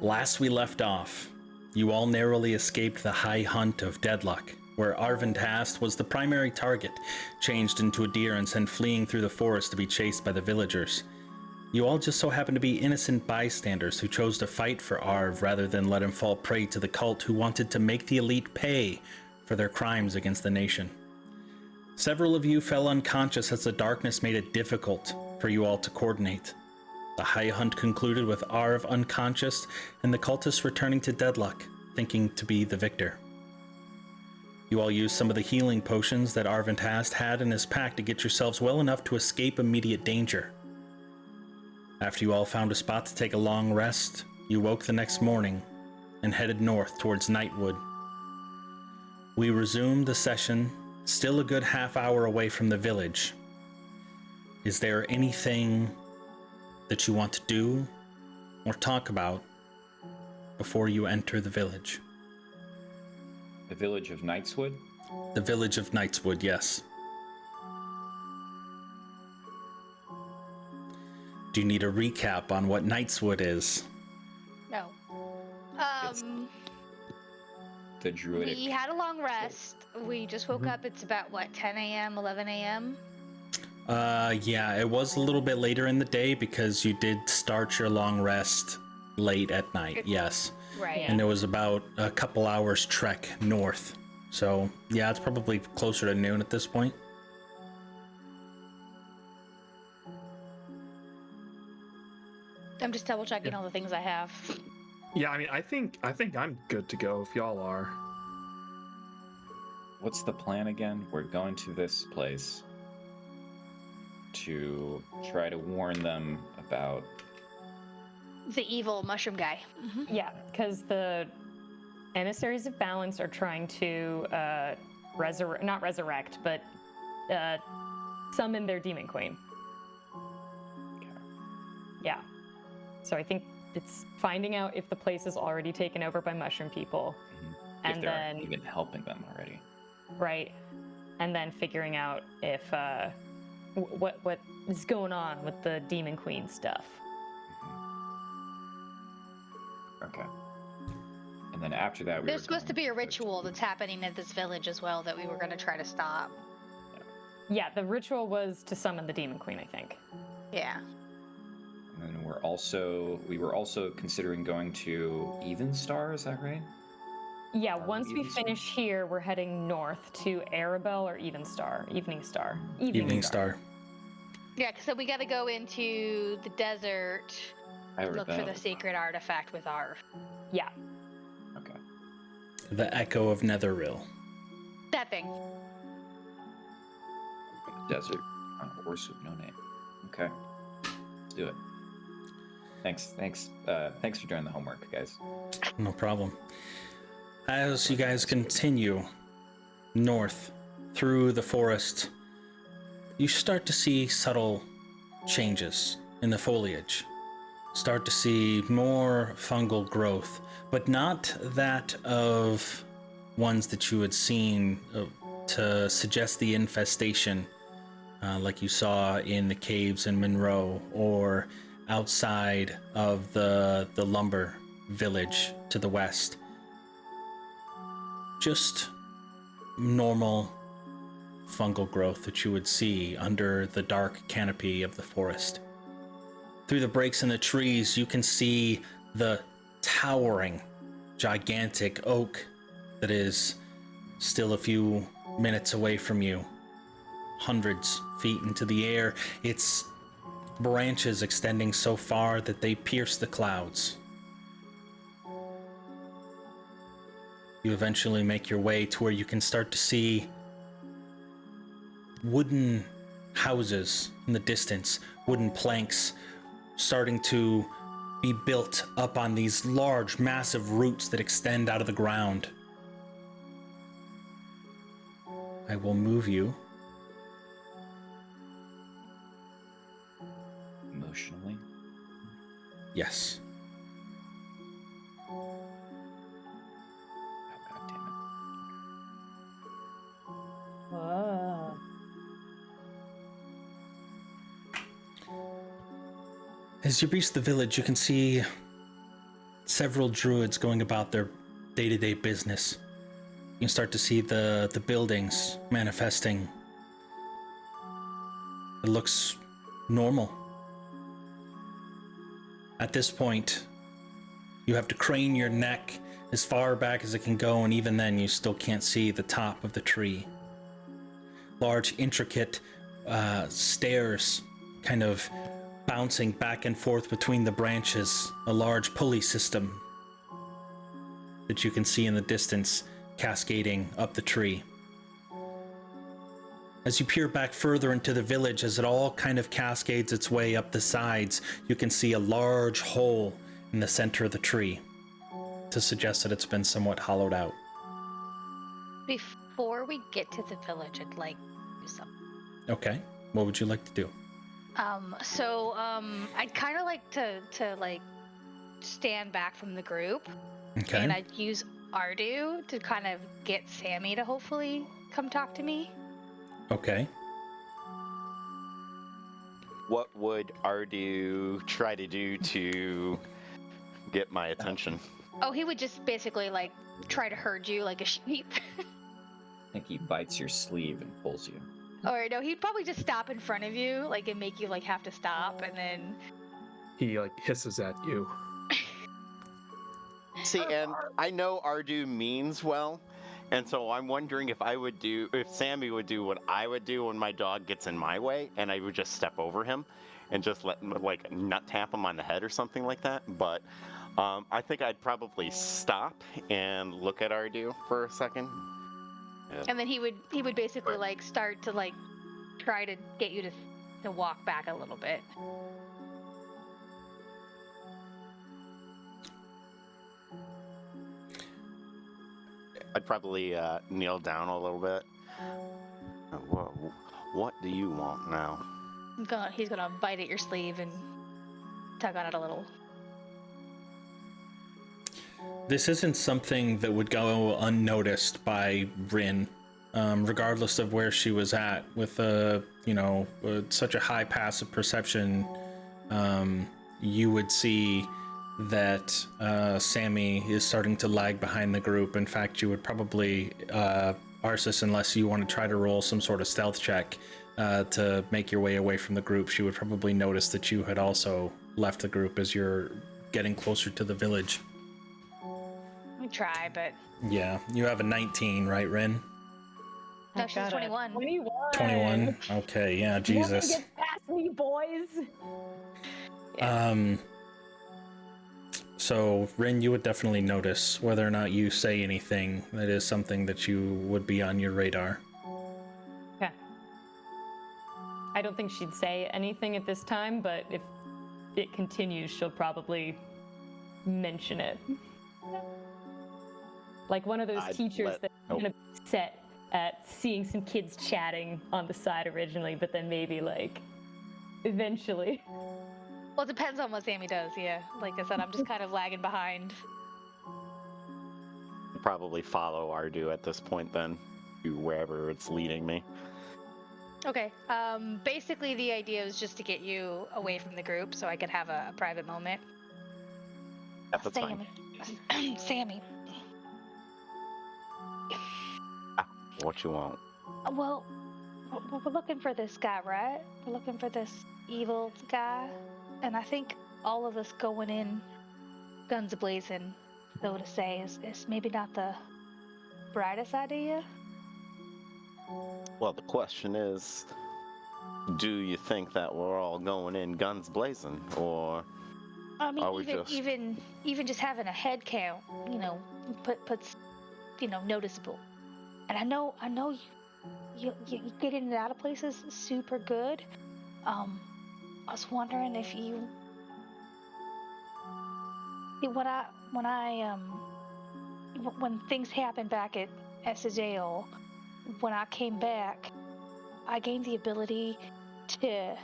Last we left off, you all narrowly escaped the high hunt of Deadlock, where Arvind Hast was the primary target, changed into a deer and sent fleeing through the forest to be chased by the villagers. You all just so happened to be innocent bystanders who chose to fight for Arv rather than let him fall prey to the cult who wanted to make the elite pay for their crimes against the nation. Several of you fell unconscious as the darkness made it difficult for you all to coordinate. The high hunt concluded with Arv unconscious and the cultists returning to Deadlock, thinking to be the victor. You all used some of the healing potions that Arvind Hast had in his pack to get yourselves well enough to escape immediate danger. After you all found a spot to take a long rest, you woke the next morning and headed north towards Knightwood. We resumed the session, still a good half hour away from the village. Is there anything that you want to do or talk about before you enter the village? The village of Knightswood? The village of Knightswood, yes. Do you need a recap on what Knightswood is? No. The Druidic. We had a long rest. We just woke up. It's about, 10 a.m., 11 a.m.? Yeah, it was a little bit later in the day because you did start your long rest late at night, yes. Right. And it was about a couple hours trek north. So, yeah, it's probably closer to noon at this point. I'm just double checking all the things I have. Yeah, I mean, I think I'm good to go if y'all are. What's the plan again? We're going to this place to try to warn them about The evil mushroom guy. Mm-hmm. Yeah, because the emissaries of balance are trying to not resurrect, but summon their demon queen. Okay. Yeah. So I think it's finding out if the place is already taken over by mushroom people, if and they're then even helping them already. right, and then figuring out if what is going on with the demon queen stuff. Okay. And then after that, There's supposed to be a ritual that's happening at this village as well that we were going to try to stop. Yeah, the ritual was to summon the demon queen, I think. Yeah. And then we were also considering going to Even Star, is that right? Yeah, Are once we Even Star? finish here, we're heading north to Arabelle or Evening Star. Evening Star. Yeah, so we got to go into the desert, look for the Arabelle. sacred artifact with Arv. Yeah. Okay. The Echo of Netherrill. That thing. Desert on a horse with no name. Okay. Let's do it. Thanks for doing the homework, guys. No problem. As you guys continue north through the forest, you start to see subtle changes in the foliage. Start to see more fungal growth, but not that of ones that you had seen to suggest the infestation, like you saw in the caves in Monroe or outside of the lumber village to the west. Just normal fungal growth that you would see under the dark canopy of the forest. Through the breaks in the trees, you can see the towering, gigantic oak that is still a few minutes away from you, hundreds feet into the air, its branches extending so far that they pierce the clouds. You eventually make your way to where you can start to see wooden houses in the distance, wooden planks starting to be built up on these large, massive roots that extend out of the ground. I will move you. Emotionally. Yes. Oh, God damn it. Whoa. As you reach the village, you can see several druids going about their day-to-day business. You can start to see the buildings manifesting. It looks normal. At this point, you have to crane your neck as far back as it can go, and even then you still can't see the top of the tree. Large, intricate stairs kind of bouncing back and forth between the branches, a large pulley system that you can see in the distance cascading up the tree. As you peer back further into the village, as it all kind of cascades its way up the sides, you can see a large hole in the center of the tree to suggest that it's been somewhat hollowed out. Before we get to the village, I'd like to do something. Okay, what would you like to do? I'd kind of like to like stand back from the group, Okay. and I'd use Ardu to kind of get Sammy to hopefully come talk to me. Okay. What would Ardu try to do to get my attention? Oh, he would just basically like try to herd you like a sheep. I think he bites your sleeve and pulls you. Or no, he'd probably just stop in front of you, like, and make you like have to stop, and then He like hisses at you. See, and I know Ardu means well, and so I'm wondering if Sammy would do what I would do when my dog gets in my way, and I would just step over him and just let like nut tap him on the head or something like that. But I think I'd probably stop and look at Ardu for a second. and then he would basically like start to like try to get you to walk back a little bit. I'd probably kneel down a little bit. What do you want now? He's gonna bite at your sleeve and tug on it a little. This isn't something that would go unnoticed by Rin, regardless of where she was at. With such a high passive perception, you would see that Sammy is starting to lag behind the group. In fact, you would probably, Arsis, unless you want to try to roll some sort of stealth check to make your way away from the group, she would probably notice that you had also left the group as you're getting closer to the village. We try, but Yeah, you have a 19, right, Rin? no, she's 21. 21? Okay, yeah, Jesus. Nothing gets past me, boys. So, Rin, you would definitely notice whether or not you say anything. That is something that you would be on your radar. Okay. I don't think she'd say anything at this time, but if it continues, she'll probably mention it. Like one of those teachers that's kind of set at seeing some kids chatting on the side originally, but then maybe like eventually. Well, it depends on what Sammy does, yeah. Like I said, I'm just kind of lagging behind. Probably follow Ardu at this point then, to wherever it's leading me. Okay. Basically, the idea was just to get you away from the group so I could have a private moment. Yeah, that's fine. Sammy. Sammy. What you want? Well, we're looking for this guy, right? We're looking for this evil guy. And I think all of us going in guns a-blazing, so to say, is maybe not the brightest idea. Well, the question is, do you think that we're all going in guns blazing, or I mean, are we just... even just having a head count, puts, noticeable. And I know you get in and out of places super good. I was wondering if you, when things happened back at Sajale, when I came back, I gained the ability to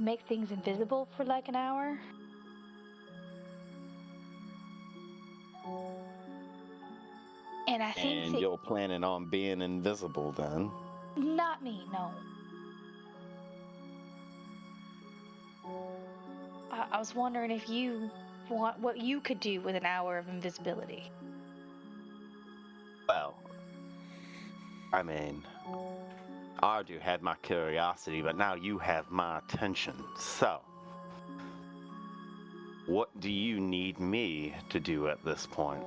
make things invisible for like an hour. And I think And you're planning on being invisible then? Not me, no. I was wondering if you what you could do with an hour of invisibility. Well, I mean, Ardu had my curiosity, but now you have my attention. So, what do you need me to do at this point?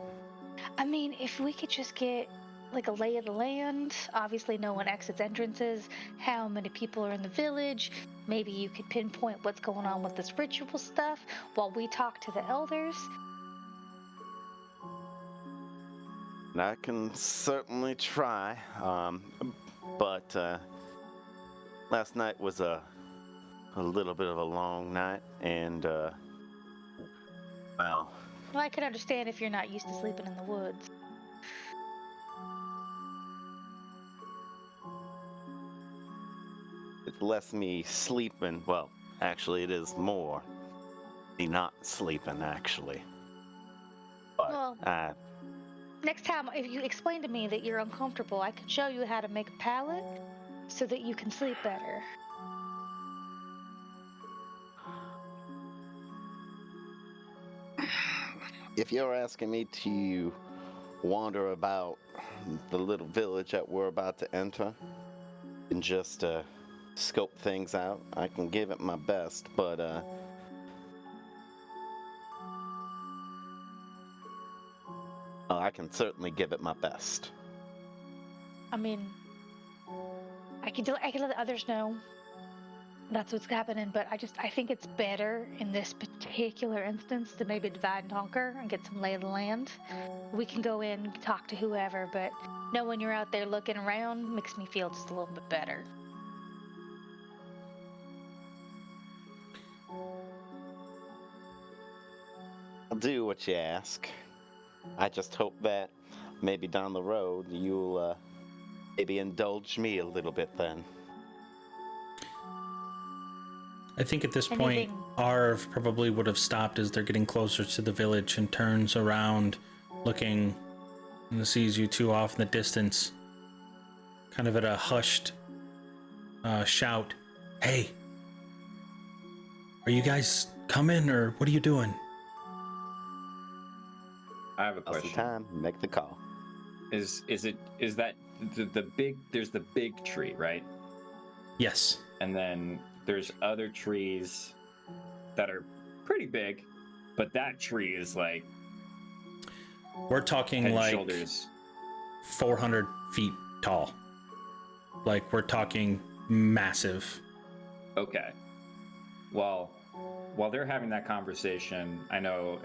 I mean, if we could just get like a lay of the land, obviously no one exits entrances, how many people are in the village, maybe you could pinpoint what's going on with this ritual stuff while we talk to the elders. And I can certainly try, but last night was a little bit of a long night, and well, Well, I can understand if you're not used to sleeping in the woods. it's less me sleeping. Well, actually, it is more me not sleeping, actually. But Well, next time, if you explain to me that you're uncomfortable, I can show you how to make a pallet so that you can sleep better. if you're asking me to wander about the little village that we're about to enter and just scope things out, I can give it my best, but I can certainly give it my best. I mean, I can let the others know that's what's happening, but I think it's better in this particular instance to maybe divide and conquer and get some lay of the land. We can go in, talk to whoever, but knowing you're out there looking around makes me feel just a little bit better. I'll do what you ask. I just hope that maybe down the road you'll maybe indulge me a little bit then. I think at this point, Anything- Arv probably would have stopped as they're getting closer to the village and turns around, looking and sees you two off in the distance, kind of at a hushed shout. Hey, are you guys coming or what are you doing? I have a Now's the question. time. Make the call. Is that the big? There's the big tree, right? Yes. And then there's other trees that are pretty big, but that tree is like We're talking head and like shoulders. 400 feet tall. Like, we're talking massive. Okay. Well, while they're having that conversation, I know,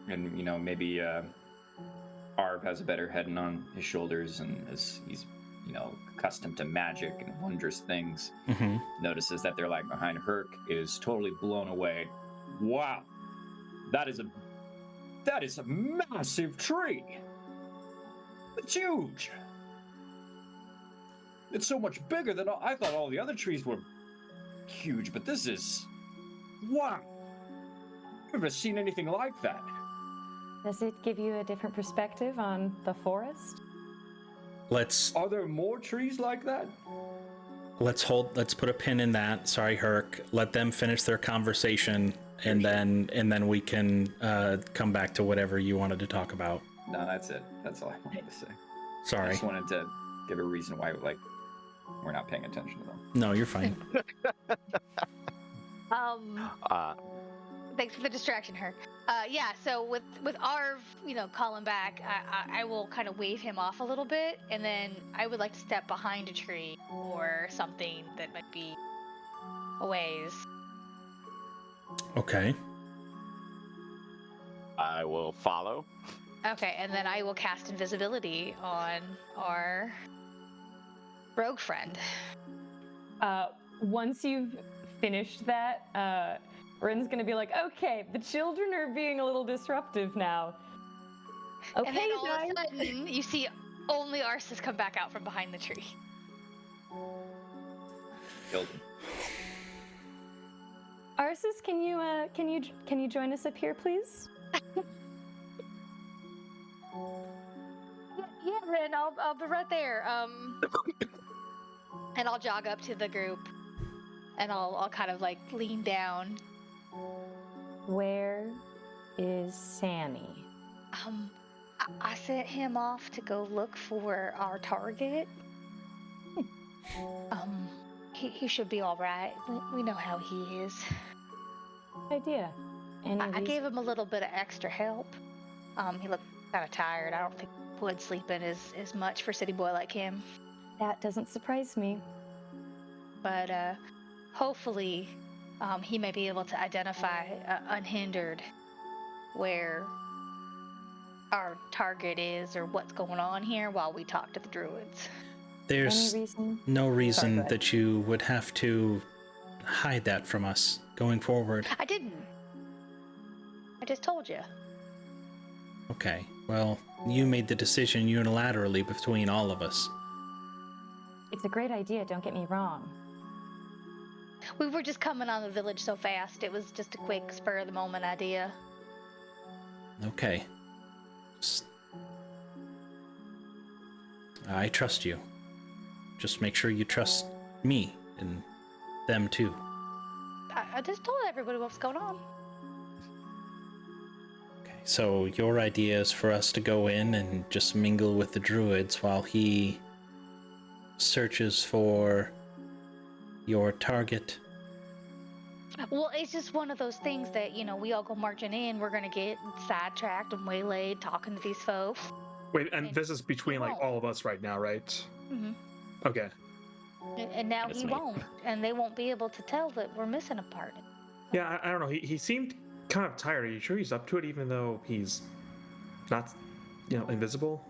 and maybe Arv has a better head on his shoulders, and as he's accustomed to magic and wondrous things, Mm-hmm. notices that they're like behind Herc is totally blown away. Wow, that is a massive tree. It's huge. It's so much bigger than I thought. All the other trees were huge, but this is wow. I've never seen anything like that. Does it give you a different perspective on the forest? Are there more trees like that? Let's put a pin in that. Sorry, Herc. Let them finish their conversation, and then we can come back to whatever you wanted to talk about. No, that's it. That's all I wanted to say. I Sorry. just wanted to give a reason why, we're not paying attention to them. No, you're fine. Thanks for the distraction, Herc. Yeah, so with Arv, calling back, I will kind of wave him off a little bit, and then I would like to step behind a tree or something that might be a ways. Okay. I will follow. Okay, and then I will cast invisibility on our rogue friend. Once you've finished that, Rin's gonna be like, okay, the children are being a little disruptive now. Okay, And then all guys. of a sudden, you see only Arsis come back out from behind the tree. Killed him. Arsis, can you join us up here, please? Yeah, Rin, I'll be right there. And I'll jog up to the group, and I'll kind of like lean down. Where is Sammy? I sent him off to go look for our target. He should be all right. We know how he is. Idea. Any I reason? gave him a little bit of extra help. He looked kind of tired. I don't think wood sleeping is much for city boy like him. That doesn't surprise me. But hopefully, he may be able to identify unhindered where our target is or what's going on here while we talk to the druids. There's Any reason? no Sorry, reason go ahead. that you would have to hide that from us going forward. I didn't. I just told you. Okay, well, you made the decision unilaterally between all of us. It's a great idea, don't get me wrong. We were just coming on the village so fast. It was just a quick spur of the moment idea. Okay. I trust you. Just make sure you trust me and them too. I just told everybody what's going on. Okay, so your idea is for us to go in and just mingle with the druids while he searches for your target. Well, it's just one of those things that, we all go marching in. We're going to get sidetracked and waylaid talking to these folks. Wait, and this is between like won't. all of us right now, right? Mm-hmm. Okay. And now That's he me. won't. And they won't be able to tell that we're missing a part. Yeah, I don't know. He seemed kind of tired. Are you sure he's up to it, even though he's not, invisible?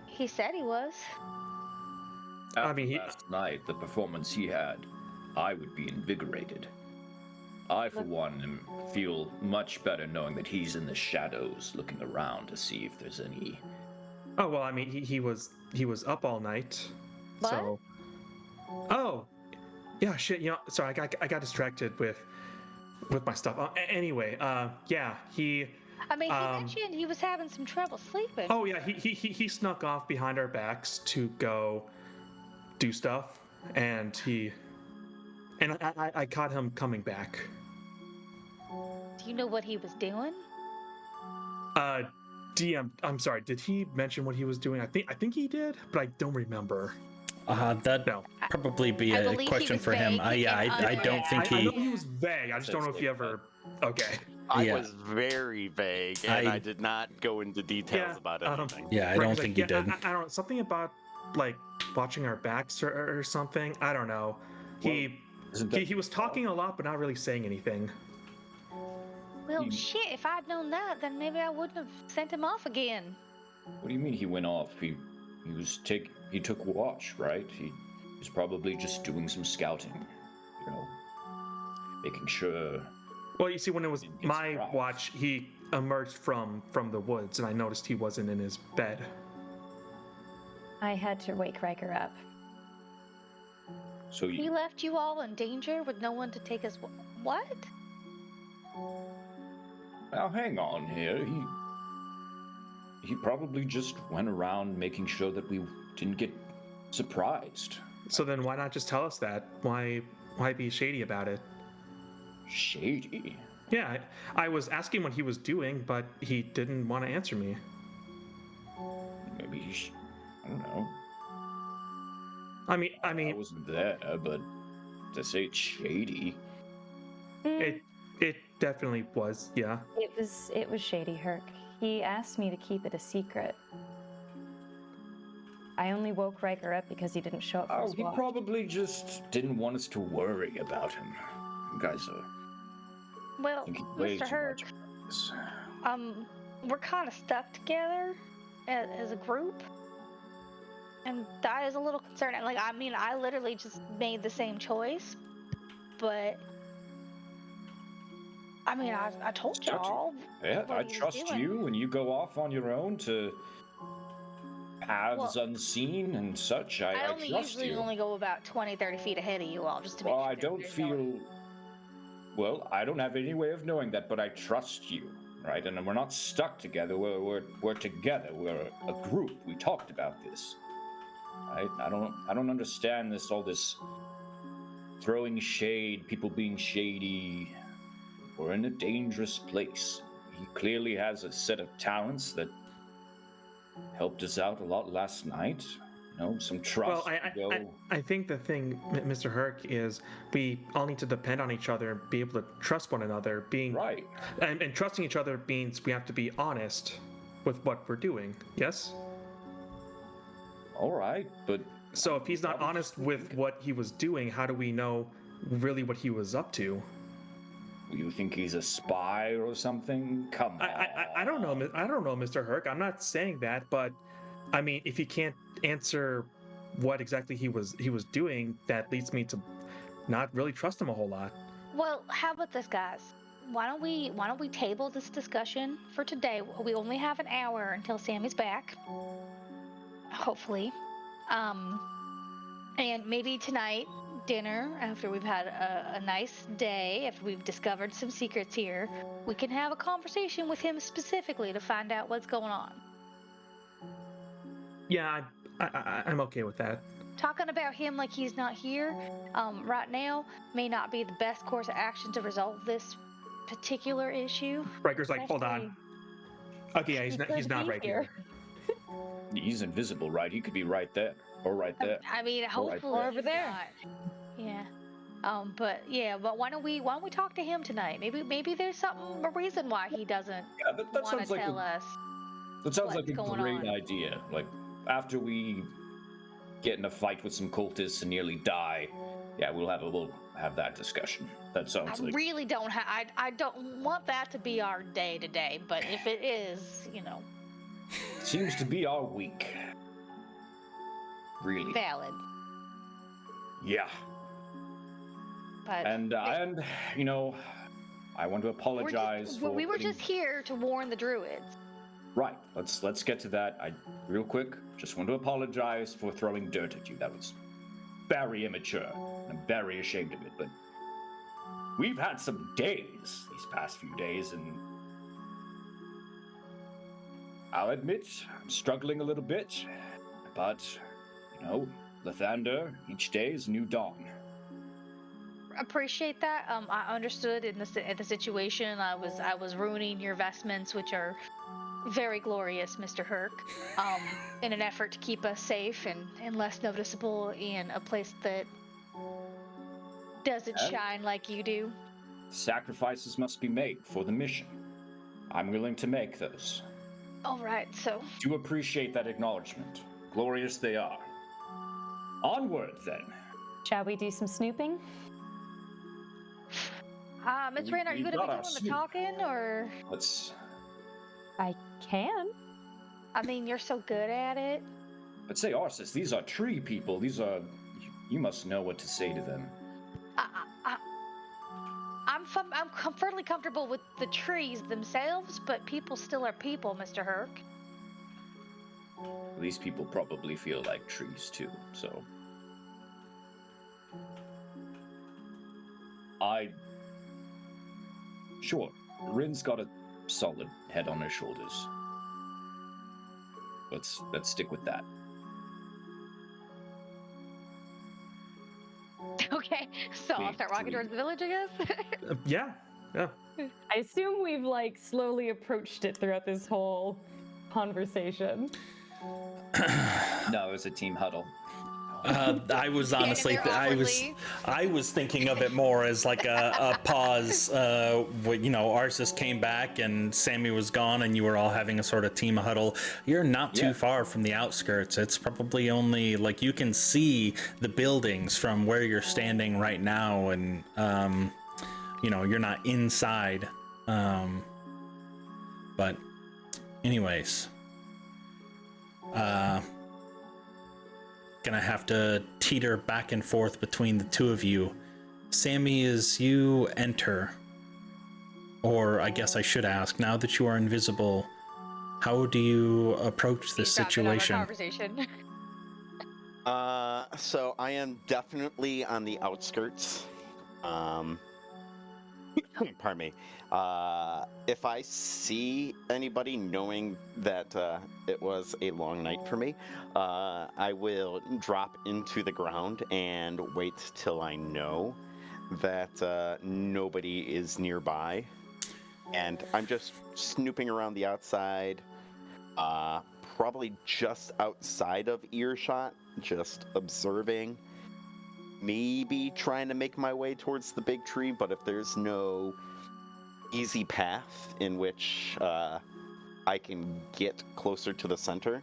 He said he was. I mean, Last night, the performance he had, I would be invigorated. I, for one, feel much better knowing that he's in the shadows, looking around to see if there's any. Oh well, I mean, he was up all night. What? So. Oh, yeah, shit. Sorry, I got distracted with my stuff. Anyway, yeah, he. I mean, he mentioned he was having some trouble sleeping. Oh yeah, he snuck off behind our backs to go do stuff, and I caught him coming back. Do you know what he was doing? DM, I'm sorry. Did he mention what he was doing? I think he did, but I don't remember. That'd No. probably be I a believe he question was for him. vague I and don't think I know he. he was vague. I just don't know if he ever. Okay. I Yeah. was very vague, and I did not go into details about anything. Yeah, I don't think he did. I don't know. Something about like watching our backs or something. I don't know. He was talking a lot, but not really saying anything. Well, shit, if I'd known that, then maybe I wouldn't have sent him off again. What do you mean he went off? He took watch, right? He was probably just doing some scouting, making sure. Well, you see, when it was Didn't get my surprised. watch, he emerged from the woods, and I noticed he wasn't in his bed. I had to wake Riker up. So He you, left you all in danger with no one to take us. What? now hang on here. He probably just went around making sure that we didn't get surprised. So then, why not just tell us that? Why be shady about it? Shady. Yeah, I was asking what he was doing, but he didn't want to answer me. Maybe I don't know. I I mean, wasn't there, but to say it's shady. it definitely was. Yeah. It was shady, Herc. He asked me to keep it a secret. I only woke Riker up because he didn't show up for Oh, his he watch. probably just didn't want us to worry about him. You guys are Well, thinking way Mr. too Herc, much about this. we're kind of stuck together as a group. And that is a little concerning. Like, I mean, I literally just made the same choice. But, I mean, I told y'all. Yeah, what I he was trust doing. you when you go off on your own to paths Well, unseen and such. I I only trust usually you. only go about 20, 30 feet ahead of you all just to make Well, sure I that don't there's no one- feel. Well, I don't have any way of knowing that, but I trust you, right? And we're not stuck together. We're together. We're a group. We talked about this, right? I don't understand all this throwing shade, people being shady. We're in a dangerous place. he clearly has a set of talents that helped us out a lot last night. You know, some trust. I think the thing, Mr. Herc, is we all need to depend on each other and be able to trust one another. Right. And trusting each other means we have to be honest with what we're doing. Yes? All right, but So if he's not honest with what he was doing, how do we know really what he was up to? you think he's a spy or something? Come on. I don't know. I don't know, Mr. Herc. I'm not saying that, but I mean, if he can't answer what exactly he was doing, that leads me to not really trust him a whole lot. Well, how about this, guys? Why don't we table this discussion for today? We only have an hour until Sammy's back. Hopefully. And maybe tonight, dinner, after we've had a nice day, after we've discovered some secrets here, we can have a conversation with him specifically to find out what's going on. Yeah, I'm okay with that. Talking about him like he's not here right now may not be the best course of action to resolve this particular issue. Riker's like, hold on. Okay, yeah, he's not right here. He's invisible, right? He could be right there or right there. I mean, hopefully Or over there. Yeah. But why don't we talk to him tonight? Maybe there's a reason why he doesn't Yeah, that want sounds to like tell us. That sounds like what's a going great on. idea. Like after we get in a fight with some cultists and nearly die, yeah, we'll have that discussion. That sounds I like really don't I don't want that to be our day to day, but if it is, seems to be our week. Really. valid. Yeah. But And I want to apologize for we were putting- just here to warn the druids. Right. Let's get to that. Real quick, just want to apologize for throwing dirt at you. That was very immature. I'm very ashamed of it, but we've had some days these past few days, and I'll admit I'm struggling a little bit, but Lathander, each day is a new dawn. Appreciate that. I understood in the situation. I was ruining your vestments, which are very glorious, Mr. Herc, in an effort to keep us safe and less noticeable in a place that doesn't Yeah. shine like you do. Sacrifices must be made for the mission. I'm willing to make those. All right, so Do appreciate that acknowledgement. Glorious they are. Onward, then. Shall we do some snooping? Miss We- Rain, are you we gonna be got doing our the snoop. talking, or Let's I can. I mean, you're so good at it. say, Arsis, these are tree people. You must know what to say to them. I'm fairly comfortable with the trees themselves, but people still are people, Mr. Herc. These people probably feel like trees too, so. Sure, Rin's got a solid head on her shoulders. Let's stick with that. Okay, so I'll start walking towards the village, I guess. Yeah. I assume we've slowly approached it throughout this whole conversation. No, it was a team huddle. I was honestly, there awkwardly. I was thinking of it more as like a pause. Arsis came back and Sammy was gone, and you were all having a sort of team huddle. You're not too Yeah. far from the outskirts. It's probably only you can see the buildings from where you're standing right now, and you're not inside. But, anyways. Gonna have to teeter back and forth between the two of you. Sammy, as you enter, or I guess I should ask, now that you are invisible, how do you approach this situation? Conversation. So I am definitely on the outskirts. Pardon me. If I see anybody knowing that it was a long night for me, I will drop into the ground and wait till I know that nobody is nearby. And I'm just snooping around the outside, probably just outside of earshot, just observing. Maybe trying to make my way towards the big tree, but if there's no easy path in which I can get closer to the center,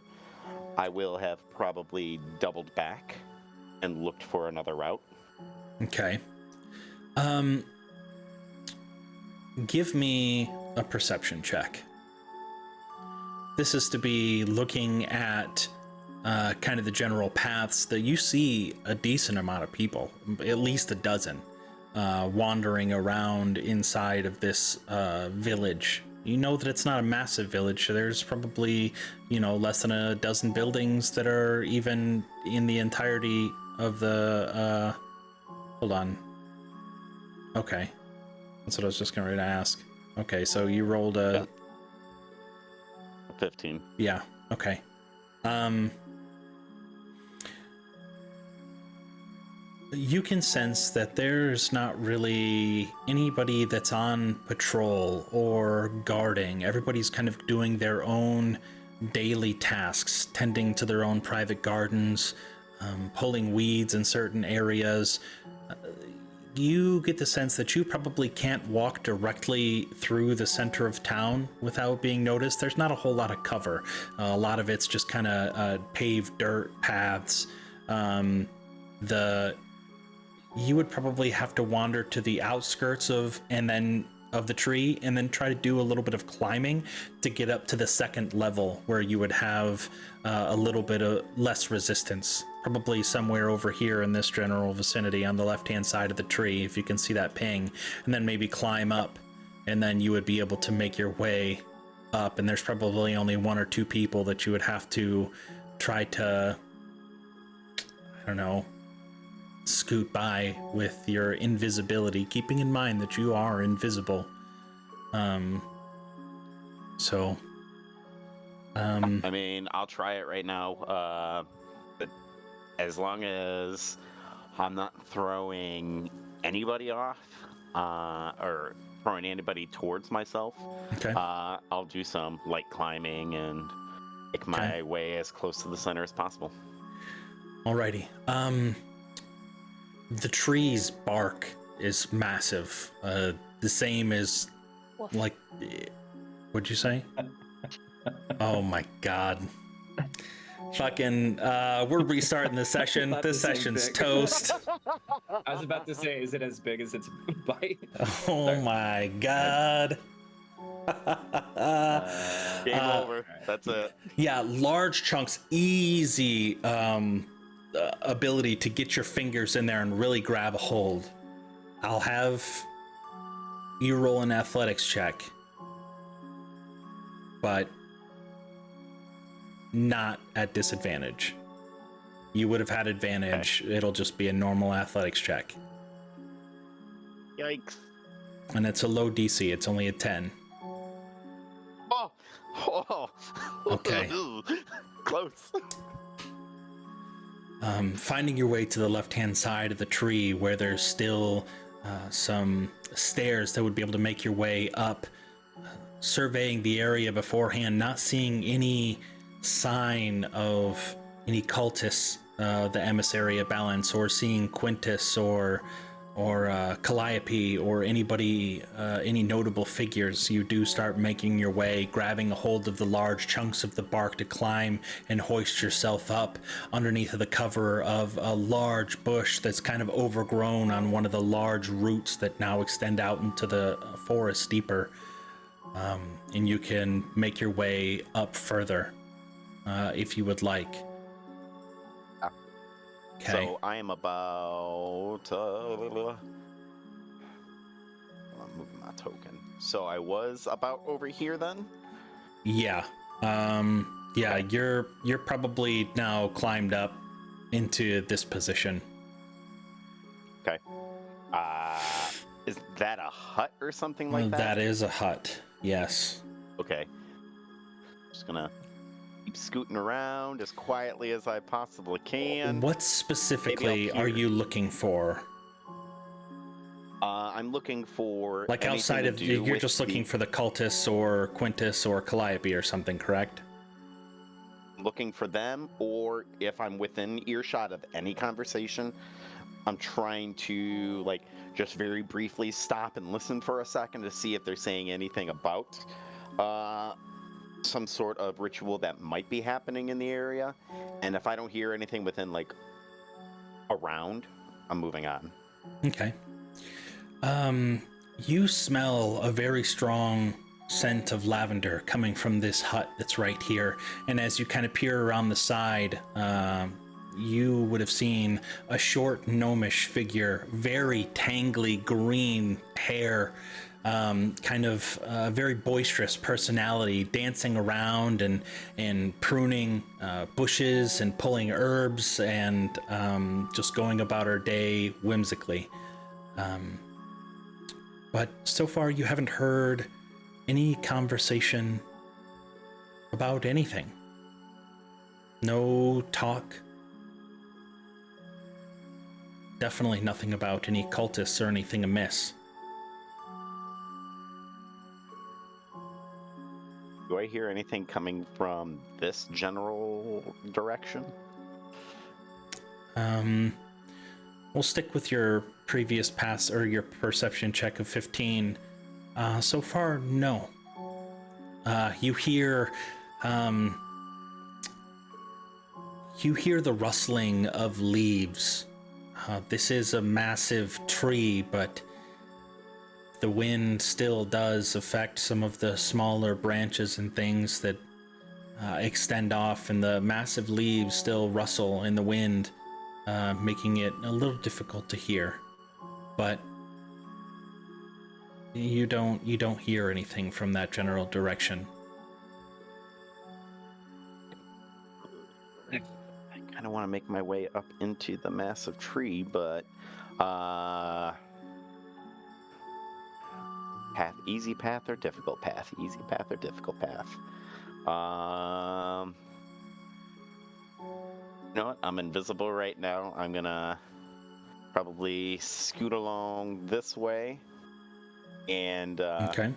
I will have probably doubled back and looked for another route. Okay. Give me a perception check. This is to be looking at kind of the general paths that you see a decent amount of people, at least a dozen, wandering around inside of this village. You know that it's not a massive village. So there's probably, less than a dozen buildings that are even in the entirety of the, hold on. Okay. That's what I was just going to ask. Okay, so you rolled a... 15. Yeah, okay. You can sense that there's not really anybody that's on patrol or guarding. Everybody's kind of doing their own daily tasks, tending to their own private gardens, pulling weeds in certain areas. You get the sense that you probably can't walk directly through the center of town without being noticed. There's not a whole lot of cover. A lot of it's just kind of paved dirt paths. You would probably have to wander to the outskirts of the tree and then try to do a little bit of climbing to get up to the second level where you would have a little bit of less resistance. Probably somewhere over here in this general vicinity on the left-hand side of the tree, if you can see that ping, and then maybe climb up, and then you would be able to make your way up. And there's probably only one or two people that you would have to try to, I don't know, scoot by with your invisibility, keeping in mind that you are invisible. I mean, I'll try it right now, but as long as I'm not throwing anybody off, or throwing anybody towards myself, Okay. I'll do some light climbing and make my way as close to the center as possible. Alrighty. The tree's bark is massive. The same as, like, what'd you say? Oh my god. Fucking, we're restarting the session. Not This the same session's thing. toast. I was about to say, is it as big as its bite? Oh my god. Game over. That's it. Yeah, large chunks, easy ability to get your fingers in there and really grab a hold. I'll have you roll an athletics check, but not at disadvantage. You would have had advantage. Okay. It'll just be a normal athletics check. Yikes. And it's a low DC. It's only a 10. Oh. Okay. Close. Finding your way to the left-hand side of the tree where there's still some stairs that would be able to make your way up, surveying the area beforehand, not seeing any sign of any cultists, the emissary of balance, or seeing Quintus or Calliope or anybody, any notable figures. You do start making your way, grabbing a hold of the large chunks of the bark to climb and hoist yourself up underneath of the cover of a large bush that's kind of overgrown on one of the large roots that now extend out into the forest deeper. And you can make your way up further if you would like. Okay. So I am about. I'm moving my token. So I was about over here then. Yeah. Yeah. Okay. You're probably now climbed up into this position. Okay. Is that a hut or something like that? That is a hut. Yes. Okay. Just gonna keep scooting around as quietly as I possibly can. What specifically are you looking for? I'm looking for Like anything outside to of, do you're with just looking for the cultists or Quintus or Calliope or something, correct? looking for them, or if I'm within earshot of any conversation, I'm trying to like just very briefly stop and listen for a second to see if they're saying anything about some sort of ritual that might be happening in the area. And if I don't hear anything within like around, I'm moving on. Okay. You smell a very strong scent of lavender coming from this hut that's right here. And as you kind of peer around the side, you would have seen a short gnomish figure, very tangly green hair, kind of very boisterous personality, dancing around and pruning bushes and pulling herbs and just going about her day whimsically. But so far you haven't heard any conversation about anything. No talk. Definitely nothing about any cultists or anything amiss. Do I hear anything coming from this general direction? We'll stick with your previous pass or your perception check of 15. So far, no. You hear the rustling of leaves. This is a massive tree, but the wind still does affect some of the smaller branches and things that extend off, and the massive leaves still rustle in the wind, making it a little difficult to hear. But you don't hear anything from that general direction. I kind of want to make my way up into the massive tree, but path, easy path or difficult path? Easy path or difficult path? You know what? I'm invisible right now. I'm gonna probably scoot along this way and Okay.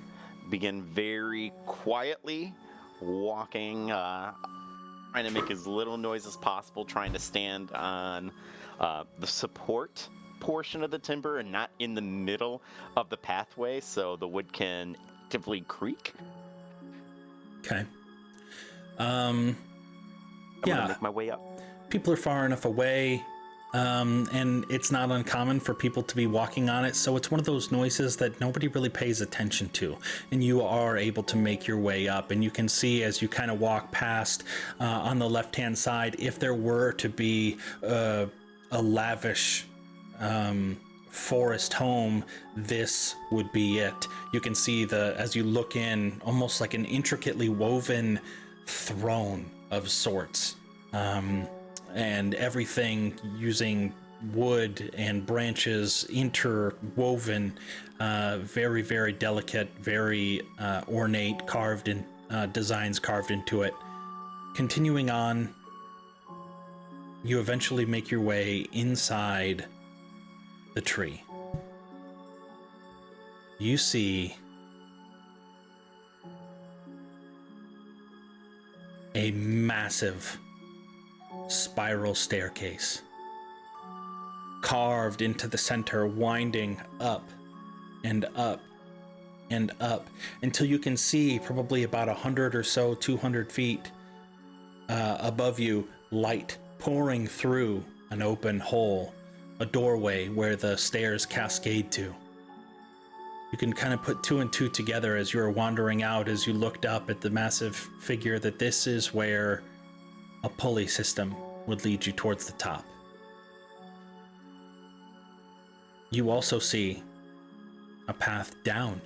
begin very quietly walking, trying to make as little noise as possible, trying to stand on the support portion of the timber and not in the middle of the pathway so the wood can actively creak. Okay. I'm Yeah. gonna make my way up. People are far enough away, and it's not uncommon for people to be walking on it, so it's one of those noises that nobody really pays attention to, and you are able to make your way up. And you can see as you kind of walk past on the left hand side, if there were to be a lavish forest home, this would be it. You can see as you look in, almost like an intricately woven throne of sorts, and everything using wood and branches interwoven, very, very delicate, very ornate, carved in designs carved into it. Continuing on, you eventually make your way inside the tree. You see a massive spiral staircase carved into the center, winding up and up and up until you can see probably about 100 or so, 200 feet above you, light pouring through an open hole, a doorway where the stairs cascade to. You can kind of put two and two together as you were wandering out, as you looked up at the massive figure, that this is where a pulley system would lead you towards the top. You also see a path down.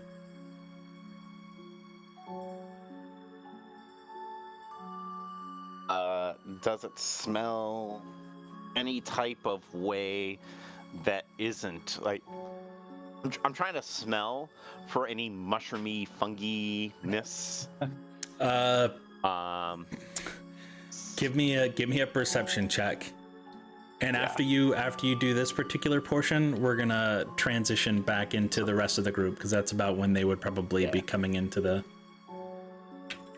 Does it smell any type of way that isn't like... I'm trying to smell for any mushroomy fungi-ness. Give me a perception check, And after you do this particular portion, we're gonna transition back into the rest of the group because that's about when they would probably be coming into the.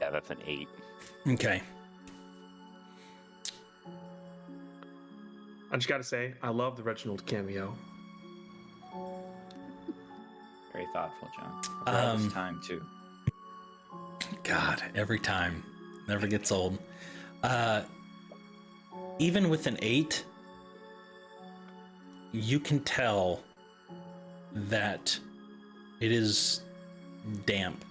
Yeah, that's an 8. Okay. I just gotta say, I love the Reginald cameo. Very thoughtful, John. Throughout this time too. God, every time, never gets old. Even with an 8, you can tell that it is damp.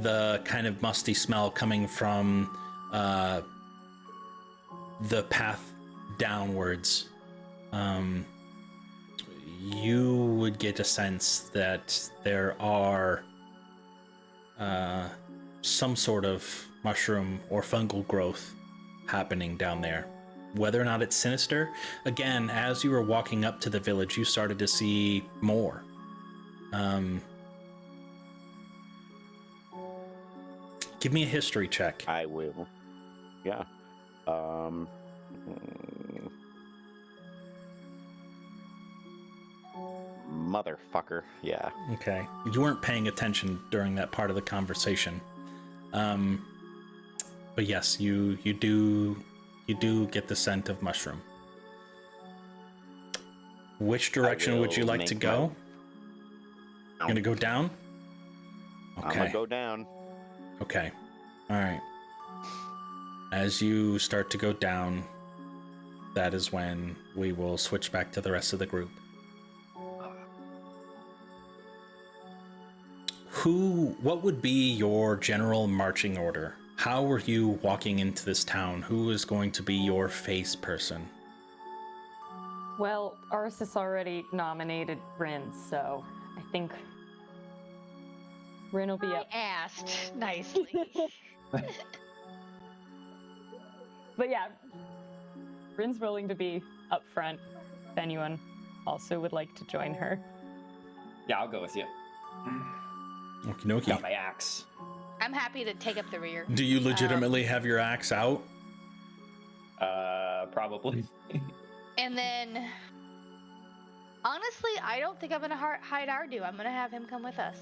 The kind of musty smell coming from the path downwards. You would get a sense that there are some sort of mushroom or fungal growth happening down there. Whether or not it's sinister, again, as you were walking up to the village, you started to see more. Give me a history check. I will. Yeah. Motherfucker. Yeah. Okay. You weren't paying attention during that part of the conversation. But yes, you do get the scent of mushroom. Which direction would you like to go? You're gonna go down? Okay. I'm gonna go down. Okay. All right. As you start to go down, that is when we will switch back to the rest of the group. What would be your general marching order? How are you walking into this town? Who is going to be your face person? Well, Arsis already nominated Rin, so I think Rin will be up. I asked nicely. But yeah, Rin's willing to be up front if anyone also would like to join her. Yeah, I'll go with you. Okie dokie. Got my axe. I'm happy to take up the rear. Do you legitimately have your axe out? Probably. And then, honestly, I don't think I'm gonna hide Ardu. I'm gonna have him come with us.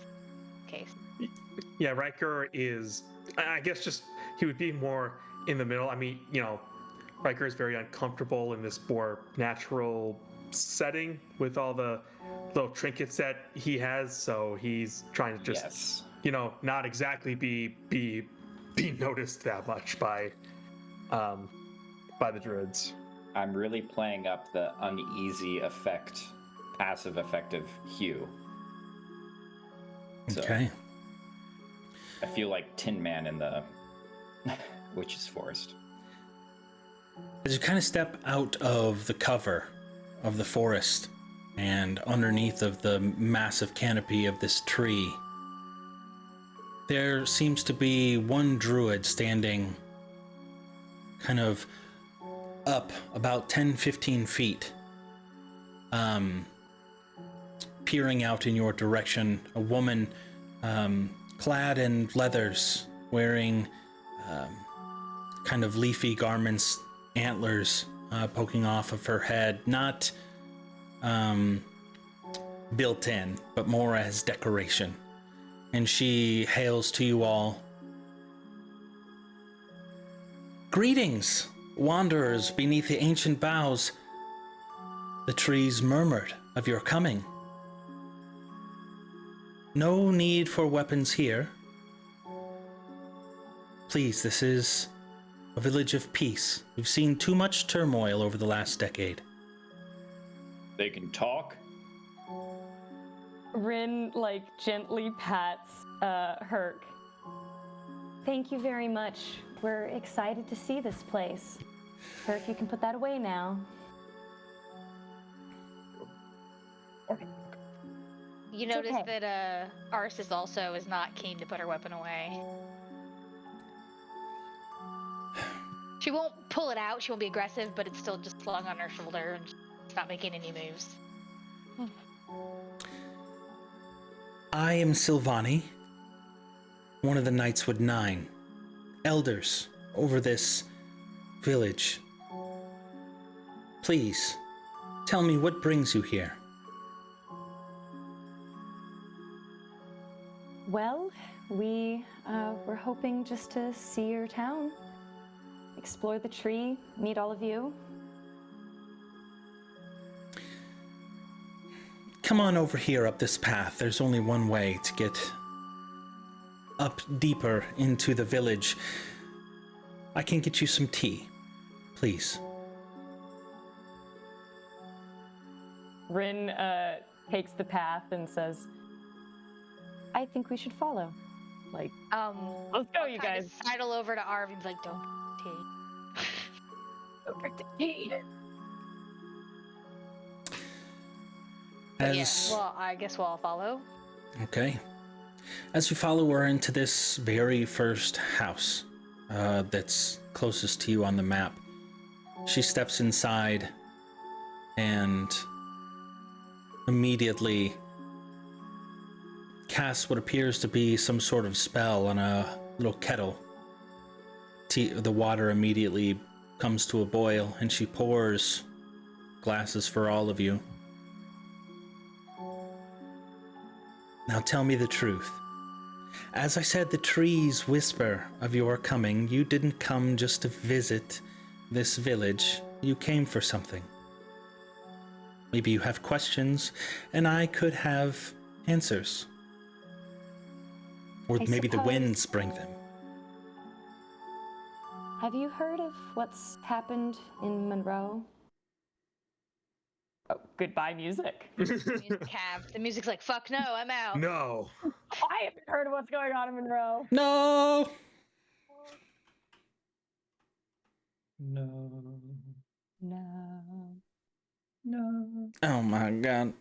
Okay. Yeah, Riker is, I guess, just he would be more in the middle. I mean, Riker is very uncomfortable in this more natural setting with all the little trinkets that he has, so he's trying to just, not exactly be noticed that much by the druids. I'm really playing up the uneasy effect, passive effective hue. So, Okay. I feel like Tin Man in the Witch's Forest. As you kind of step out of the cover of the forest and underneath of the massive canopy of this tree, there seems to be one druid standing kind of up about 10-15 feet, peering out in your direction. A woman clad in leathers, wearing kind of leafy garments, antlers poking off of her head, not built in, but more as decoration. And she hails to you all. Greetings, wanderers beneath the ancient boughs. The trees murmured of your coming. No need for weapons here. Please, this is a village of peace. We've seen too much turmoil over the last decade. They can talk. Rin, gently pats Herc. Thank you very much. We're excited to see this place. Herc, you can put that away now. You notice that Arsis also is not keen to put her weapon away. She won't pull it out, she won't be aggressive, but it's still just slung on her shoulder and she's not making any moves. I am Silvani, one of the Knightswood 9, elders over this village. please, tell me what brings you here. Well, we were hoping just to see your town, explore the tree, meet all of you. Come on over here up this path. There's only one way to get up deeper into the village. I can get you some tea, please. Rin takes the path and says, I think we should follow. Like, let's go, you guys. Sidle over to Arv and be like, don't tea. Don't drink the tea. But yeah, well, I guess we'll all follow. Okay. As you follow her into this very first house that's closest to you on the map, she steps inside and immediately casts what appears to be some sort of spell on a little kettle. The water immediately comes to a boil, and she pours glasses for all of you. Now tell me the truth. As I said, the trees whisper of your coming. You didn't come just to visit this village. You came for something. Maybe you have questions, and I could have answers. Or maybe the winds bring them. Have you heard of what's happened in Monroe? Oh, goodbye music. The music's like, fuck no, I'm out. No. I haven't heard of what's going on in Monroe. No! No. No. No. Oh my god.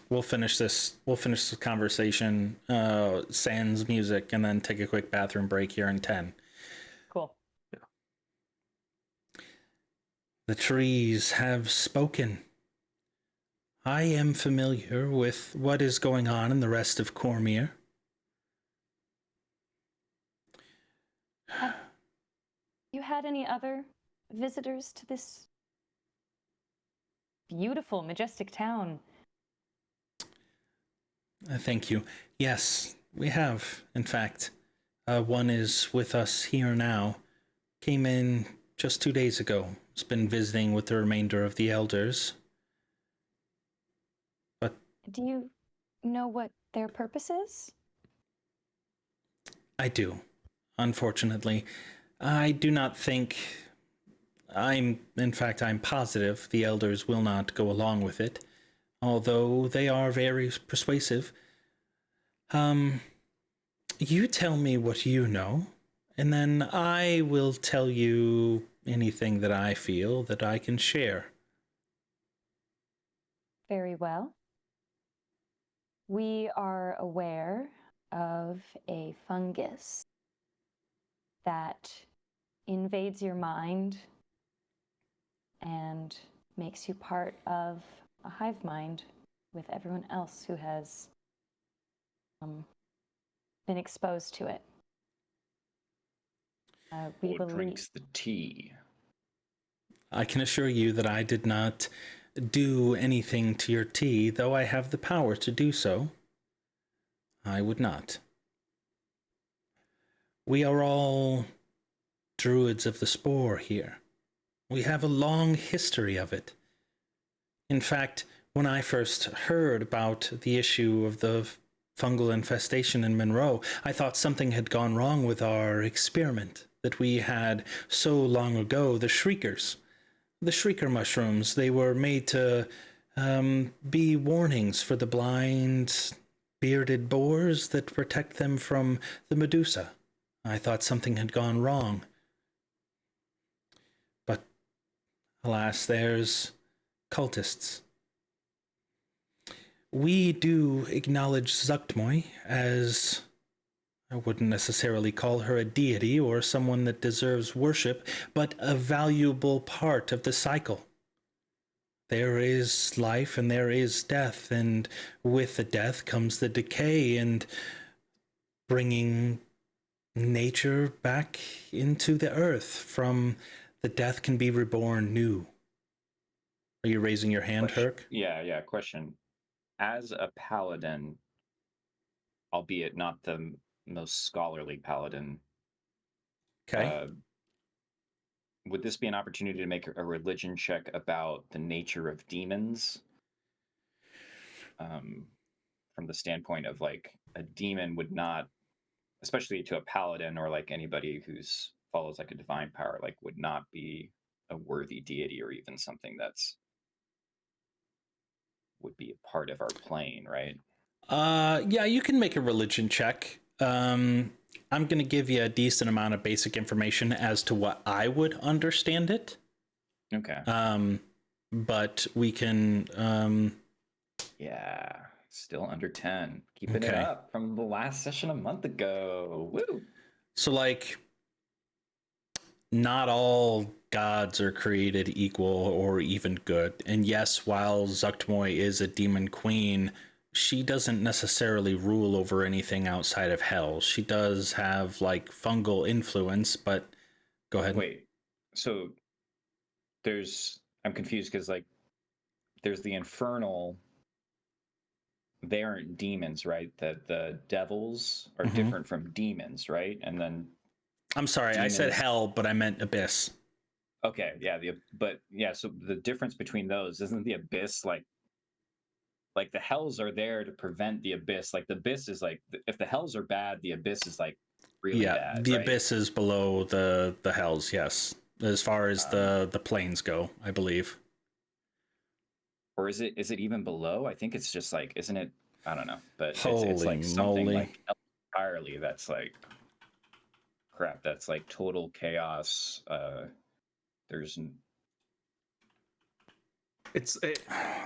We'll finish this conversation, sans music, and then take a quick bathroom break here in 10. Cool. The trees have spoken. I am familiar with what is going on in the rest of Cormyr. Have you had any other visitors to this beautiful, majestic town? Thank you. Yes, we have, in fact. One is with us here now. Came in just 2 days ago. Has been visiting with the remainder of the elders. But Do you know what their purpose is? I do. Unfortunately, I do not think... I'm positive the elders will not go along with it, although they are very persuasive. You tell me what you know, and then I will tell you anything that I feel that I can share. Very well. We are aware of a fungus that invades your mind and makes you part of a hive mind with everyone else who has been exposed to it. We Or drinks the tea. I can assure you that I did not do anything to your tea, though I have the power to do so. I would not. We are all druids of the spore here. We have a long history of it. In fact, when I first heard about the issue of the fungal infestation in Monroe, I thought something had gone wrong with our experiment that we had so long ago, the shriekers. The shrieker mushrooms, they were made to be warnings for the blind, bearded boars that protect them from the Medusa. I thought something had gone wrong. But, alas, there's cultists. We do acknowledge Zuktmoy as... I wouldn't necessarily call her a deity or someone that deserves worship, but a valuable part of the cycle. There is life and there is death, and with the death comes the decay and bringing nature back into the earth. From the death can be reborn new. Are you raising your hand, Herc? Yeah. Question: as a paladin, albeit not the most scholarly paladin, Okay. would this be an opportunity to make a religion check about the nature of demons? From the standpoint of like a demon would not, especially to a paladin or like anybody who's follows like a divine power, like would not be a worthy deity or even something that's would be a part of our plane, right? Yeah, you can make a religion check. I'm going to give you a decent amount of basic information as to what I would understand it. Okay. But we can. Yeah, still under 10. Keeping it Okay. up from the last session a month ago. Woo! So, like, not all gods are created equal or even good. And yes, while Zuktmoy is a demon queen, she doesn't necessarily rule over anything outside of hell. She does have like fungal influence, but go ahead. Wait, so I'm confused because like there's the infernal. They aren't demons, right? That the devils are different from demons, right? And then I'm sorry, I said hell, but I meant abyss. okay, yeah, so the difference between those isn't the abyss like the hells are there to prevent the abyss. Like the abyss is like if the hells are bad, the abyss is like really bad. The right? abyss is below the hells, yes. As far as the planes go, I believe. Or is it even below? I think it's just like, isn't it? I don't know, but it's like Holy something moly. like entirely that's like crap. That's like total chaos. There's It's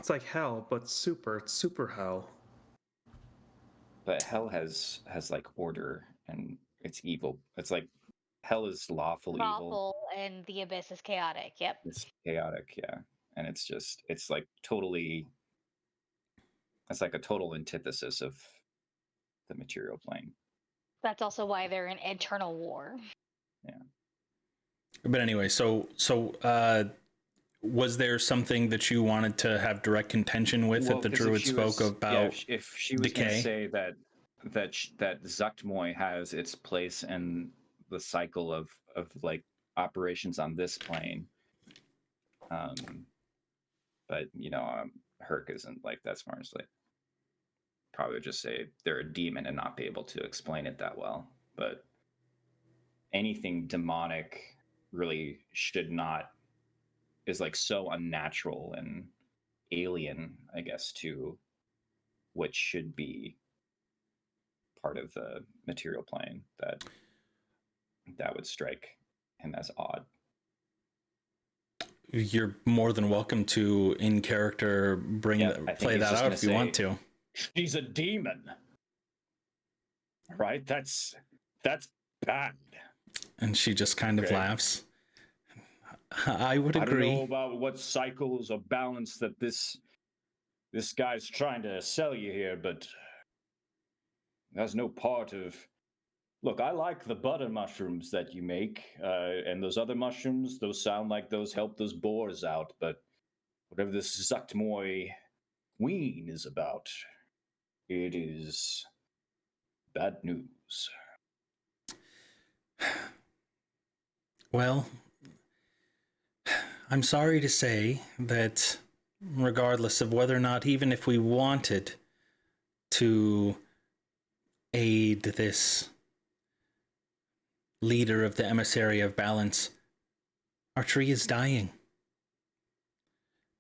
like hell, but super. It's super hell. but hell has like order and it's evil. It's like hell is lawful evil. Lawful and the abyss is chaotic. Yep. It's chaotic, yeah, and it's like totally. It's like a total antithesis of the material plane. That's also why they're in eternal war. Yeah. But anyway, so was there something that you wanted to have direct contention with that the druid spoke about? Yeah, if she was going to say that Zuktmoy has its place in the cycle of like operations on this plane, but Herc isn't like that smart. Like probably would just say they're a demon and not be able to explain it that well. But anything demonic really should not is like so unnatural and alien, I guess, to what should be part of the material plane that would strike him as odd. You're more than welcome to, in character, play that out if you want to. She's a demon, right? That's bad. And she just kind of laughs. I would agree. I don't know about what cycles or balance that this guy's trying to sell you here, but that's no part of. Look, I like the butter mushrooms that you make, and those other mushrooms. Those sound like those help those boars out. But whatever this Zuktmoy queen is about, it is bad news. Well, I'm sorry to say that regardless of whether or not, even if we wanted to aid this leader of the emissary of balance, our tree is dying.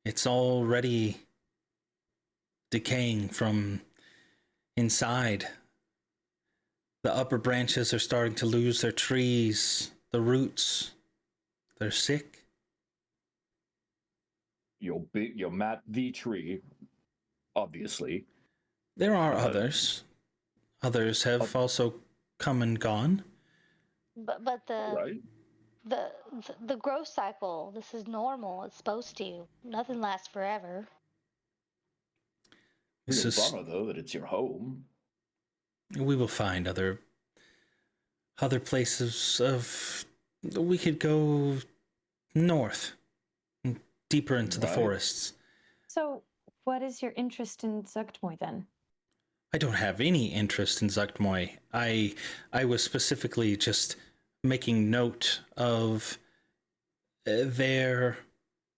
It's already decaying from inside. The upper branches are starting to lose their trees, the roots. They're sick. You're Matt the tree, obviously. There are others. Others have also come and gone. But Right. the growth cycle, this is normal. It's supposed to. Nothing lasts forever. This It's is. a bummer though that it's your home. We will find other other places of. We could go north, deeper into the Right. forests. So, what is your interest in Zuggtmoy then? I don't have any interest in Zuggtmoy. I was specifically just making note of their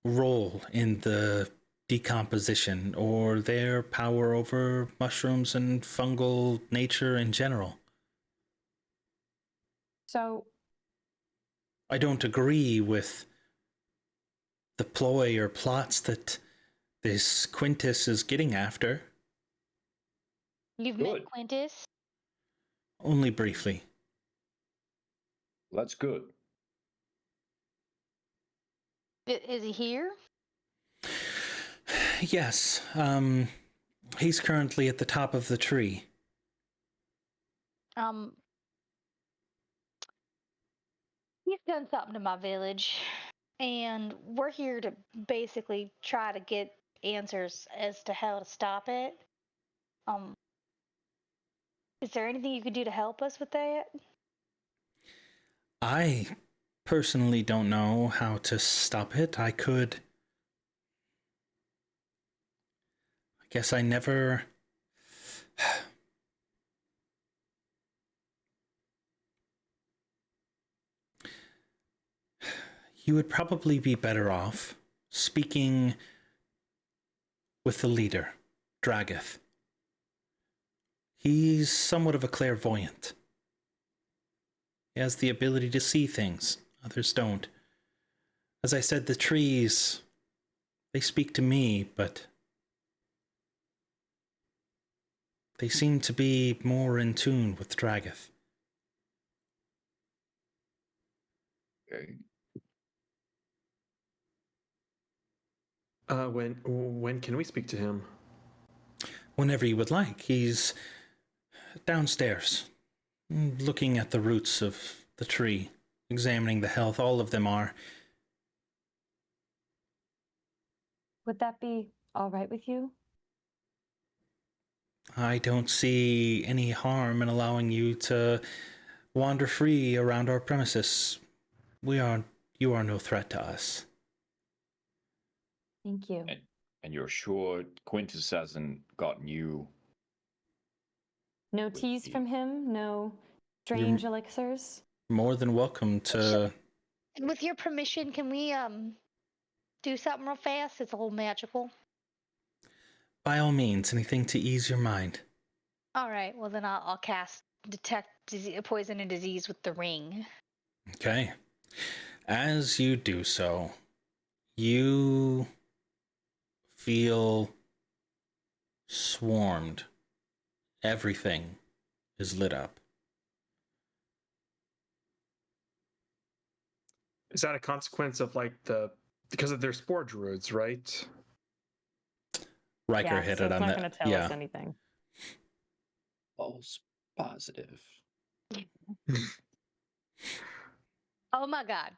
role in the decomposition or their power over mushrooms and fungal nature in general. So, I don't agree with the ploy or plots that this Quintus is getting after, You've Good. met Quintus? only briefly. That's good. Is he here? Yes, he's currently at the top of the tree. He's done something to my village, and we're here to basically try to get answers as to how to stop it. Um, is there anything you could do to help us with that? I personally don't know how to stop it. I guess I never. You would probably be better off speaking with the leader, Dragath. He's somewhat of a clairvoyant. He has the ability to see things others don't. As I said, the trees, they speak to me, but they seem to be more in tune with Dragath. Okay. When can we speak to him? Whenever you would like. He's downstairs, looking at the roots of the tree, examining the health. All of them are. would that be all right with you? I don't see any harm in allowing you to wander free around our premises. You are no threat to us. Thank you. And you're sure Quintus hasn't gotten you? No Would teas be- from him? No strange elixirs? More than welcome to. With your permission, can we do something real fast? It's a little magical. By all means, anything to ease your mind. All right. Well, then I'll cast detect poison and disease with the ring. Okay. As you do so, you feel swarmed. Everything is lit up. Is that a consequence of because of their spore druids, right? Riker hit so it it's on not that. going to tell us anything. False positive. Oh my god.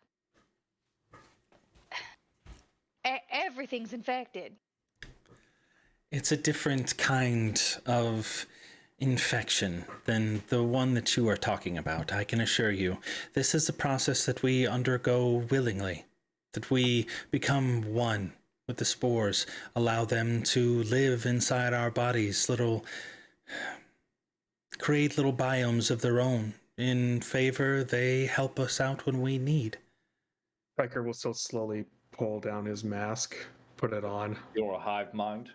Everything's infected. It's a different kind of infection than the one that you are talking about, I can assure you. This is a process that we undergo willingly, that we become one with the spores, allow them to live inside our bodies, create little biomes of their own. In favor, they help us out when we need. Riker will still slowly pull down his mask, put it on. You're a hive mind.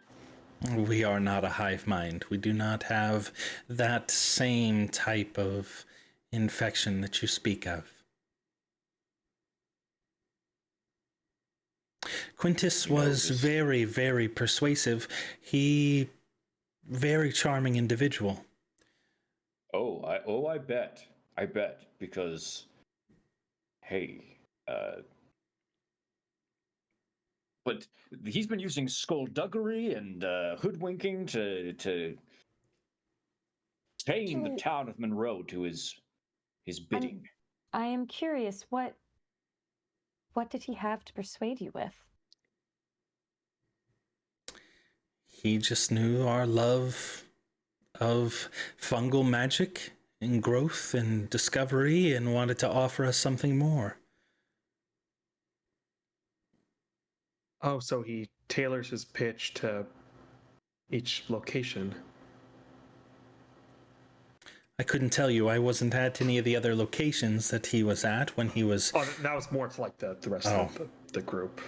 We are not a hive mind. We do not have that same type of infection that you speak of. Quintus was very, very persuasive. Very charming individual. I bet. I bet because, hey, but he's been using skullduggery and hoodwinking to tame the town of Monroe to his bidding. I am curious, what did he have to persuade you with? He just knew our love of fungal magic in growth and discovery and wanted to offer us something more. Oh, so he tailors his pitch to each location. I couldn't tell you. I wasn't at any of the other locations that he was at when he was... Oh, that was more to like the rest of the group.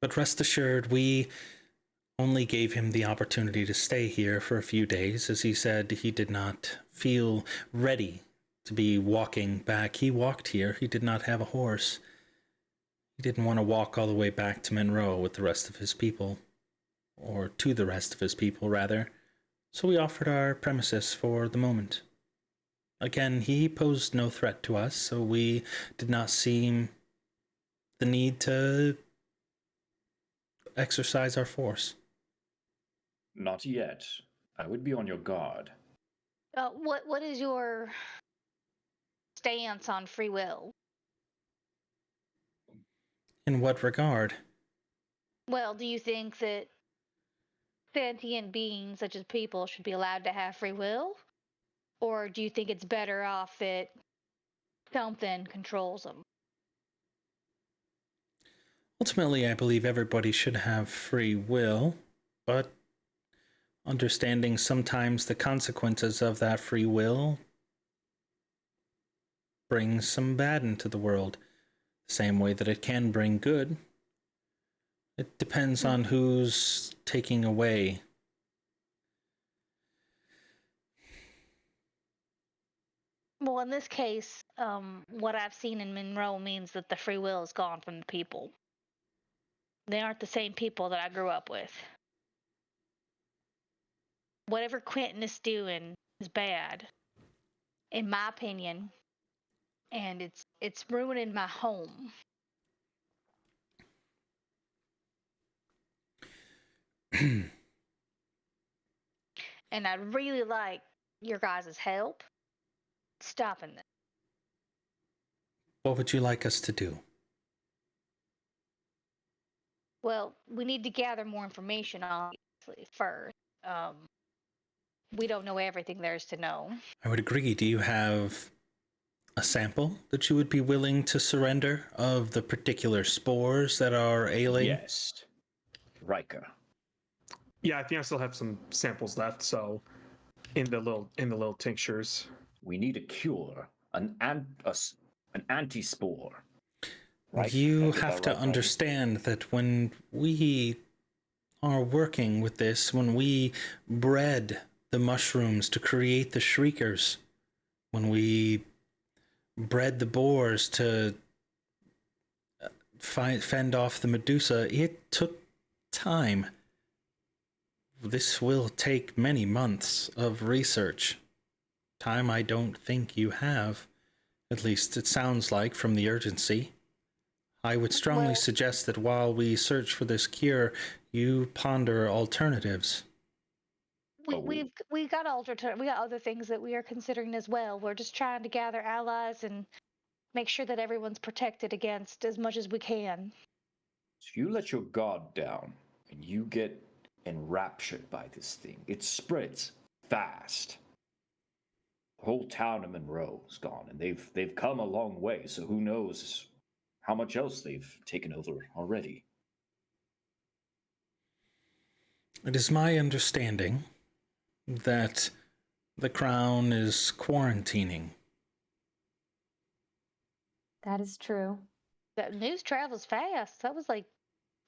But rest assured, we only gave him the opportunity to stay here for a few days, as he said he did not feel ready to be walking back. He walked here. He did not have a horse. He didn't want to walk all the way back to Monroe with the rest of his people. Or to the rest of his people, rather. So we offered our premises for the moment. Again, he posed no threat to us, so we did not see the need to exercise our force. Not yet. I would be on your guard. What is your stance on free will? In what regard? Well, do you think that sentient beings such as people should be allowed to have free will? Or do you think it's better off that something controls them? Ultimately, I believe everybody should have free will, but understanding sometimes the consequences of that free will brings some bad into the world, the same way that it can bring good. It depends on who's taking away. Well, in this case, what I've seen in Monroe means that the free will is gone from the people. They aren't the same people that I grew up with. Whatever Quentin is doing is bad, in my opinion, and it's ruining my home. And I'd really like your guys' help stopping this. What would you like us to do? Well, we need to gather more information, obviously, first. We don't know everything there is to know. I would agree. Do you have a sample that you would be willing to surrender of the particular spores that are ailing? Yes. Riker. Yeah, I think I still have some samples left. So, in the little tinctures. We need a cure, an anti-spore. Right? You I get have that to right, buddy? understand that when we are working with this, when we bred the mushrooms to create the shriekers, when we bred the boars to fend off the Medusa, it took time. This will take many months of research. Time I don't think you have. At least it sounds like from the urgency. I would strongly suggest that while we search for this cure, you ponder alternatives. We got other things that we are considering as well. We're just trying to gather allies and make sure that everyone's protected against as much as we can. If you let your guard down and you get enraptured by this thing, it spreads fast. The whole town of Monroe is gone, and they've come a long way, so who knows how much else they've taken over already. It is my understanding that the Crown is quarantining. That is true. That news travels fast. That was like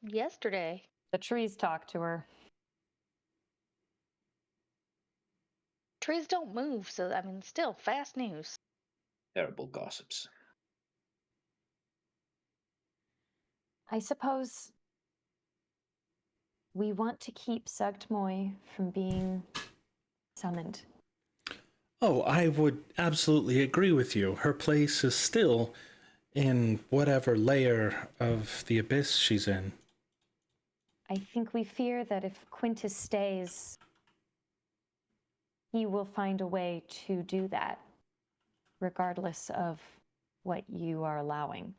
yesterday. The trees talk to her. Trees don't move, so I mean, still fast news. Terrible gossips. I suppose we want to keep Sugtmoy from being summoned. Oh, I would absolutely agree with you. Her place is still in whatever layer of the abyss she's in. I think we fear that if Quintus stays, he will find a way to do that, regardless of what you are allowing.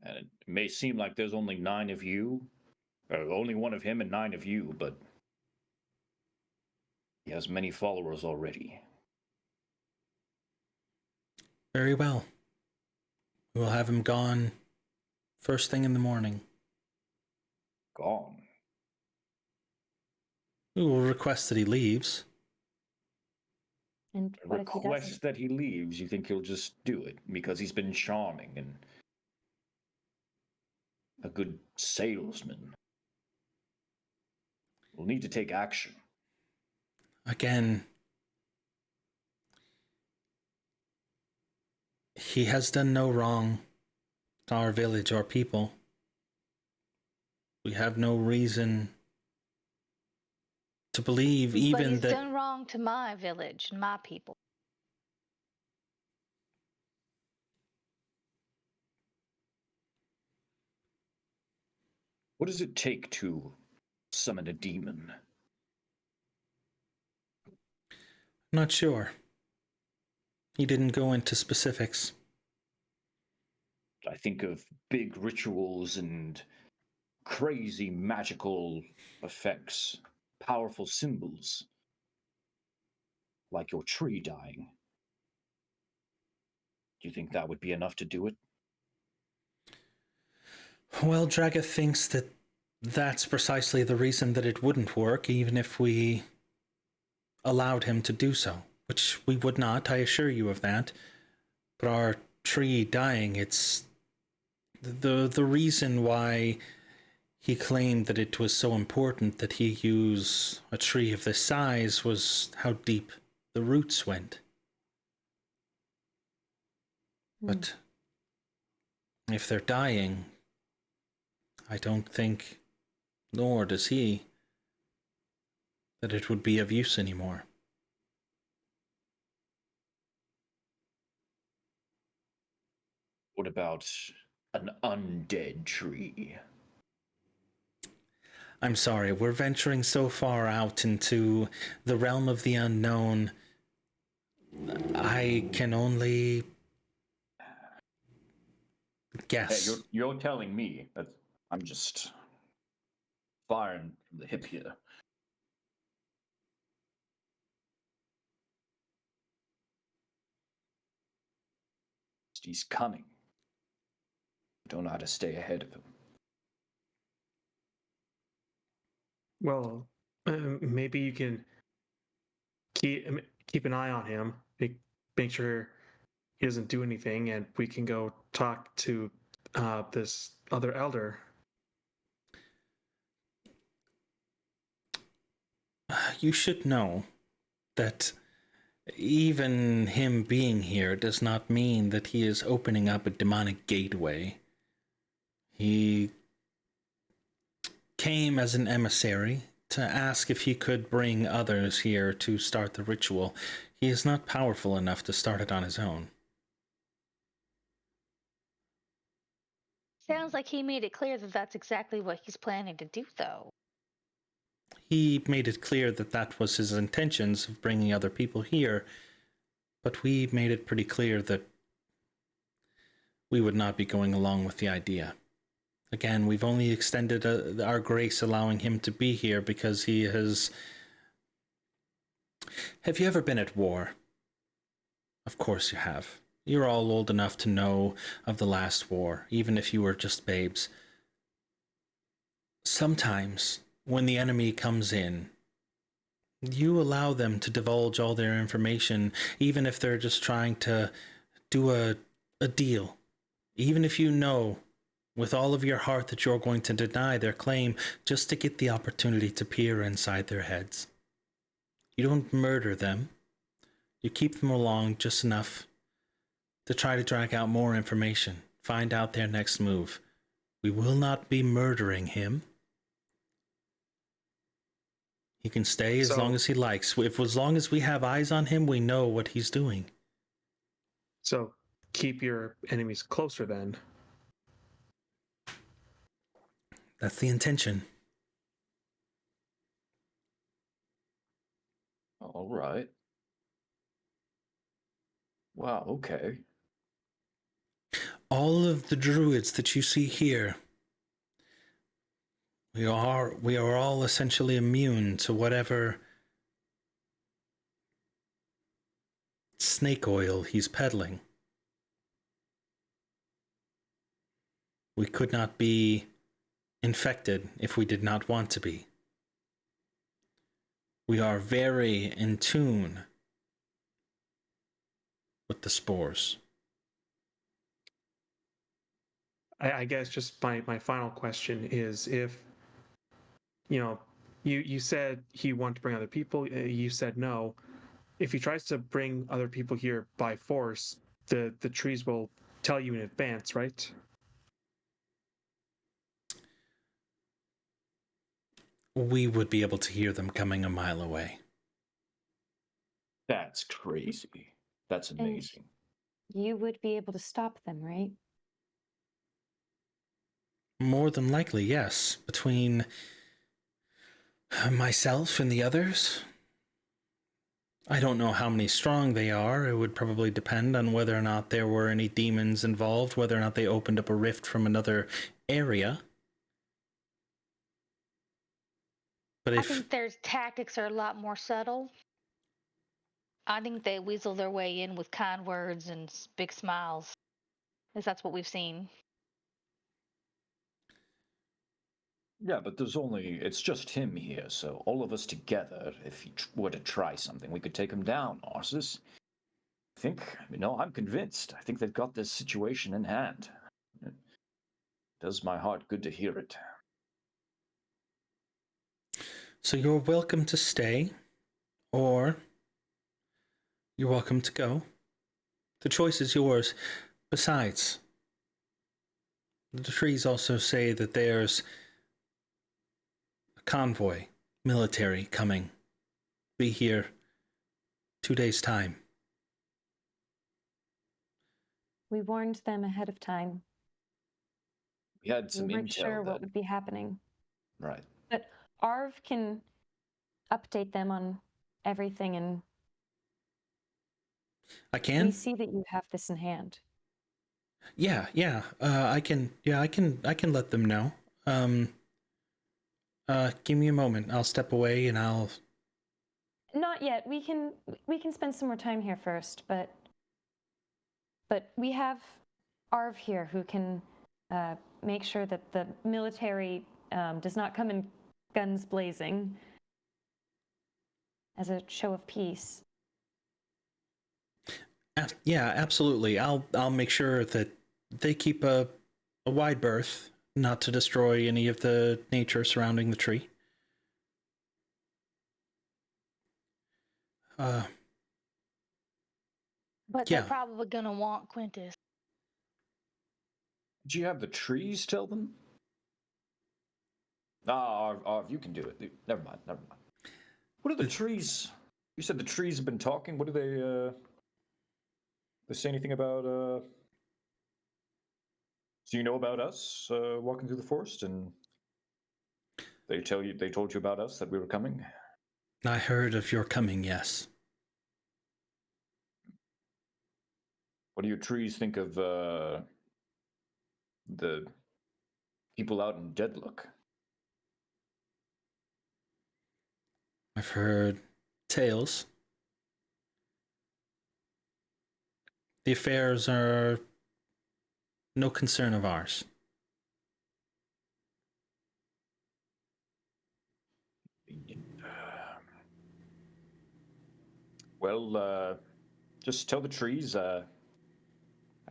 And it may seem like there's only 9 of you, or only 1 of him and 9 of you, but he has many followers already. Very well. We will have him gone first thing in the morning. Gone. We will request that he leaves. And what if he Request doesn't? that he leaves, you think he'll just do it because he's been charming and a good salesman. We'll need to take action. Again, he has done no wrong to our village or people. We have no reason to believe But even he's that... done wrong to my village and my people. What does it take to summon a demon? Not sure. He didn't go into specifics. I think of big rituals and crazy magical effects, powerful symbols, like your tree dying. Do you think that would be enough to do it? Well, Draga thinks that that's precisely the reason that it wouldn't work, even if we allowed him to do so, which we would not, I assure you of that. But our tree dying, it's the reason why he claimed that it was so important that he use a tree of this size was how deep the roots went. But if they're dying, I don't think, nor does he, that it would be of use anymore. What about an undead tree? I'm sorry, we're venturing so far out into the realm of the unknown. I can only guess. Hey, you're telling me that I'm just firing from the hip here. He's cunning. I don't know how to stay ahead of him. Well, maybe you can keep an eye on him, make sure he doesn't do anything, and we can go talk to this other elder. You should know that even him being here does not mean that he is opening up a demonic gateway. He came as an emissary to ask if he could bring others here to start the ritual. He is not powerful enough to start it on his own. Sounds like he made it clear that that's exactly what he's planning to do, though. He made it clear that that was his intentions of bringing other people here, but we made it pretty clear that we would not be going along with the idea. Again, we've only extended our grace allowing him to be here because he has... Have you ever been at war? Of course you have. You're all old enough to know of the last war, even if you were just babes. Sometimes, when the enemy comes in, you allow them to divulge all their information, even if they're just trying to do a deal. Even if you know with all of your heart that you're going to deny their claim just to get the opportunity to peer inside their heads. You don't murder them. You keep them along just enough to try to drag out more information, find out their next move. We will not be murdering him. He can stay as long as he likes. As long as we have eyes on him, we know what he's doing. So keep your enemies closer then. That's the intention. All right. Wow, okay. all of the druids that you see here, we are all essentially immune to whatever snake oil he's peddling. We could not be infected if we did not want to be. We are very in tune with the spores. I guess just my final question is, if you said he wanted to bring other people, you said no. If he tries to bring other people here by force, the trees will tell you in advance, right? We would be able to hear them coming a mile away. That's crazy. That's amazing. You would be able to stop them, right? More than likely, yes. Between myself and the others, I don't know how many strong they are. It would probably depend on whether or not there were any demons involved, whether or not they opened up a rift from another area. But I think their tactics are a lot more subtle. I think they weasel their way in with kind words and big smiles, because that's what we've seen. Yeah, but it's just him here, so all of us together, if he were to try something, we could take him down, Narcissus. I'm convinced. I think they've got this situation in hand. It does my heart good to hear it. So you're welcome to stay, or you're welcome to go. The choice is yours. Besides, the trees also say that there's a convoy, military, coming. Be here 2 days' time. We warned them ahead of time. We had some we weren't intel sure what that... would be happening. Right. But Arv can update them on everything, and I can? we see that you have this in hand. Yeah. I can let them know. Give me a moment. I'll step away and I'll... Not yet. We can spend some more time here first, but we have Arv here who can make sure that the military does not come in guns blazing as a show of peace. Yeah, absolutely. I'll make sure that they keep a wide berth, not to destroy any of the nature surrounding the tree. But yeah. they're probably gonna want Quintus. Do you have the trees tell them? Arv, you can do it. Never mind. What are the trees? You said the trees have been talking. What do they say anything about, So you know about us, walking through the forest, and they told you about us, that we were coming? I heard of your coming, yes. What do your trees think of, the people out in Deadlock? I've heard tales. The affairs are no concern of ours. Well, just tell the trees, I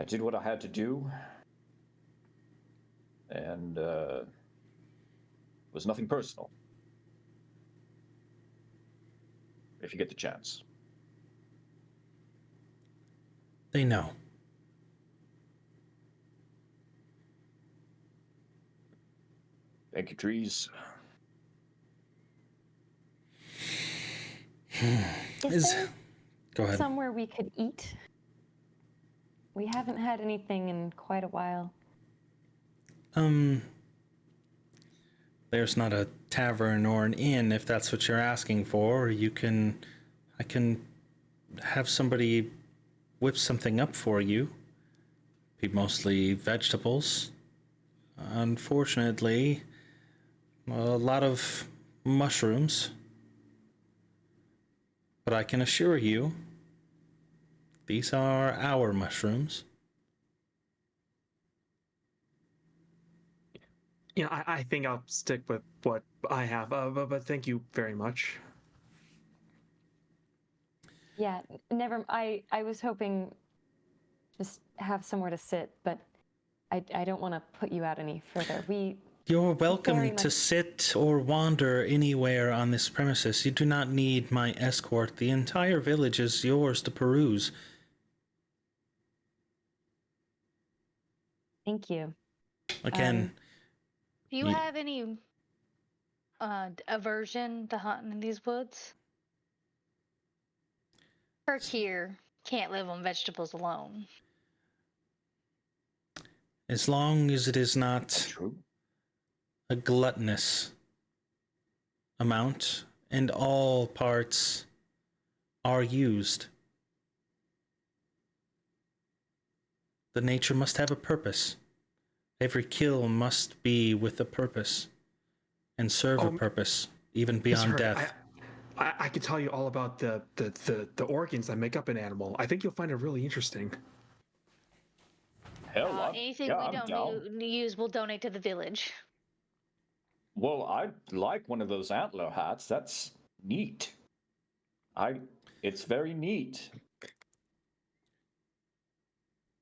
did what I had to do, and it was nothing personal. If you get the chance. They know. Thank you, trees. Is there Go ahead. somewhere we could eat? We haven't had anything in quite a while. There's not a tavern or an inn, if that's what you're asking for. I can have somebody whip something up for you. Be mostly vegetables. Unfortunately, a lot of mushrooms. But I can assure you, these are our mushrooms. Yeah, I think I'll stick with what I have. But thank you very much. Yeah, never. I was hoping just have somewhere to sit, but I don't want to put you out any further. You're very welcome to much- sit or wander anywhere on this premises. You do not need my escort. The entire village is yours to peruse. Thank you. Again, Do you Ye- have any aversion to hunting in these woods? Kirk here can't live on vegetables alone. as long as it is That's not true. a gluttonous amount and all parts are used. The nature must have a purpose. Every kill must be with a purpose and serve a purpose, even beyond Mr. Hurd, death. I could tell you all about the organs that make up an animal. I think you'll find it really interesting. Hell, Anything yeah, we I'm don't down. use, we'll donate to the village. Well, I'd like one of those antler hats. That's neat. It's very neat.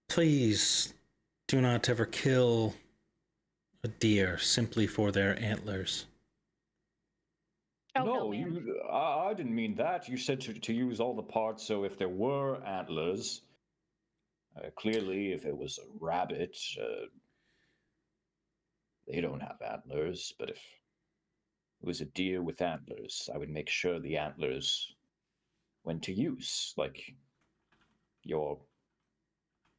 Please do not ever kill a deer simply for their antlers. Oh, no, No, ma'am. I didn't mean that. You said to use all the parts, so if there were antlers, clearly if it was a rabbit, they don't have antlers, but if it was a deer with antlers, I would make sure the antlers went to use, like your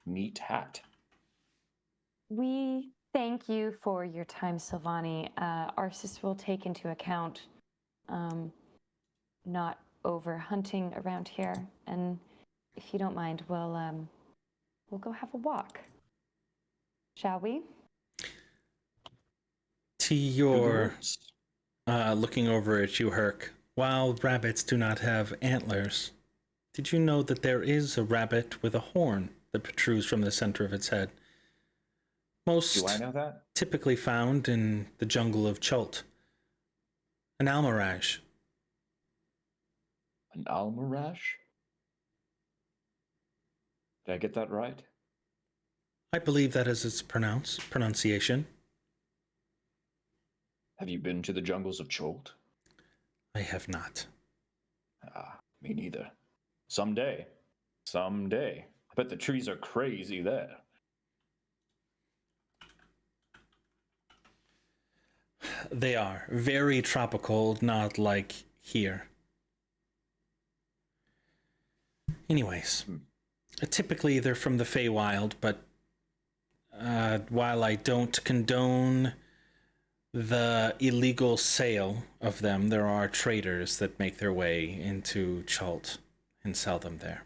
neat hat. We thank you for your time, Silvani. Arsis will take into account not over hunting around here, and if you don't mind, we'll go have a walk. Shall we? To your Woods. looking over at you, Herc, while rabbits do not have antlers, did you know that there is a rabbit with a horn that protrudes from the center of its head? Most Do I know that? typically found in the jungle of Chult. An almirage. An almirage? Did I get that right? I believe that is its pronunciation. Have you been to the jungles of Cholt? I have not. Ah, me neither. Someday. Someday. I bet the trees are crazy there. They are very tropical, not like here. Anyways, typically they're from the Feywild, but while I don't condone the illegal sale of them, there are traders that make their way into Chult and sell them there.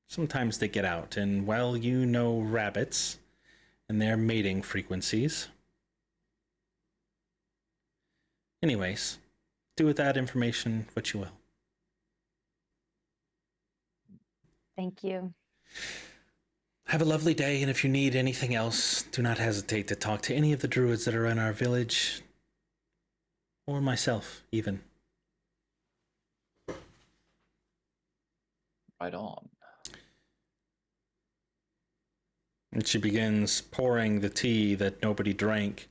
Sometimes they get out, and well, you know rabbits and their mating frequencies. Anyways, do with that information what you will. Thank you. Have a lovely day, and if you need anything else, do not hesitate to talk to any of the druids that are in our village, or myself, even. Right on. And she begins pouring the tea that nobody drank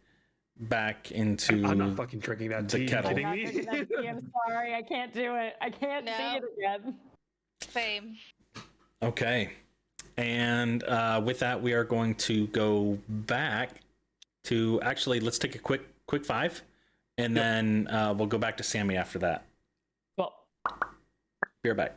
back into I'm not fucking drinking that the tea. kettle. Are you kidding me? I'm sorry, I can't do it. I can't No. see it again. Same. Okay. And with that, we are going to go back to actually, let's take a quick 5, and then we'll go back to Sammy after that. Well, Be right back.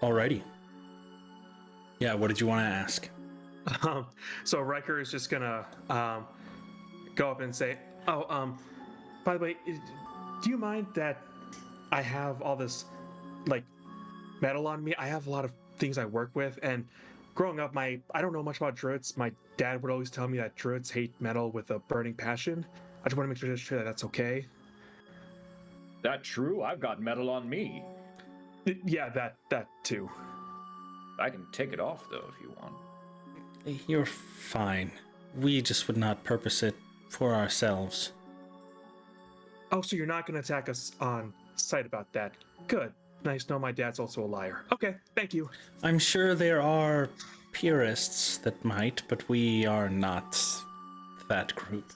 Alrighty. Yeah, what did you want to ask? So Riker is just gonna go up and say, "Oh, by the way, do you mind that I have all this like metal on me? I have a lot of things I work with, and growing up, I don't know much about druids. My dad would always tell me that druids hate metal with a burning passion. I just want to make sure that that's okay." That true? I've got metal on me. Yeah, that too. I can take it off though if you want. You're fine. We just would not purpose it for ourselves. Oh, so you're not gonna attack us on sight about that? Good. Nice to know my dad's also a liar. Okay, thank you. I'm sure there are purists that might, but we are not that group.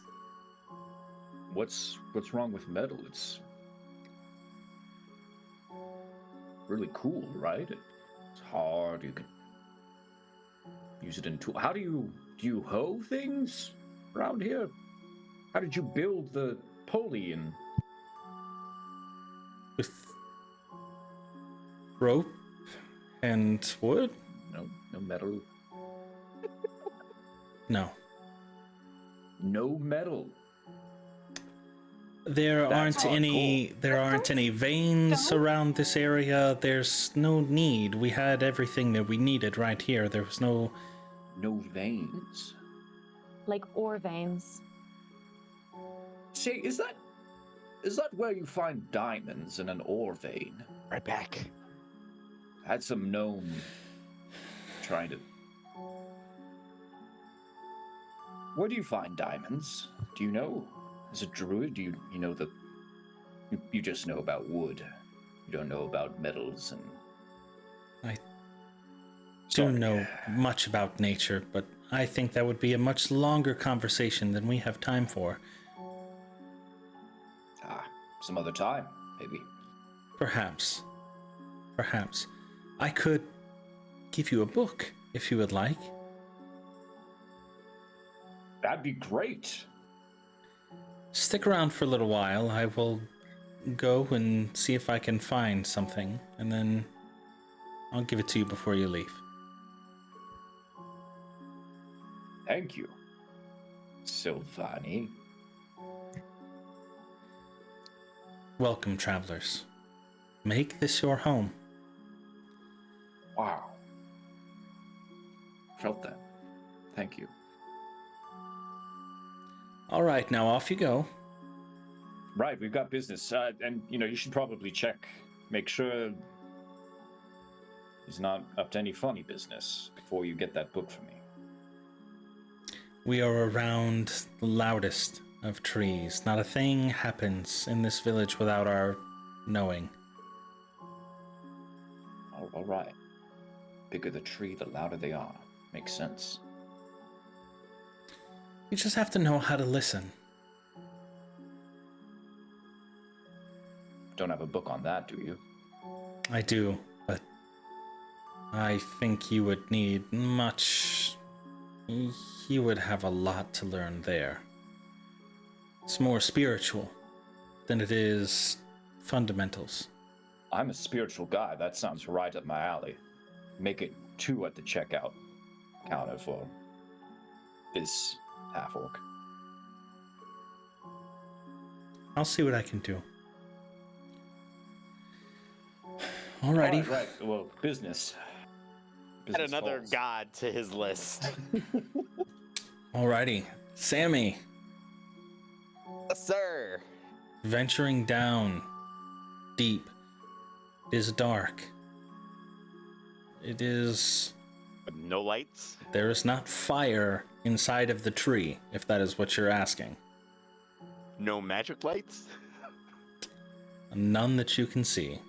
What's wrong with metal? It's really cool, right? It's hard. You can use it in tool. How do you hoe things around here? How did you build the pulley and With rope and wood? no metal? No. No metal. There That's aren't any veins around this area. There's no need. We had everything that we needed right here. There was no veins. Like ore veins. Say, is that where you find diamonds in an ore vein? Right back. Had some gnome trying to. Where do you find diamonds? Do you know? As a druid, do you know the? You just know about wood. You don't know about metals and. I Sorry. do know much about nature, but I think that would be a much longer conversation than we have time for. Some other time, maybe. Perhaps. I could give you a book if you would like. That'd be great. Stick around for a little while. I will go and see if I can find something, and then I'll give it to you before you leave. Thank you, Silvani. Welcome, travelers. Make this your home. Wow. Felt that. Thank you. All right, now off you go. Right, we've got business, and you should probably make sure he's not up to any funny business before you get that book for me. We are around the loudest of trees. Not a thing happens in this village without our knowing. All right. Bigger the tree, the louder they are. Makes sense. You just have to know how to listen. Don't have a book on that, do you? I do, but I think you would need much. You would have a lot to learn there. It's more spiritual than it is fundamentals. I'm a spiritual guy. That sounds right up my alley. Make it 2 at the checkout counter for this half-orc. I'll see what I can do. Alrighty. Right. Well, business. Add another calls. god to his list. Alrighty. Sammy, Yes, sir. venturing down deep. It is dark. It is... With no lights. There is not fire inside of the tree, if that is what you're asking. No magic lights. None that you can see.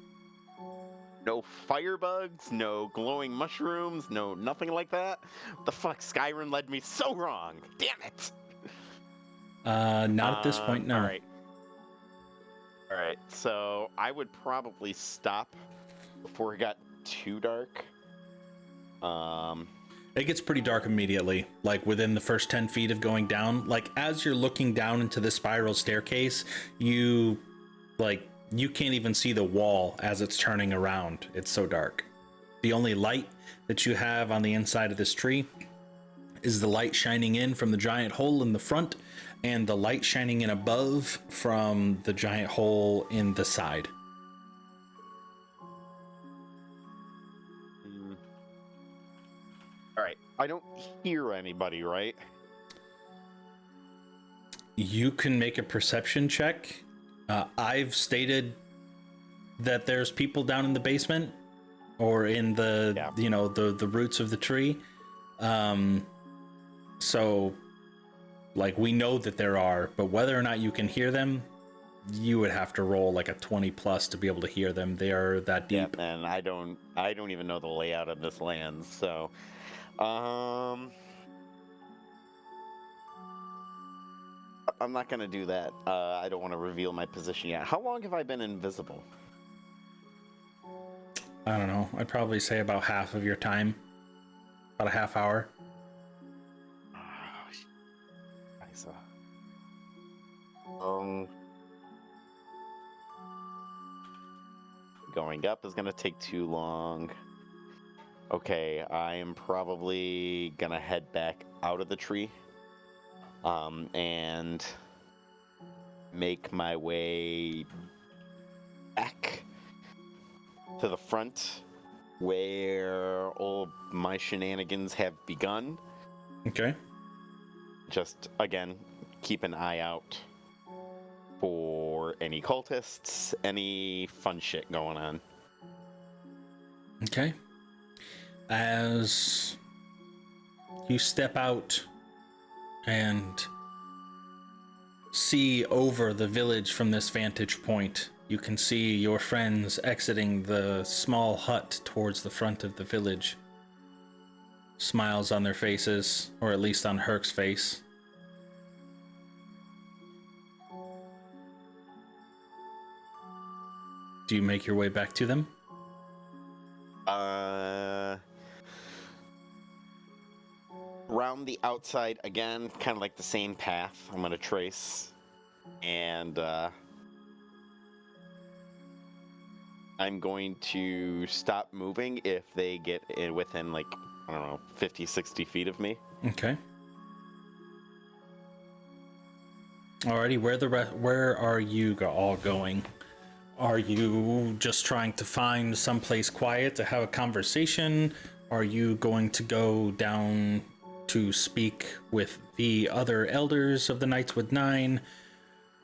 No firebugs. No glowing mushrooms. No nothing like that. What the fuck? Skyrim led me so wrong. Damn it. Not at this point, no. All right. So I would probably stop before it got too dark. It gets pretty dark immediately, like within the first 10 feet of going down. Like as you're looking down into the spiral staircase, you like you can't even see the wall as it's turning around. It's so dark. The only light that you have on the inside of this tree is the light shining in from the giant hole in the front and the light shining in above from the giant hole in the side. All right. I don't hear anybody, right? You can make a perception check. I've stated that there's people down in the basement or in the, the roots of the tree. So, like, we know that there are, but whether or not you can hear them, you would have to roll like a 20 plus to be able to hear them. They are that deep. Yeah, and I don't even know the layout of this land, so I'm not gonna do that. I don't want to reveal my position yet. How long have I been invisible? I don't know. I'd probably say about half of your time. About a half hour. Going up is gonna take too long. Okay, I am probably gonna head back out of the tree, and make my way back to the front where all my shenanigans have begun. Okay. Just, again, keep an eye out for any cultists, any fun shit going on. Okay. As you step out and see over the village from this vantage point, you can see your friends exiting the small hut towards the front of the village. Smiles on their faces, or at least on Herc's face. Do you make your way back to them? Round the outside again, kind of like the same path I'm going to trace. And I'm going to stop moving if they get in within, like, I don't know, 50, 60 feet of me. Okay. Alrighty, where are you all going? Are you just trying to find someplace quiet to have a conversation? Are you going to go down to speak with the other elders of the Knightswood 9?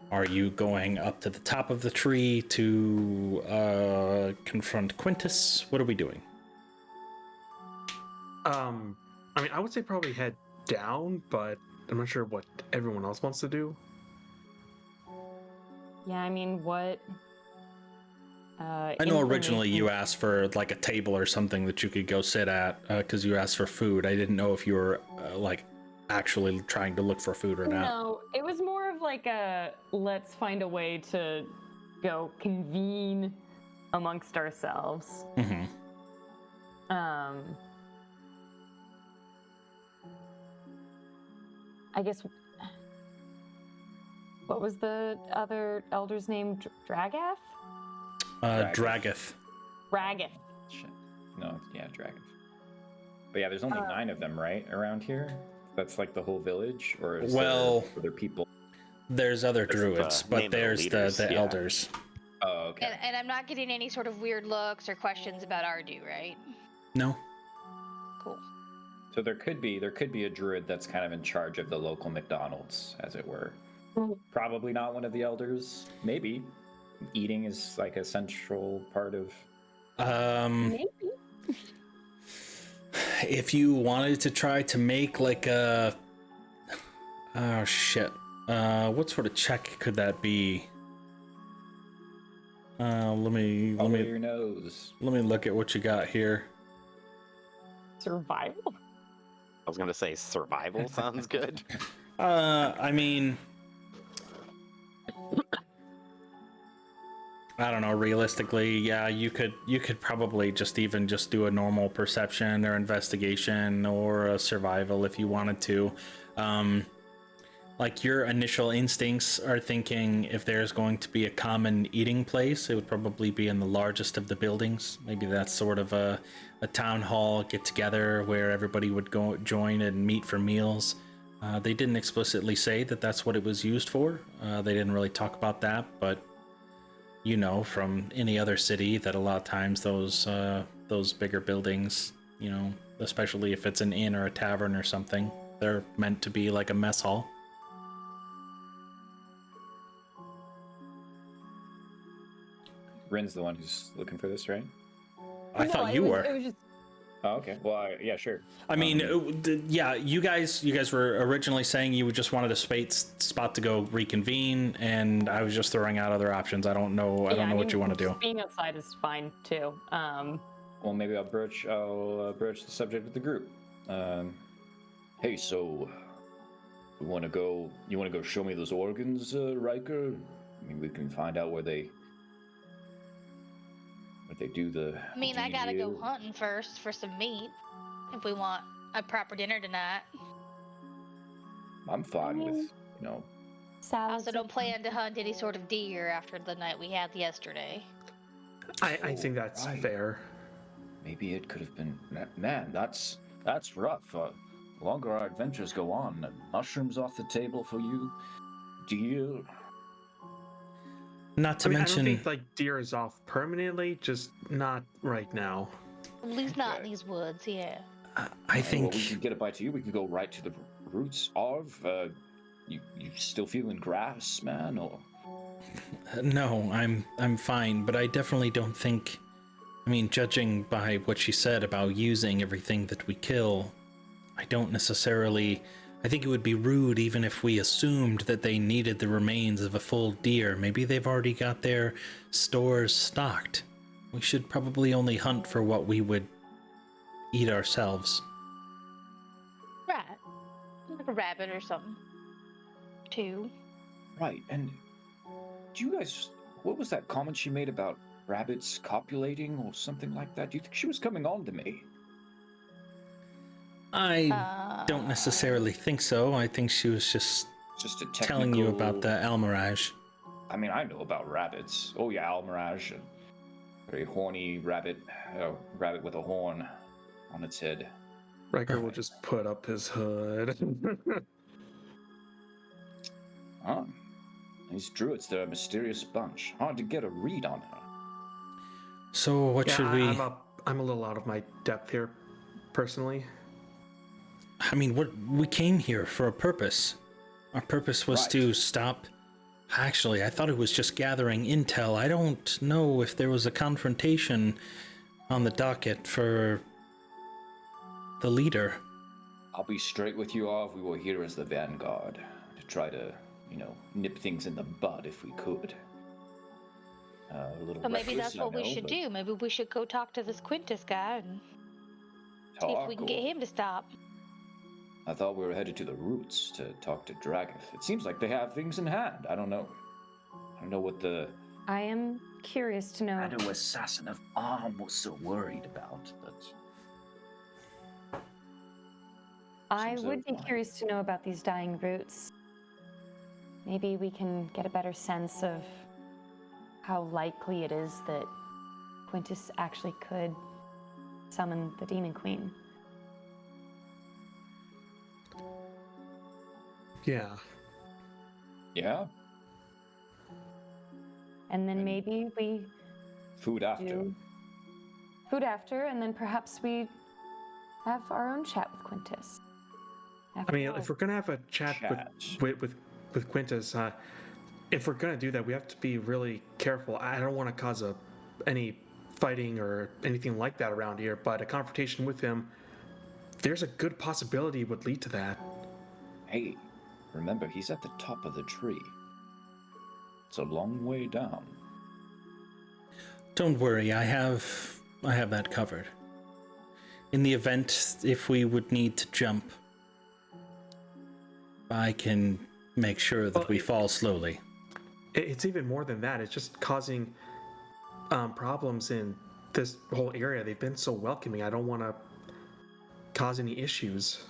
Are you going up to the top of the tree to confront Quintus? What are we doing? I mean, I would say probably head down, but I'm not sure what everyone else wants to do. Yeah, I mean, what? I know originally you asked for like a table or something that you could go sit at because you asked for food. I didn't know if you were like actually trying to look for food or not. No, it was more of like a let's find a way to go convene amongst ourselves. Mm-hmm. I guess. What was the other elder's name? Dragath? Dragath. Dragath. Shit. No, yeah, dragon. But yeah, there's only 9 of them, right, around here? That's like the whole village, or is there other people? There's other druids, but there's the yeah. elders. Oh, okay. And I'm not getting any sort of weird looks or questions about Ardu, right? No. Cool. So there could be a druid that's kind of in charge of the local McDonald's, as it were. Probably not one of the elders. Maybe. Eating is like a central part of. Maybe. If you wanted to try to make like a, oh shit, what sort of check could that be? Let me your nose. Let me look at what you got here. Survival? I was going to say survival sounds good. I mean, I don't know, realistically, yeah, you could probably just do a normal perception or investigation or a survival if you wanted to. Like your initial instincts are thinking if there's going to be a common eating place, it would probably be in the largest of the buildings. Maybe that's sort of a town hall get together where everybody would go join and meet for meals. They didn't explicitly say that that's what it was used for. They didn't really talk about that, but you know from any other city that a lot of times those bigger buildings, you know, especially if it's an inn or a tavern or something, they're meant to be like a mess hall. Rin's the one who's looking for this, right? I thought you were. It was just Oh, okay. Well, yeah, sure. I mean, yeah, you guys were originally saying you just wanted a spot to go reconvene, and I was just throwing out other options. I don't know what you want to do. Being outside is fine too. Well, maybe I'll broach the subject with the group. Hey, so you want to go show me those organs, Riker? I mean, we can find out where they do the. I mean, I gotta go deal. hunting first for some meat if we want a proper dinner tonight. I'm fine with, you know. I salads. also don't plan to hunt any sort of deer after the night we had yesterday. I think that's right. fair. Maybe it could have been. Man, that's rough. The longer our adventures go on, mushrooms off the table for you. Deer. Not to I mention, don't think like deer is off permanently, just not right now. At least not in these woods, yeah. I think Well, we can get it by to you. We can go right to the roots. Arv, you still feeling grass, man? Or no, I'm fine, but I definitely don't think. I mean, judging by what she said about using everything that we kill, I don't necessarily. I think it would be rude even if we assumed that they needed the remains of a full deer. Maybe they've already got their stores stocked. We should probably only hunt for what we would eat ourselves. Right. Like a rabbit or something. Two. right, and do you guys? What was that comment she made about rabbits copulating or something like that? Do you think she was coming on to me? I don't necessarily think so. I think she was just Just a technical. telling you about the Almirage. I mean, I know about rabbits. Oh yeah, Almirage, a very horny rabbit, rabbit with a horn on its head. Riker will just put up his hood. Huh? These druids, they're a mysterious bunch. Hard to get a read on her. So what should we? I'm a little out of my depth here, personally. I mean, we came here for a purpose. Our purpose was Right. to stop. Actually, I thought it was just gathering intel. I don't know if there was a confrontation on the docket for the leader. I'll be straight with you, Arv. We were here as the vanguard to try to, you know, nip things in the bud if we could. A little But maybe reckless, that's what I we know, should but do. Maybe we should go talk to this Quintus guy and see if we can get talk, or- him to stop. I thought we were headed to the roots to talk to Dragath. It seems like they have things in hand. I don't know. I don't know what the I am curious to know. Shadow Assassin of Arm was so worried about, but I Seems would be fine. curious to know about these dying roots. Maybe we can get a better sense of how likely it is that Quintus actually could summon the Demon Queen. Yeah. yeah And then And- maybe we food after. do food after, and then perhaps we have our own chat with Quintus. I mean, After if all. we're gonna have a chat with Quintus, if we're gonna do that, we have to be really careful. I don't want to cause any fighting or anything like that around here, but a confrontation with him, there's a good possibility it would lead to that. Hey, remember he's at the top of the tree. It's a long way down. Don't worry, I have that covered. In the event if we would need to jump, I can make sure that we fall slowly. It's even more than that. It's just causing problems in this whole area. They've been so welcoming. I don't want to cause any issues.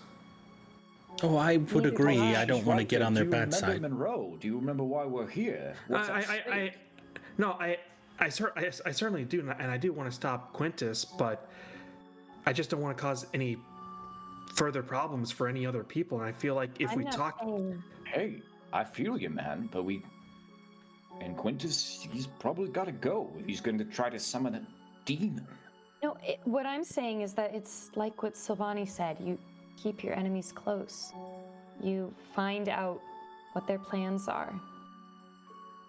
Oh, I would Neither agree. do I. I don't want to Right get there. on their Do you bad remember side. Monroe? Do you remember why we're here? What's at stake? I certainly do, and I do want to stop Quintus, but I just don't want to cause any further problems for any other people. And I feel like if I'm we not talk, saying- Hey, I feel you, man, but and Quintus, he's probably got to go. He's going to try to summon a demon. No, what I'm saying is that it's like what Silvani said. You keep your enemies close. You find out what their plans are.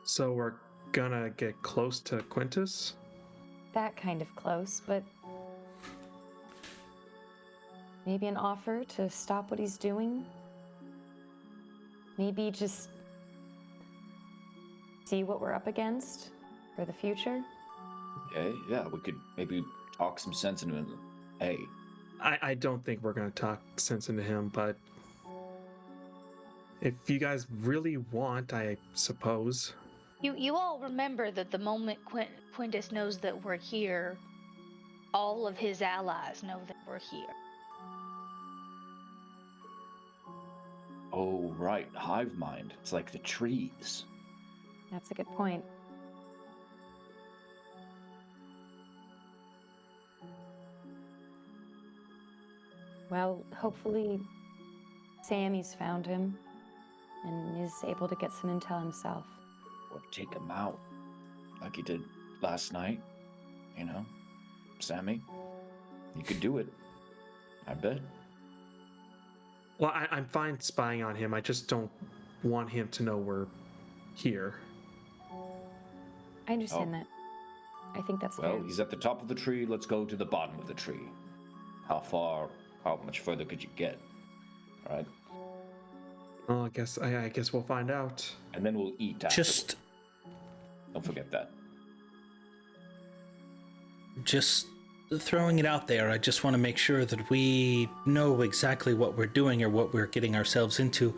so we're gonna get close to Quintus. That kind of close, but maybe an offer to stop what he's doing. Maybe just see what we're up against for the future. Okay, yeah, we could maybe talk some sense into him. Hey, I don't think we're gonna talk sense into him, but if you guys really want, I suppose. You all remember that the moment Quintus knows that we're here, all of his allies know that we're here. oh, right, hive mind. It's like the trees. That's a good point. Well, hopefully Sammy's found him and is able to get some intel himself. Or take him out, like he did last night. You know, Sammy, you could do it. I bet. Well, I'm fine spying on him. I just don't want him to know we're here. I understand Oh. that. I think that's Well, fair. he's at the top of the tree. Let's go to the bottom of the tree. How much further could you get? All right, Well, I guess we'll find out. and then we'll eat after. Just Don't forget that. throwing it out there, I just want to make sure that we know exactly what we're doing or what we're getting ourselves into.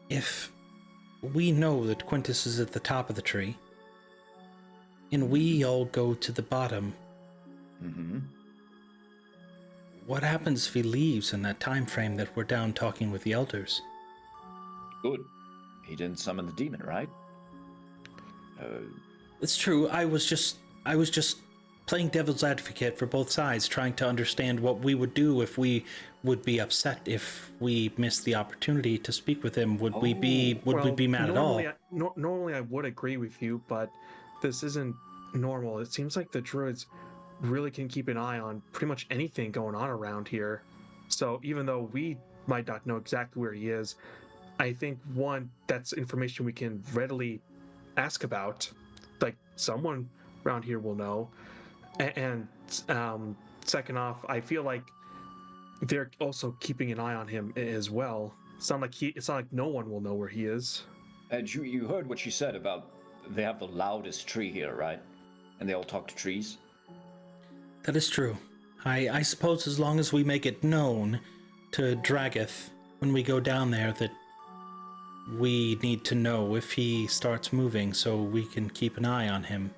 If we know that Quintus is at the top of the tree, and we all go to the bottom, Mm-hmm. what happens if he leaves in that time frame that we're down talking with the elders? Good. He didn't summon the demon, right? It's true. I was just playing devil's advocate for both sides, trying to understand what we would do if we would be upset if we missed the opportunity to speak with him. Would we be mad at all? Normally I would agree with you, but this isn't normal. It seems like the druids really can keep an eye on pretty much anything going on around here. So even though we might not know exactly where he is, I think one, that's information we can readily ask about. Like someone around here will know. And second off, I feel like they're also keeping an eye on him as well. It's not like no one will know where he is. And you heard what she said about they have the loudest tree here, right? And they all talk to trees. That is true. I suppose as long as we make it known to Dragath when we go down there that we need to know if he starts moving so we can keep an eye on him.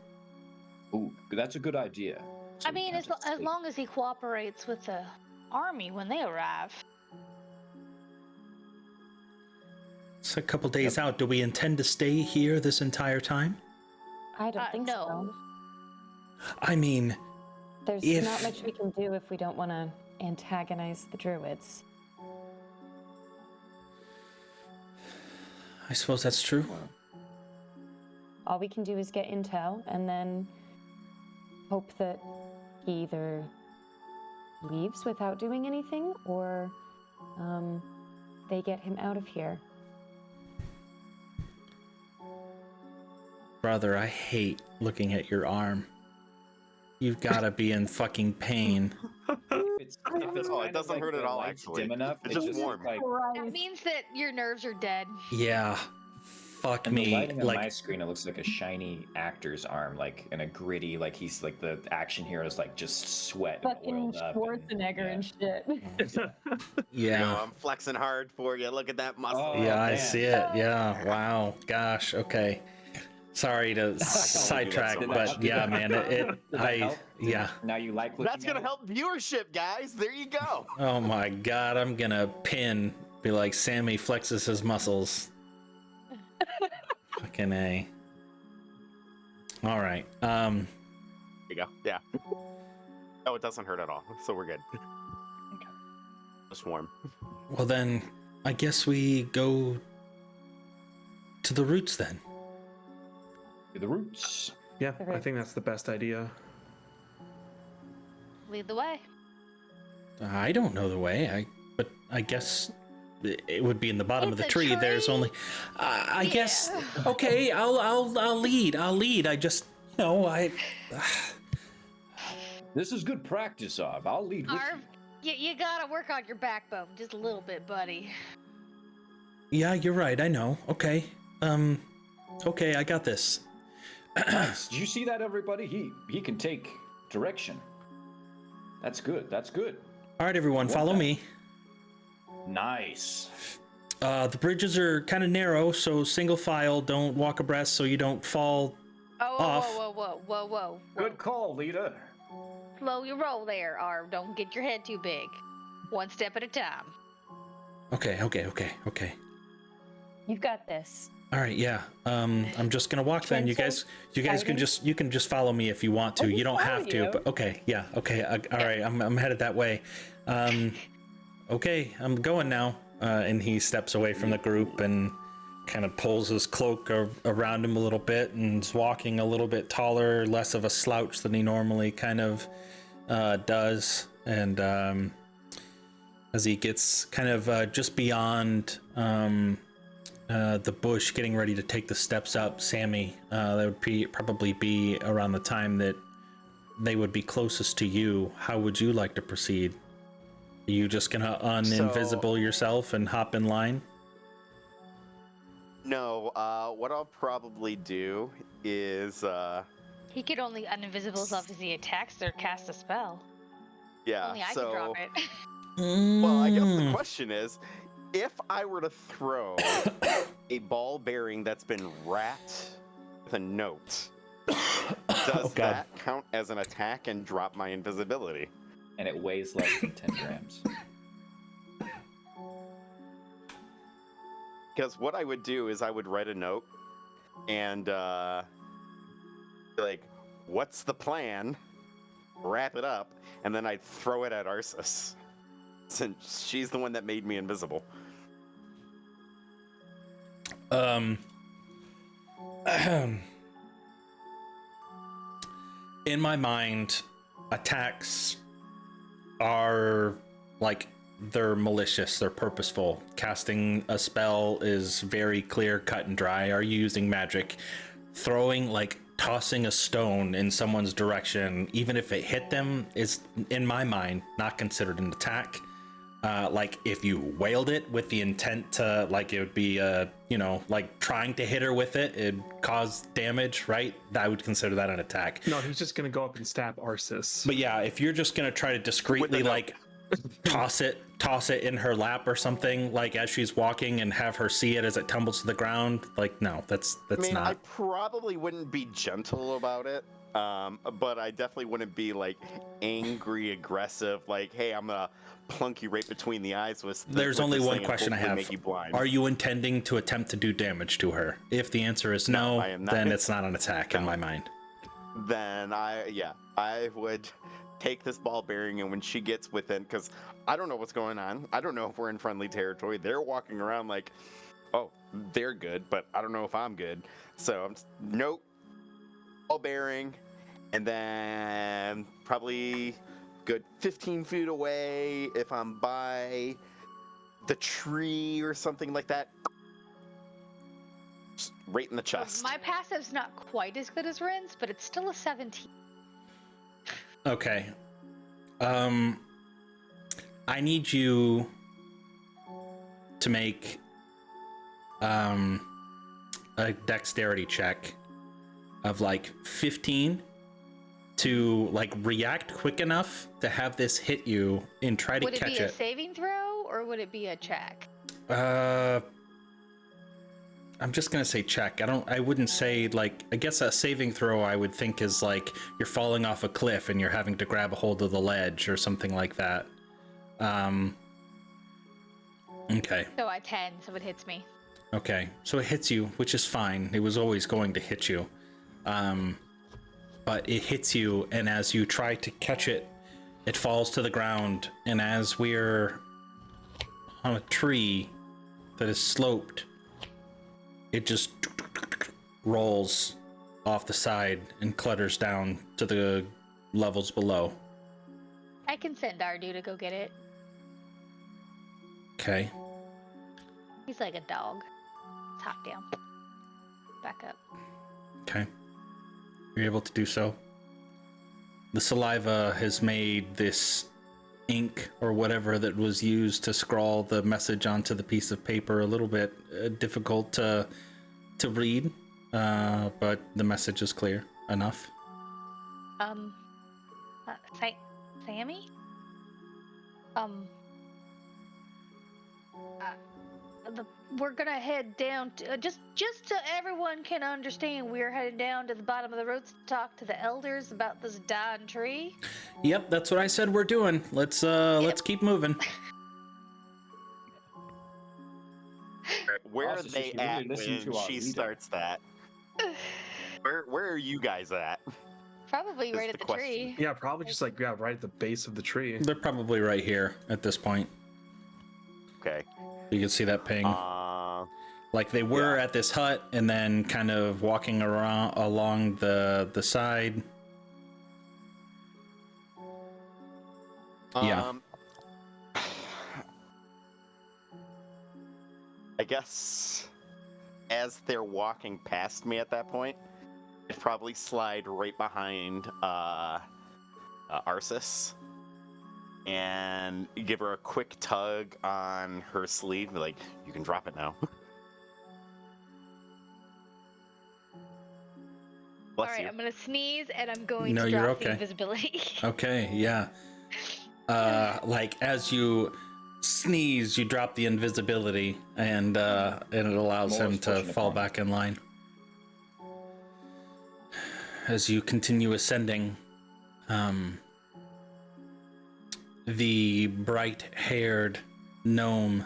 Ooh, that's a good idea. So I we mean, can't as escape. long as he cooperates with the army when they arrive. It's a couple days out. Do we intend to stay here this entire time? I don't think no. so. I mean, There's If- not much we can do if we don't want to antagonize the druids. I suppose that's true. All we can do is get intel and then hope that he either leaves without doing anything or they get him out of here. Brother, I hate looking at your arm. You've gotta be in fucking pain. If it's Oh, it kind of doesn't like hurt at the all, light's actually. Dim enough, It's it just warm. Like, That means that your nerves are dead. Yeah. Fuck and the me. lighting on my Like, screen, it looks like a shiny actor's arm, like in a gritty, like he's like the action hero is like just sweat and oiled up. and shit. yeah. I'm flexing hard for you. Look at that muscle. Oh, Yeah, I man. see it. Yeah. Wow. Gosh. Okay. Sorry to sidetrack, so but yeah, man, Does that help? yeah. Now you like looking That's gonna at it? help viewership, guys. There you go. Oh my god, I'm gonna be like Sammy flexes his muscles. Fucking A. All right. There you go. Yeah. Oh, it doesn't hurt at all, so we're good. Okay. Just warm. Well then, I guess we go to the roots then. The roots. Yeah, I Okay. think that's the best idea. Lead the way. I don't know the way. But I guess it would be in the bottom of It's the a tree. There's tree. only. I guess. Yeah. Okay, I'll lead. I just This is good practice, Arv. I'll lead with Arv, you gotta work on your backbone just a little bit, buddy. Yeah, you're right. I know. Okay. Okay, I got this. you. Nice. Did you see that, everybody? He can take direction. That's good. That's good. All right, everyone, follow me. Nice. The bridges are kind of narrow, so single file. Don't walk abreast, so you don't fall. Oh, Off. whoa. Good call, leader. Slow your roll there, Arv. Don't get your head too big. One step at a time. Okay. You've got this. All right, yeah. I'm just gonna walk then. You guys can just follow me if you want to. I'll You don't follow have to, you. but okay, yeah, okay. All right, I'm headed that way. Okay, I'm going now. And he steps away from the group and kind of pulls his cloak around him a little bit and is walking a little bit taller, less of a slouch than he normally kind of does. And as he gets kind of just beyond the bush, getting ready to take the steps up, Sammy, that would probably be around the time that they would be closest to you. How would you like to proceed? Are you just gonna uninvisible yourself and hop in line? No, what I'll probably do is, He could only uninvisible himself as he attacks or cast a spell. yeah, Only I so, can drop it. well, I guess the Mm. question is, if I were to throw a ball bearing that's been wrapped with a note, does Oh, God. that count as an attack and drop my invisibility? And it weighs less than 10 grams. Because what I would do is I would write a note and be like, what's the plan? Wrap it up, and then I'd throw it at Arceus, since she's the one that made me invisible. In my mind, attacks are like, they're malicious, they're purposeful. Casting a spell is very clear, cut and dry. Are you using magic? Throwing, like tossing a stone in someone's direction, even if it hit them, is, in my mind, not considered an attack. Like if you wailed it with the intent to, like, it would be like trying to hit her with it, it'd cause damage, right? I would consider that an attack. No, he's just gonna go up and stab Arceus. But yeah, if you're just gonna try to discreetly note. like toss it in her lap or something, like as she's walking, and have her see it as it tumbles to the ground, like, no, that's I mean, I not. probably wouldn't be gentle about it, but I definitely wouldn't be like angry, aggressive, like, hey, I'm gonna plunk you right between the eyes with. There's only this one thing and question I hopefully have. Make you blind. Are you intending to attempt to do damage to her? If the answer is no, I am not. then it's not an attack in No. my mind. Then I would take this ball bearing, and when she gets within, because I don't know what's going on. I don't know if we're in friendly territory. They're walking around like, oh, they're good, but I don't know if I'm good. So I'm nope, ball bearing, and then probably good 15 feet away, if I'm by the tree or something like that, just right in the chest. My passive's not quite as good as Rin's, but it's still a 17. Okay. I need you to make a dexterity check of like 15 to like react quick enough to have this hit you and try to Would it catch be a it. saving throw or would it be a check? I'm just gonna say check. I wouldn't say, like, I guess a saving throw I would think is like you're falling off a cliff and you're having to grab a hold of the ledge or something like that. Okay. So I 10, so it hits me. Okay. So it hits you, which is fine. It was always going to hit you. But it hits you, and as you try to catch it, it falls to the ground, and as we're on a tree that is sloped, it just rolls off the side and clutters down to the levels below. I can send Ardu to go get it. Okay. He's like a dog. Top down. Back up. Okay. You're able to do so. The saliva has made this ink or whatever that was used to scrawl the message onto the piece of paper a little bit difficult to read, but the message is clear enough. Sammy? We're gonna head down to, just so everyone can understand, we're headed down to the bottom of the road to talk to the elders about this dying tree. Yep, that's what I said we're doing. Let's keep moving. Where are Also, they she really at listened when to our she leader. starts that? Where are you guys at? Probably Is right the at the question. tree. Yeah, probably just like right at the base of the tree. They're probably right here at this point. Okay. You can see that ping. Like they were yeah. at this hut and then kind of walking around along the side. Yeah. I guess as they're walking past me at that point, I'd probably slide right behind Arsis and give her a quick tug on her sleeve, be like, you can drop it now. Bless Alright, you. I'm gonna sneeze and I'm going No, to you're drop the okay. invisibility. Okay, yeah. Like as you sneeze, you drop the invisibility, and it allows him to fall back in line. As you continue ascending, the bright-haired gnome,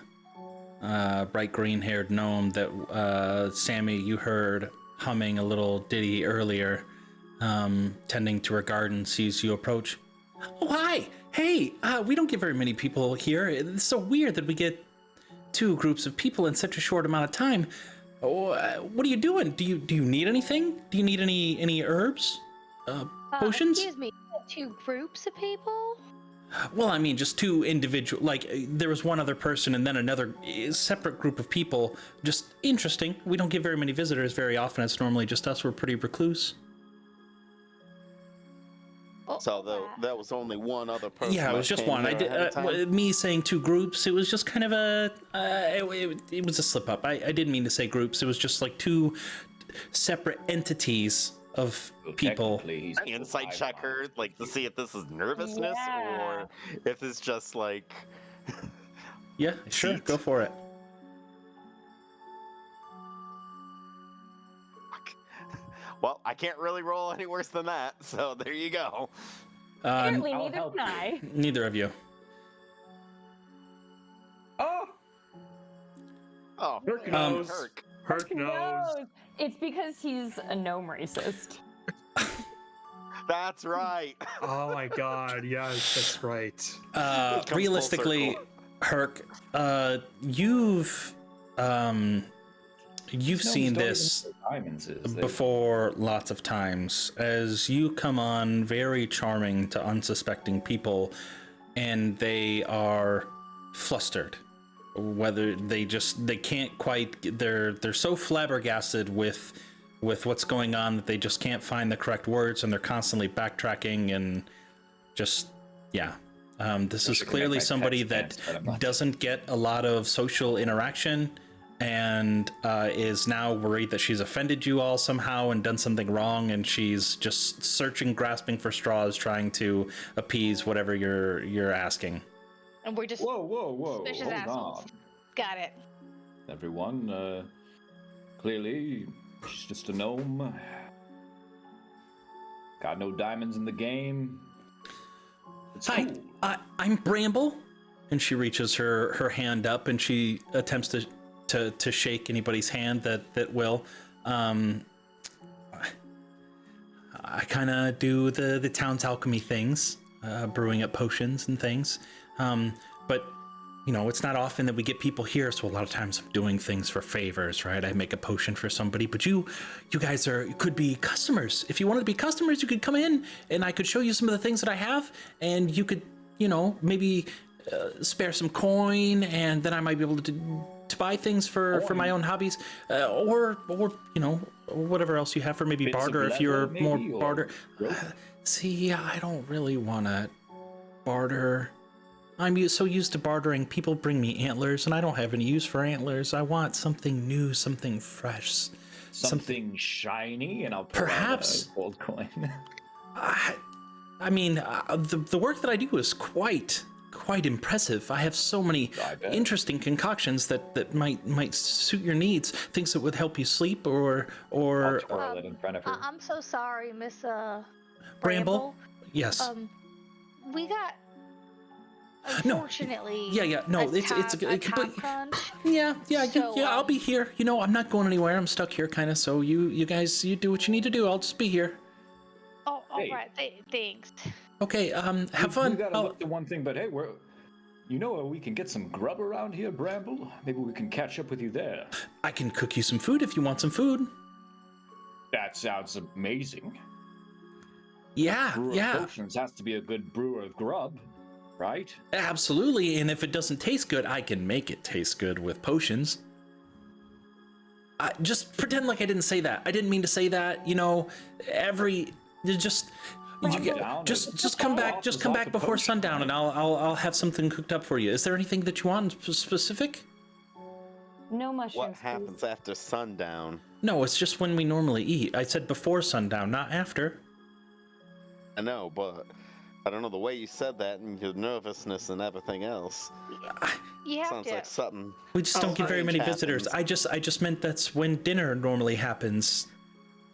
bright green-haired gnome that Sammy, you heard humming a little ditty earlier, tending to her garden, sees you approach. Oh, hi! Hey, we don't get very many people here. It's so weird that we get two groups of people in such a short amount of time. Oh, what are you doing? Do you need anything? Do you need any herbs? Potions? Excuse me, two groups of people? Well, I mean, just two individual, like, there was one other person and then another separate group of people. Just interesting. We don't get very many visitors very often. It's normally just us. We're pretty recluse. So that was only one other person. Yeah, it was that just came one. I here ahead of did time? me saying two groups. It was just kind of a. It was a slip up. I didn't mean to say groups. It was just like two separate entities of Well, people. technically, he's Insight still check her, like to see if this is nervousness Yeah. or if it's just like. Yeah, sure, Seat. go for it. Well, I can't really roll any worse than that, so there you go. Apparently, I'll neither help can I. Neither of you. Oh, Oh, Herc yeah, knows. Herc. Herc knows. It's because he's a gnome racist. That's right. Oh my god, yes, that's right. It comes full Realistically, circle. Herc, you've seen this before lots of times, as you come on very charming to unsuspecting people, and they are flustered. Whether they can't quite, they're so flabbergasted with what's going on that they just can't find the correct words, and they're constantly backtracking and just, yeah. This is I can make clearly my somebody pets that dance, but I'm not. doesn't get a lot of social interaction, and is now worried that she's offended you all somehow and done something wrong, and she's just searching, grasping for straws, trying to appease whatever you're asking. And we're just whoa, suspicious hold assholes. on, Got it. everyone. Clearly, she's just a gnome. Got no diamonds in the game. It's Hi, cool. I'm Bramble. And she reaches her hand up and she attempts to shake anybody's hand that will. I kind of do the town's alchemy things, brewing up potions and things. But, you know, it's not often that we get people here, so a lot of times I'm doing things for favors, right? I make a potion for somebody, but you guys could be customers. If you wanted to be customers, you could come in and I could show you some of the things that I have, and you could, you know, maybe spare some coin, and then I might be able to buy things for my own hobbies, or you know, whatever else you have for maybe Bits of barter if you're leather, more maybe, or barter. rope? See, I don't really want to barter. I'm so used to bartering. People bring me antlers, and I don't have any use for antlers. I want something new, something fresh, Something shiny, and I'll pull Perhaps. out a gold coin. I mean, the work that I do is quite impressive. I have so many I bet. interesting concoctions that might suit your needs. Things that would help you sleep, or I'll twirl it in front of her. I'm so sorry, Miss Bramble. Yes. We got. No. Unfortunately, Yeah. No, a it's time but crunch. yeah. So, I'll be here. You know, I'm not going anywhere. I'm stuck here, kind of. So you guys, you do what you need to do. I'll just be here. Oh, all Hey. right. Thanks. Okay. Have We fun. gotta I'll- look to one thing, but hey, you know where we can get some grub around here, Bramble? Maybe we can catch up with you there. I can cook you some food if you want some food. That sounds amazing. Yeah. Brewer Yeah. of potions has to be a good brewer of grub, right? Absolutely, and if it doesn't taste good, I can make it taste good with potions. Just pretend like I didn't say that. I didn't mean to say that. You know, just come back. Just come back before sundown, and I'll have something cooked up for you. Is there anything that you want specific? No mushrooms. What happens after sundown? No, it's just when we normally eat. I said before sundown, not after. I know, but I don't know the way you said that and your nervousness and everything else. You have Sounds to. like something. We just don't get very many strange visitors. happens. I just meant that's when dinner normally happens.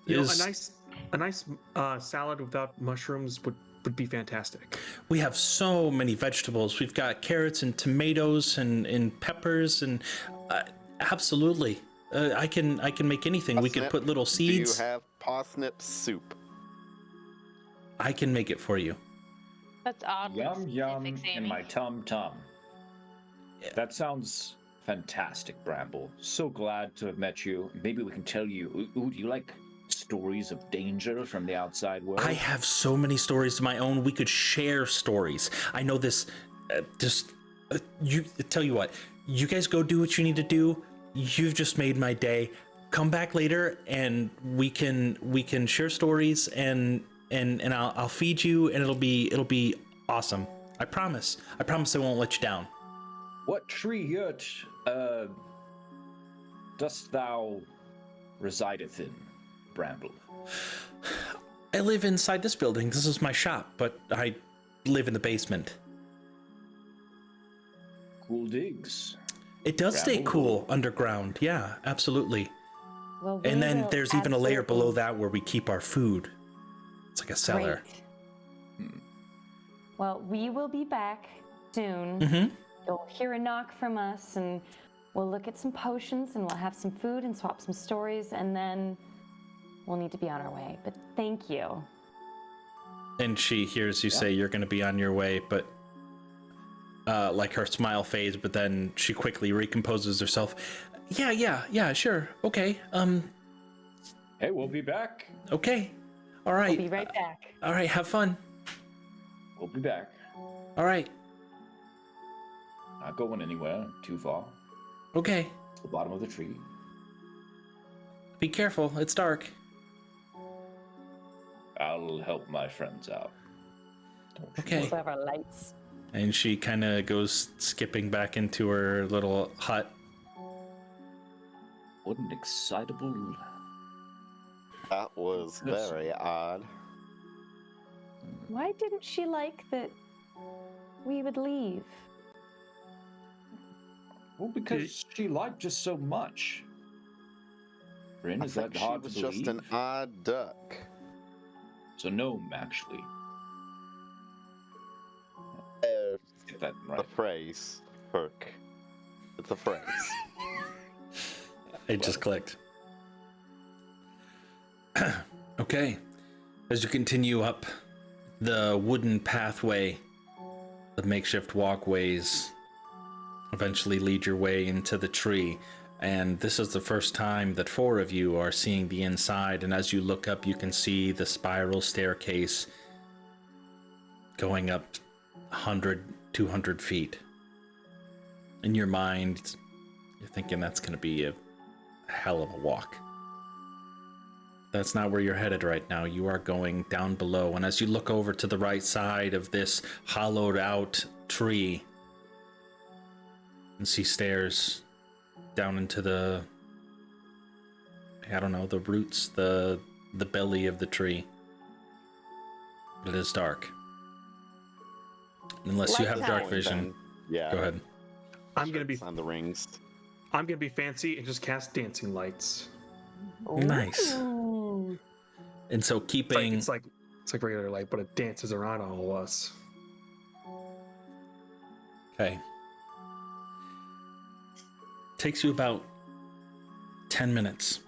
You know, Is- a nice salad without mushrooms would be fantastic. We have so many vegetables. We've got carrots and tomatoes and peppers and absolutely. I can make anything. We could Parsnip? put little Do you seeds. have parsnip soup? I can make it for you. That's oddly Yum yum specific, in Sammy. my tum tum. That sounds fantastic, Bramble. So glad to have met you. Maybe we can tell you. Ooh, do you like stories of danger from the outside world? I have so many stories of my own. We could share stories. I know this. You tell you what. You guys go do what you need to do. You've just made my day. Come back later, and we can share stories, and I'll feed you, and it'll be awesome. I promise. I promise I won't let you down. What tree yurt dost thou resideth in, Bramble? I live inside this building. This is my shop, but I live in the basement. Cool digs. It does stay Bramble. cool underground. Yeah, absolutely. Well, And we then will there's even a layer below absolutely- that where we keep our food. It's like a cellar. Great. Well, we will be back soon. Mm-hmm. You'll hear a knock from us, and we'll look at some potions, and we'll have some food and swap some stories, and then we'll need to be on our way. But thank you. And she hears you say you're going to be on your way, but like her smile fades, but then she quickly recomposes herself. Yeah, sure. Okay. Hey, we'll be back. Okay. All We'll right. be right back. All right, have fun. We'll be back. All right. Not going anywhere too far. Okay. The bottom of the tree. Be careful. It's dark. I'll help my friends out. Don't you Okay. We'll have our lights. And she kind of goes skipping back into her little hut. What an excitable. That was Yes. very odd. Why didn't she like that we would leave? Well, because she liked us so much. Bryn, I is think that she hard was to just believe? an odd duck. It's a gnome, actually. Get that The right. phrase, Herc. It's a phrase. It just clicked. Okay. As you continue up the wooden pathway, the makeshift walkways eventually lead your way into the tree. And this is the first time that 4 of you are seeing the inside. And as you look up, you can see the spiral staircase going up 100, 200 feet. In your mind, you're thinking that's going to be a hell of a walk. That's not where you're headed right now. You are going down below. And as you look over to the right side of this hollowed out tree, and see stairs down into the, I don't know, the roots, the belly of the tree. But it is dark. Unless you Lights have dark out. vision. Yeah. Go ahead. I'm gonna be on the rings. I'm gonna be fancy and just cast dancing lights. Nice. Ooh. And so keeping... It's like regular light, but it dances around all of us. Okay. Takes you about 10 minutes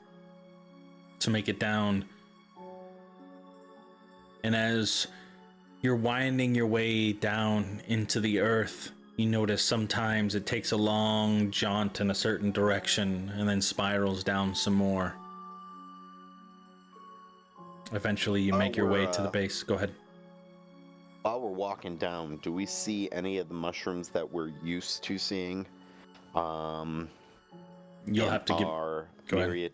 to make it down. And as you're winding your way down into the earth, you notice sometimes it takes a long jaunt in a certain direction and then spirals down some more. Eventually you make your way to the base. Go ahead. While we're walking down, do we see any of the mushrooms that we're used to seeing? You'll in have to give... our Go ahead.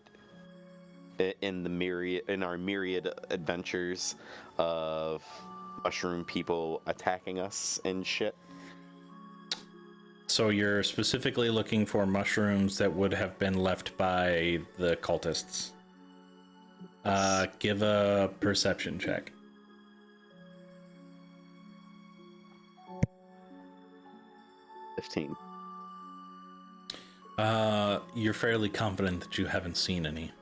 myriad, in our myriad adventures of mushroom people attacking us and shit. So you're specifically looking for mushrooms that would have been left by the cultists. Give a perception check. $15. You're fairly confident that you haven't seen any.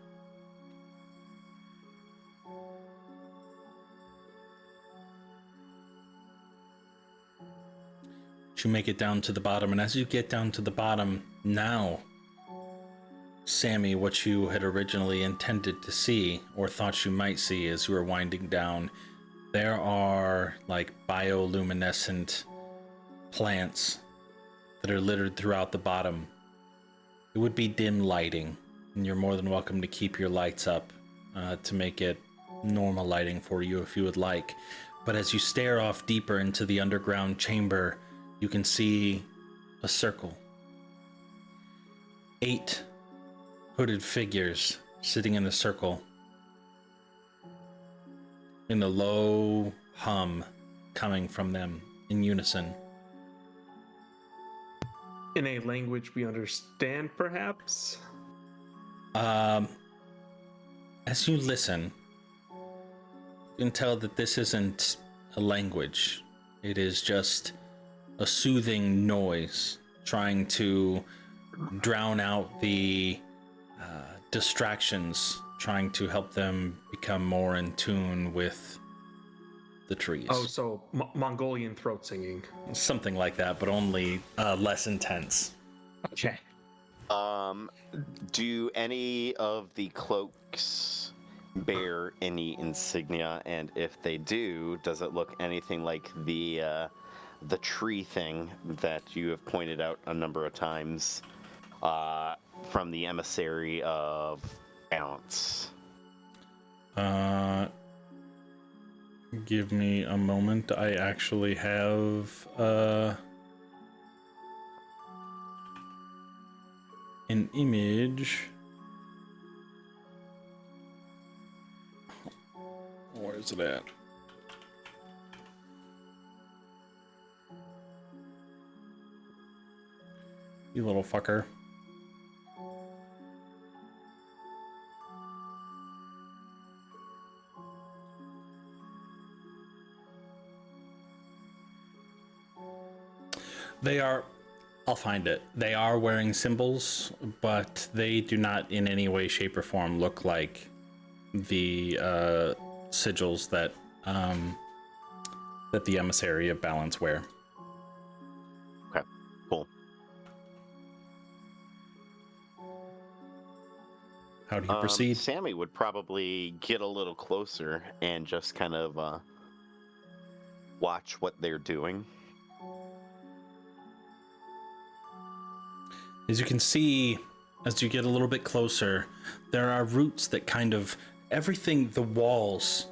You make it down to the bottom, and as you get down to the bottom, now, Sammy, what you had originally intended to see, or thought you might see as you were winding down, there are like bioluminescent plants that are littered throughout the bottom. It would be dim lighting, and you're more than welcome to keep your lights up to make it normal lighting for you if you would like. But as you stare off deeper into the underground chamber, you can see a circle. 8 hooded figures sitting in a circle. In a low hum coming from them in unison. In a language we understand, perhaps? As you listen, you can tell that this isn't a language. It is just a soothing noise trying to drown out the distractions, trying to help them become more in tune with the trees. Oh, so Mongolian throat singing. Something like that, but only less intense. Okay. Do any of the cloaks bear any insignia? And if they do, does it look anything like the tree thing that you have pointed out a number of times from the emissary of balance? Give me a moment. I actually have an image. Where is it at? You little fucker. They are I'll find it. They are wearing symbols, but they do not in any way, shape, or form look like the sigils that that the emissary of balance wear. Okay, cool. How do you proceed? Sammy would probably get a little closer and just kind of watch what they're doing. As you can see, as you get a little bit closer, there are roots that kind of everything, the walls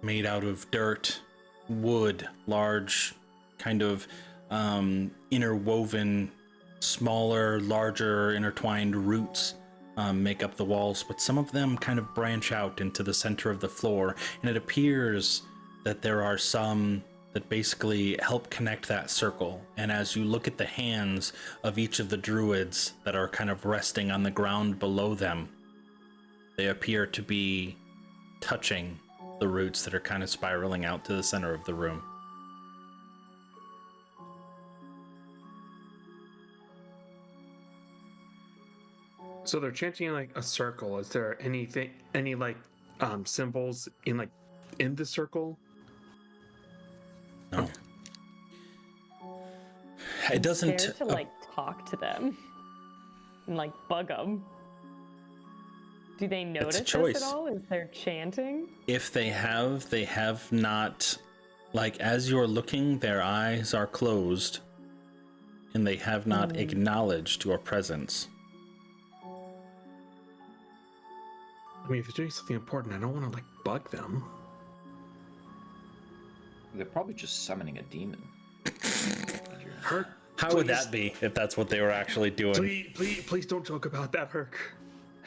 made out of dirt, wood, large kind of interwoven, smaller, larger, intertwined roots make up the walls, but some of them kind of branch out into the center of the floor, and it appears that there are some that basically help connect that circle. And as you look at the hands of each of the druids that are kind of resting on the ground below them, they appear to be touching the roots that are kind of spiraling out to the center of the room. So they're chanting in like a circle. Is there any like symbols in the circle? No. It doesn't. Scared to like talk to them and like bug them. Do they notice this at all? Is there chanting? If they have not. Like, as you're looking, their eyes are closed, and they have not acknowledged your presence. I mean, if they're doing something important, I don't want to like bug them. They're probably just summoning a demon. Herc, How would that be if that's what they were actually doing? please don't joke about that, Herc.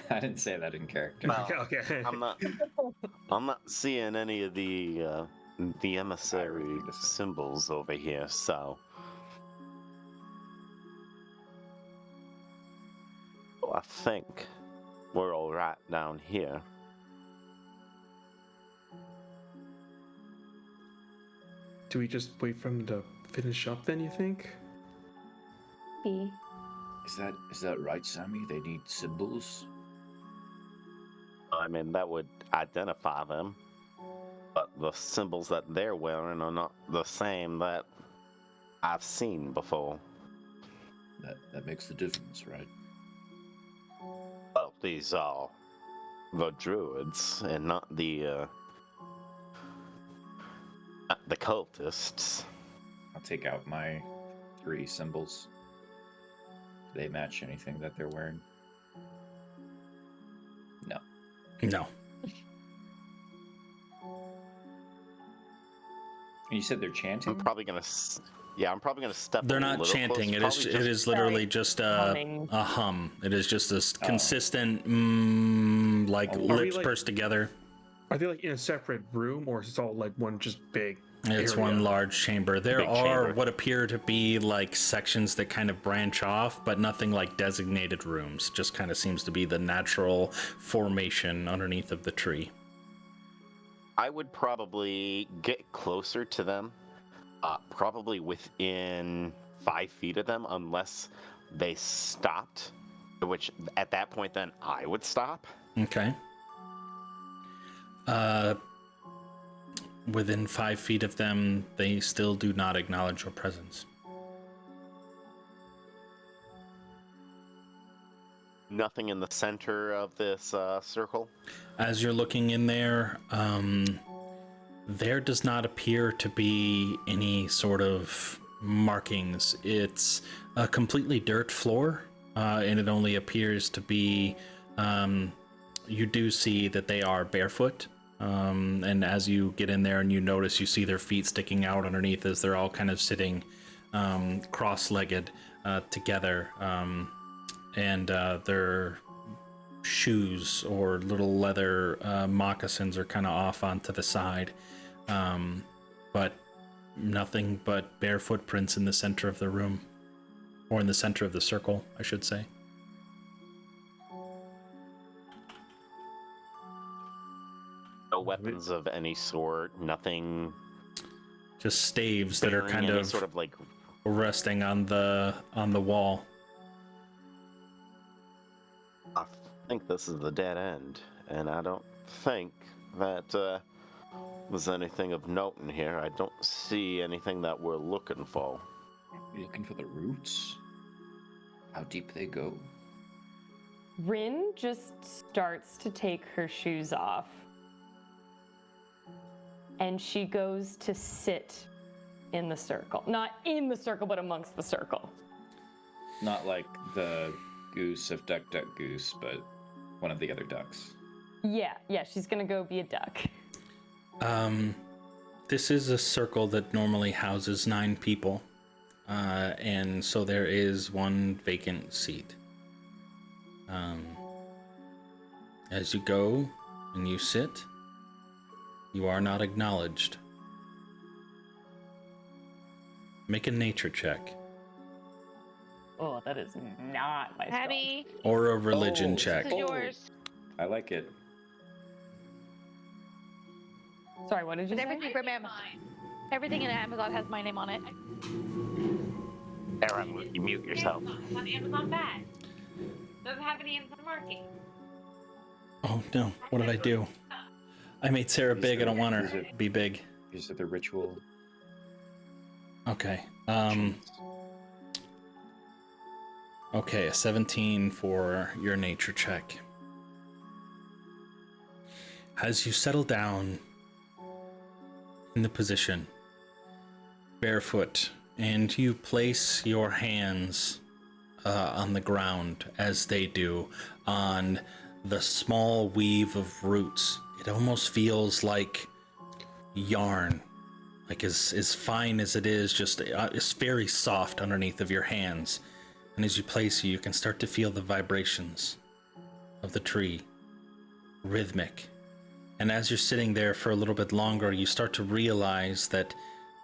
I didn't say that in character. No, Okay. I'm not seeing any of the emissary symbols over here, so. Well, I think we're all right down here. Do we just wait for him to finish up then, you think? Be. Is that right, Sammy? They need symbols? I mean, that would identify them, but the symbols that they're wearing are not the same that I've seen before. That makes the difference, right? Well, these are the druids and not the cultists. I'll take out my 3 symbols. Do they match anything that they're wearing? No. No. And you said they're chanting? I'm probably gonna step. They're a not little chanting. closer. It is literally just a humming. hum. It is just this consistent, like Are we, lips like- pursed together. Are they like in a separate room, or is it all like one just big? It's area? one large chamber. There Big are chamber. what appear to be like sections that kind of branch off, but nothing like designated rooms. Just kind of seems to be the natural formation underneath of the tree. I would probably get closer to them, probably within 5 feet of them, unless they stopped. Which at that point, then I would stop. Okay. Within 5 feet of them, they still do not acknowledge your presence. Nothing in the center of this circle. As you're looking in there, there does not appear to be any sort of markings. It's a completely dirt floor, and it only appears to be, you do see that they are barefoot. And as you get in there and you notice, you see their feet sticking out underneath as they're all kind of sitting cross-legged together. And their shoes or little leather moccasins are kind of off onto the side. But nothing but bare footprints in the center of the room. Or in the center of the circle, I should say. No weapons of any sort. Nothing. Just staves that are bearing kind any of sort of like resting on the wall. I think this is the dead end, and I don't think that there's anything of note in here. I don't see anything that we're looking for. You're looking for the roots? How deep they go? Rin just starts to take her shoes off. And she goes to sit in the circle. Not in the circle, but amongst the circle. Not like the goose of Duck Duck Goose, but one of the other ducks. Yeah, she's gonna go be a duck. This is a circle that normally houses 9 people. And so there is 1 vacant seat. As you go and you sit, you are not acknowledged. Make a nature check. Oh, that is not my spell. Abby, Or a religion check. this is yours. I like it. Sorry, what did you But say? everything from Amazon. Everything in Amazon has my name on it. Aaron, you mute yourself. It's on Amazon bag. Doesn't have any Amazon marking. Oh no, what did I do? I made Sarah big, I don't want her to be big. Is it the ritual? Okay. Okay, a 17 for your nature check. As you settle down in the position, barefoot, and you place your hands on the ground as they do on the small weave of roots, it almost feels like yarn. Like as fine as it is, just it's very soft underneath of your hands. And as you place it, you can start to feel the vibrations of the tree, rhythmic. And as you're sitting there for a little bit longer, you start to realize that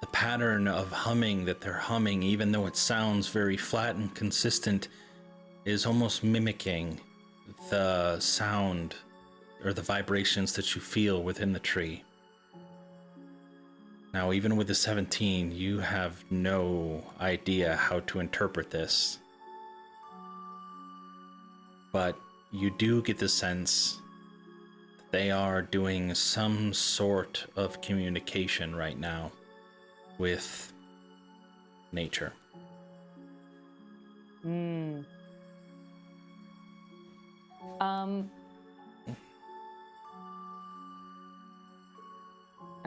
the pattern of humming that they're humming, even though it sounds very flat and consistent, is almost mimicking the sound or the vibrations that you feel within the tree. Now, even with the 17, you have no idea how to interpret this. But you do get the sense that they are doing some sort of communication right now with nature. I'm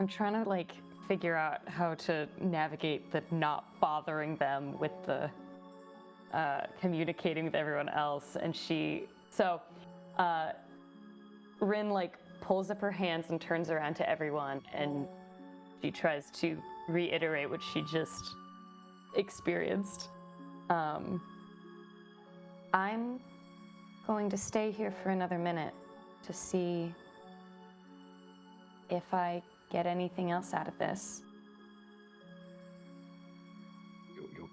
trying to figure out how to navigate the not bothering them with the communicating with everyone else. And Rin pulls up her hands and turns around to everyone, and she tries to reiterate what she just experienced. I'm going to stay here for another minute to see if I get anything else out of this.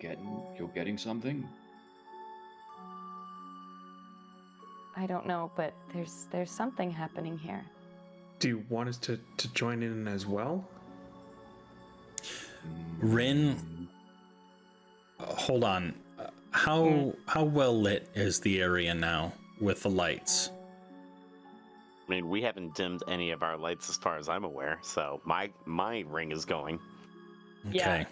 You're getting something? I don't know, but there's something happening here. Do you want us to join in as well? Rin, hold on. How well lit is the area now with the lights? I mean, we haven't dimmed any of our lights as far as I'm aware, so my ring is going. Okay.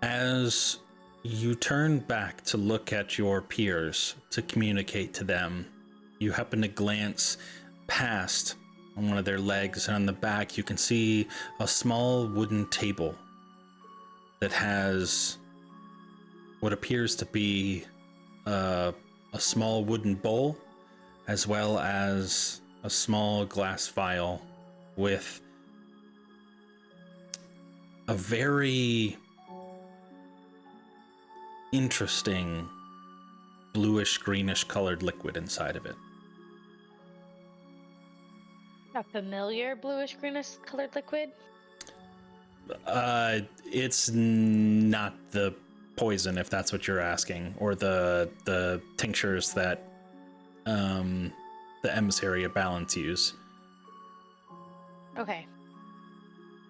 As you turn back to look at your peers to communicate to them, you happen to glance past on one of their legs, and on the back you can see a small wooden table that has what appears to be a small wooden bowl, as well as a small glass vial with a very interesting bluish greenish colored liquid inside of it. A familiar bluish greenish colored liquid? It's not the poison, if that's what you're asking, or the tinctures that the emissary of balance use. Okay.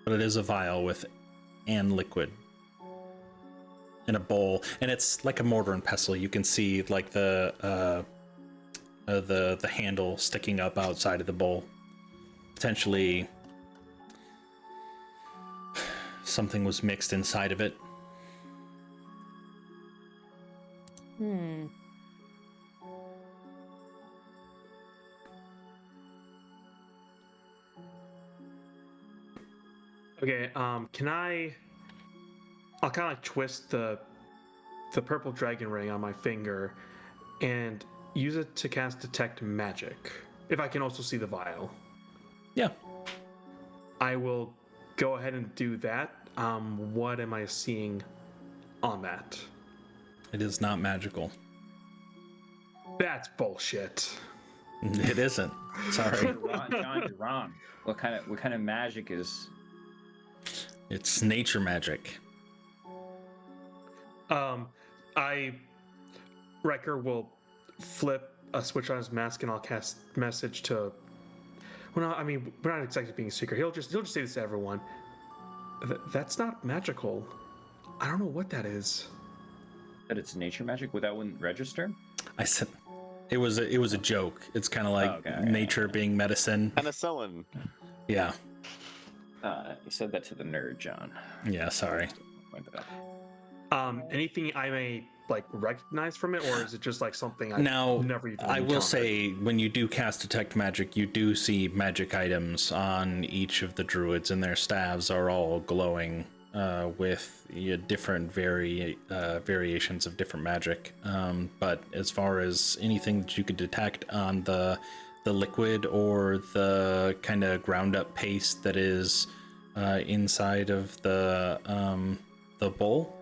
But it is a vial with and liquid in a bowl, and it's like a mortar and pestle. You can see like the handle sticking up outside of the bowl. Potentially something was mixed inside of it. Okay, I'll kind of like twist the purple dragon ring on my finger and use it to cast detect magic. If I can also see the vial. Yeah. I will go ahead and do that. What am I seeing on that? It is not magical. That's bullshit. It isn't. Sorry. John, you're wrong. What kind of magic is? It's nature magic. Riker will flip a switch on his mask and I'll cast message to. Well, no, I mean we're not exactly being secret. He'll just say this to everyone. That's not magical. I don't know what that is. That it's nature magic? That wouldn't register? I said it was a joke. It's kind of like nature being medicine. Penicillin. Yeah. You said that to the nerd, John. Yeah. Sorry. Anything I may like recognize from it, or is it just like something I never even I will say when you do cast detect magic, you do see magic items on each of the druids, and their staves are all glowing with different variations of different magic. But as far as anything that you could detect on the liquid or the kind of ground up paste that is inside of the bowl,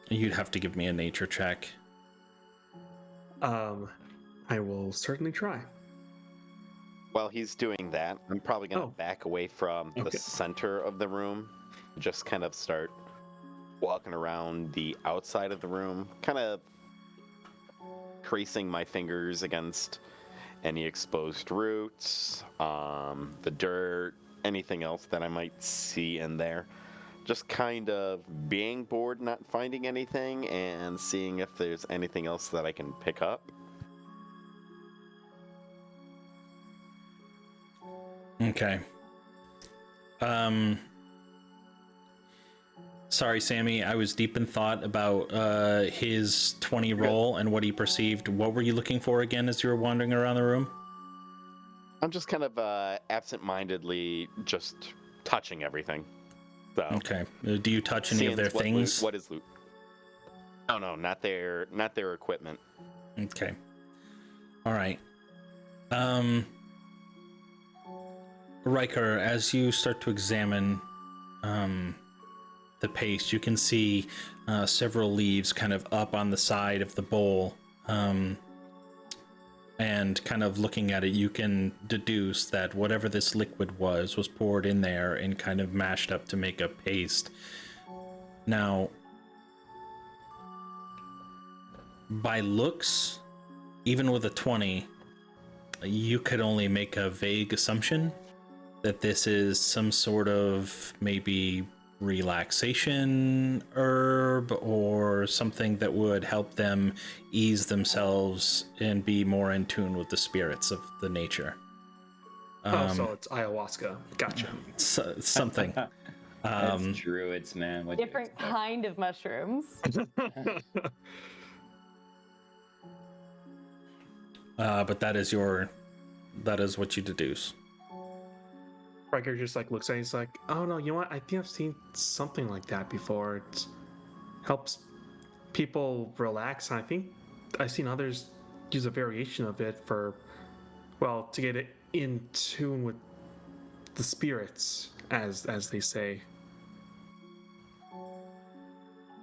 you'd have to give me a nature check. I will certainly try. While he's doing that, I'm probably going to back away from the center of the room, just kind of start walking around the outside of the room, kind of tracing my fingers against any exposed roots, the dirt, anything else that I might see in there. Just kind of being bored, not finding anything, and seeing if there's anything else that I can pick up. Okay. Sorry, Sammy. I was deep in thought about his 20 roll and what he perceived. What were you looking for again as you were wandering around the room? I'm just kind of absent-mindedly just touching everything. So, okay. Do you touch any of their things? What is loot? No, not their equipment. Okay. All right. Riker, as you start to examine the paste, you can see several leaves kind of up on the side of the bowl. And kind of looking at it, you can deduce that whatever this liquid was poured in there and kind of mashed up to make a paste. Now, by looks, even with a 20, you could only make a vague assumption that this is some sort of maybe relaxation herb or something that would help them ease themselves and be more in tune with the spirits of the nature. So it's ayahuasca. Gotcha. Something. That's druids, man. What Different kind of mushrooms. But that is what you deduce. Riker just like looks at it, he's like, oh no, you know what? I think I've seen something like that before. It helps people relax, and I think I've seen others use a variation of it to get it in tune with the spirits, as they say.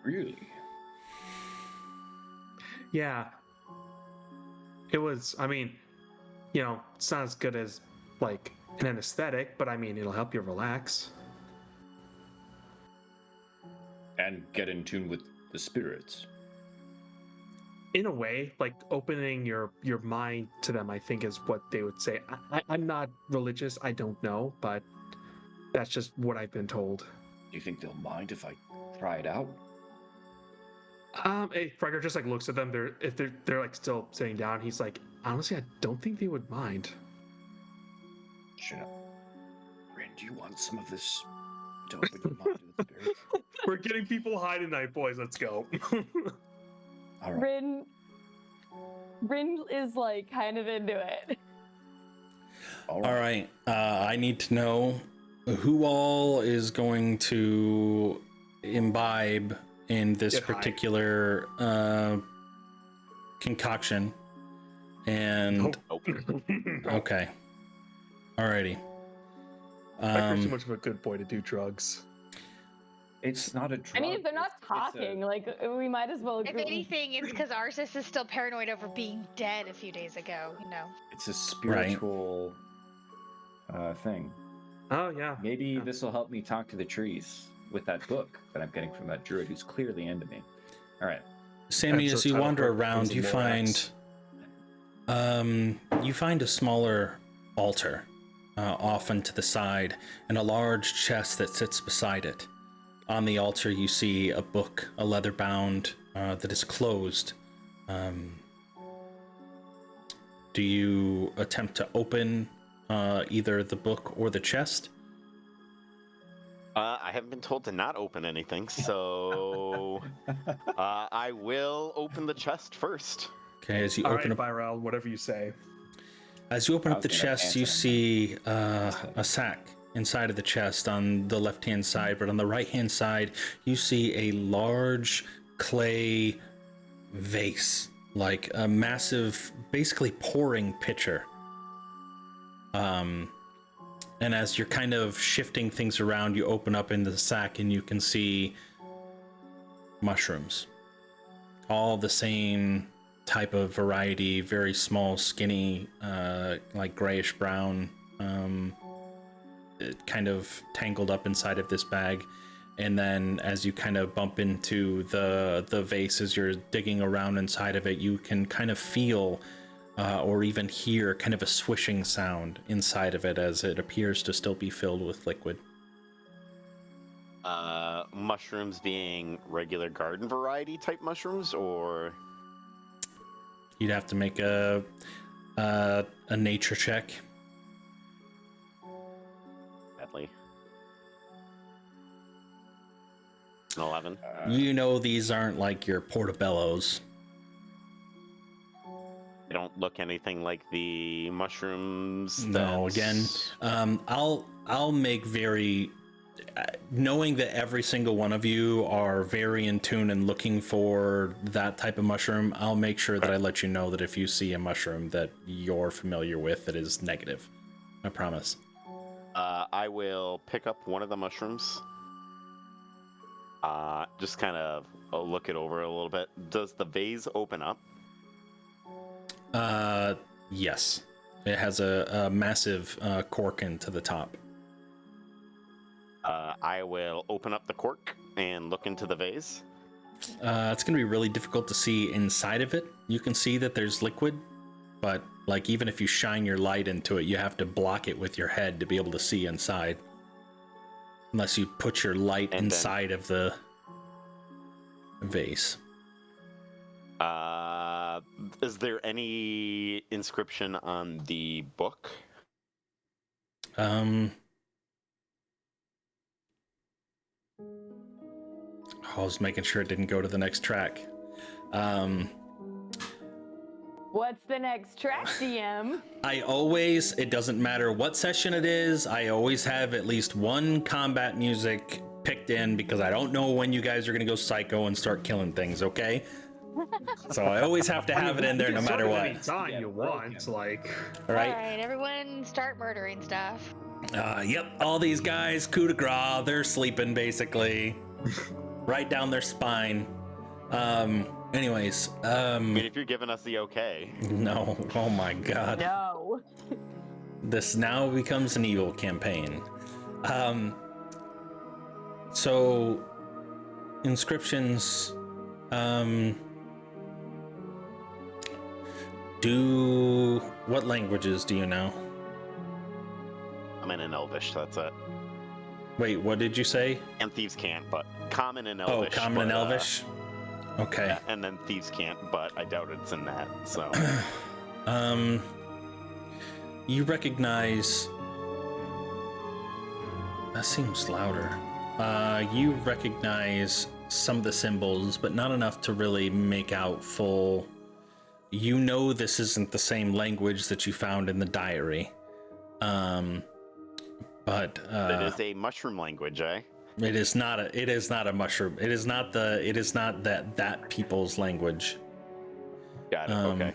Really? Yeah. It was, I mean, it's not as good as like an anesthetic, but I mean, it'll help you relax. And get in tune with the spirits. In a way, like opening your mind to them, I think is what they would say. I'm not religious, I don't know, but that's just what I've been told. Do you think they'll mind if I try it out? Hey, Riker just like looks at them. They're like still sitting down. He's like, honestly, I don't think they would mind. Should I? Rin, do you want some of this to open your mind to the spirits? We're getting people high tonight, boys. Let's go. All right. Rin is like kind of into it. All right. I need to know who all is going to imbibe in this Get high. particular concoction. And okay. Alrighty. Riker's too much of a good boy to do drugs. It's not a drug. I mean, if they're not it's talking, like we might as well. If anything, it's because Arsis is still paranoid over being dead a few days ago. You know. It's a spiritual thing. Oh yeah. Maybe this will help me talk to the trees with that book that I'm getting from that druid who's clearly into me. All right. Sammy, That's as the you title wander card around, becomes you a Lorax. find a smaller altar off and to the side, and a large chest that sits beside it. On the altar, you see a book, a leather bound, that is closed. Do you attempt to open either the book or the chest? I haven't been told to not open anything, so I will open the chest first. Okay, as you All open right, up, Viral, whatever you say. as you open I up the was gonna chest, you answer see a sack inside of the chest on the left-hand side, but on the right-hand side, you see a large clay vase, like a massive, basically pouring pitcher. And as you're kind of shifting things around, you open up into the sack and you can see mushrooms. All the same type of variety, very small, skinny, like grayish brown, kind of tangled up inside of this bag. And then as you kind of bump into the vase, as you're digging around inside of it, you can kind of feel or even hear kind of a swishing sound inside of it as it appears to still be filled with liquid. Mushrooms being regular garden variety type mushrooms, or You'd have to make a nature check. badly. An 11. You know these aren't like your portobellos. They don't look anything like the mushrooms. No, again, I'll make very, knowing that every single one of you are very in tune and looking for that type of mushroom, I'll make sure that I let you know that if you see a mushroom that you're familiar with that is negative. I promise. I will pick up one of the mushrooms. Just kind of look it over a little bit. Does the vase open up? Yes. It has a massive cork into the top. I will open up the cork and look into the vase. It's going to be really difficult to see inside of it. You can see that there's liquid, but like even if you shine your light into it, you have to block it with your head to be able to see inside. Unless you put your light And inside of the vase. Is there any inscription on the book? I was making sure it didn't go to the next track. What's the next track, DM? It doesn't matter what session it is, I always have at least one combat music picked in because I don't know when you guys are going to go psycho and start killing things, okay? So I always have to have it in there no matter what. Anytime you want, like. All right. All right, everyone, start murdering stuff. Yep, all these guys, coup de grace, they're sleeping basically. Right down their spine. Anyways, I mean, if you're giving us the okay. no, oh my god. No. This now becomes an evil campaign. So inscriptions, what languages do you know? I'm in an Elvish, that's it. Wait, what did you say? And thieves can't, but common and Oh, elvish. common and but, elvish. Okay. Yeah, and then thieves can't, but I doubt it's in that. So. You recognize. That seems louder. You recognize some of the symbols, but not enough to really make out full. You know this isn't the same language that you found in the diary. But it is a mushroom language, eh? it is not a mushroom. It is not that people's language. Got it. Okay.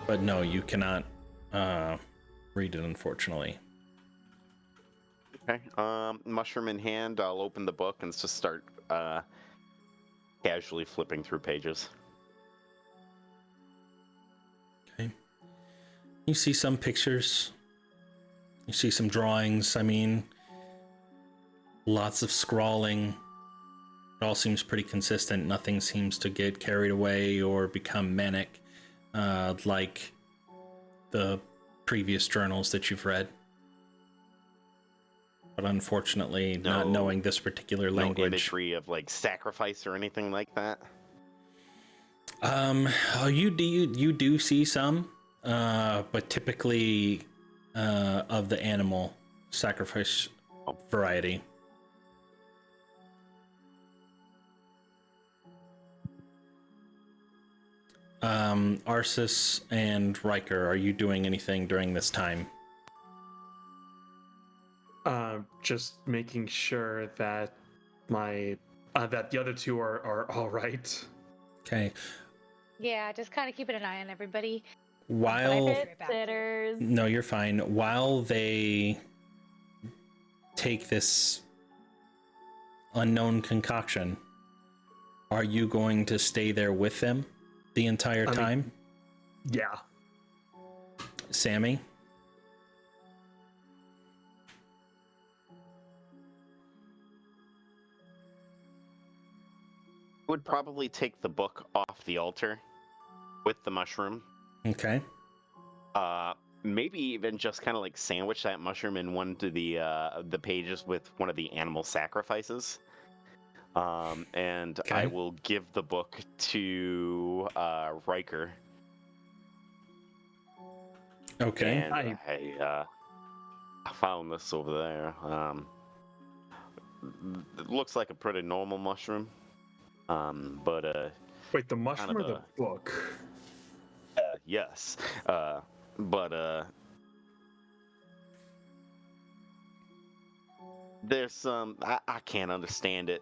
But no, you cannot read it, unfortunately. Okay. Mushroom in hand, I'll open the book and just start casually flipping through pages. Okay. You see some pictures. You see some drawings. I mean, lots of scrawling. It all seems pretty consistent. Nothing seems to get carried away or become manic, like the previous journals that you've read. But unfortunately, not knowing this particular language. No imagery of like sacrifice or anything like that. You do see some, but typically of the animal sacrifice variety. Arsis and Riker, are you doing anything during this time? Just making sure that that the other two are all right. Okay. Yeah, just kind of keeping an eye on everybody. While Sitters. no, you're fine. While they take this unknown concoction, are you going to stay there with them the entire time? Yeah. Sammy? Would probably take the book off the altar with the mushroom. Okay. Maybe even just kind of like sandwich that mushroom in one of the pages with one of the animal sacrifices. And Okay. I will give the book to Riker. Okay. And I found this over there. It looks like a pretty normal mushroom. But Wait, the mushroom kind or of the book? yes. But there's some I can't understand it.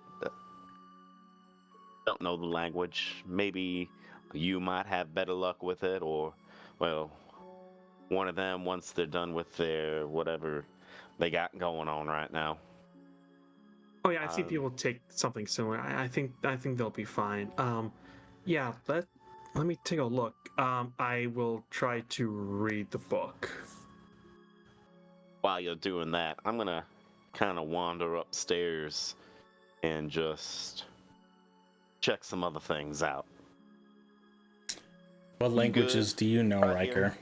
Don't know the language. Maybe you might have better luck with it, or well, one of them once they're done with their whatever they got going on right now. Oh yeah, I see people take something similar. I think they'll be fine. Yeah, let me take a look. I will try to read the book. While you're doing that, I'm gonna kind of wander upstairs and just check some other things out. What languages do you know, right Riker?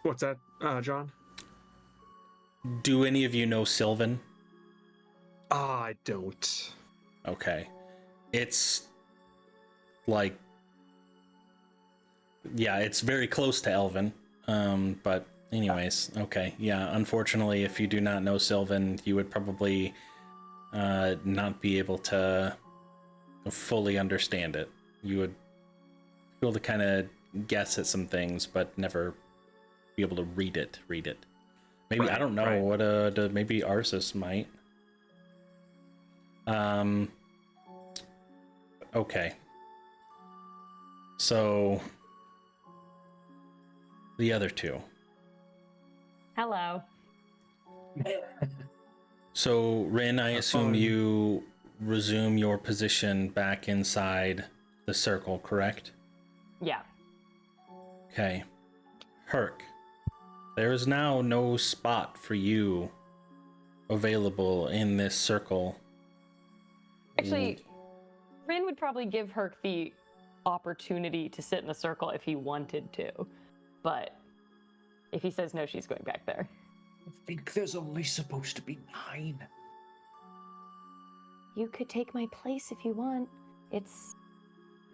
What's that, John? Do any of you know Sylvan? I don't. Okay. It's like, yeah, it's very close to Elven. But anyways, okay. Yeah, unfortunately, if you do not know Sylvan, you would probably not be able to fully understand it. You would be able to kind of guess at some things, but never be able to read it. Maybe, Right, I don't know, right. what maybe Arsis might. Okay. So the other two. Hello. So Rin, I assume you resume your position back inside the circle, correct? Yeah. Okay. Herc, there is now no spot for you available in this circle. Actually, Rin would probably give Herc the opportunity to sit in a circle if he wanted to, but If he says no, she's going back there. I think there's only supposed to be 9. You could take my place if you want. It's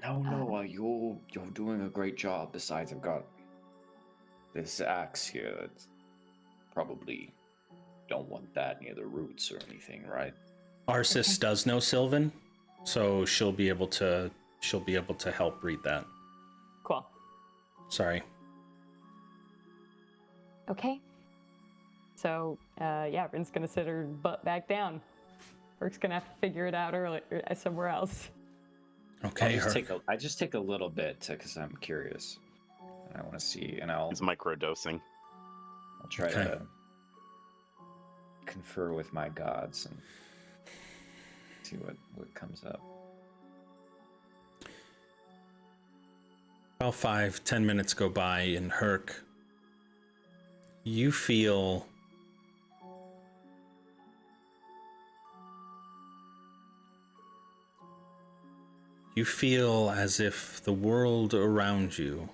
No, you're doing a great job. Besides, I've got this axe here. That's probably don't want that near the roots or anything, right? Arsis does know Sylvan, so she'll be able to help read that. cool. Sorry. Okay. So, yeah, Rin's gonna sit her butt back down. Burke's gonna have to figure it out somewhere else. Okay. I just take a little bit because I'm curious. And I want to see, and It's microdosing. I'll try to confer with my gods and see what comes up. About 5-10 minutes go by, and Herc, you feel as if the world around you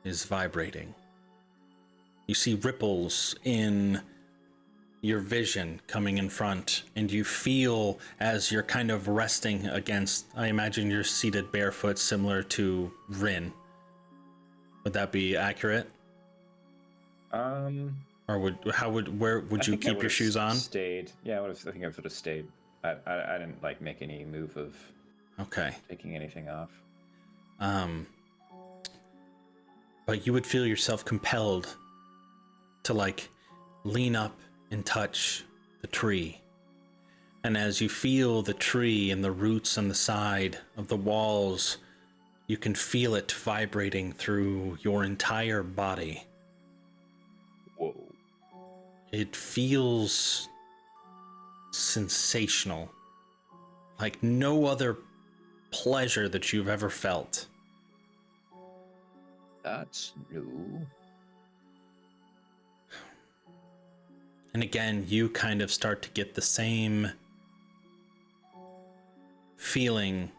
is vibrating. You see ripples in your vision coming in front, and you feel as you're kind of resting against, I imagine you're seated barefoot similar to Rin. Would that be accurate? Or where would you keep your shoes on? Stayed. Yeah, I think I would have stayed. I didn't make any move of taking anything off. But you would feel yourself compelled to lean up and touch the tree. And as you feel the tree and the roots on the side of the walls, you can feel it vibrating through your entire body. Whoa. It feels sensational, like no other pleasure that you've ever felt. That's new. And again, you kind of start to get the same feeling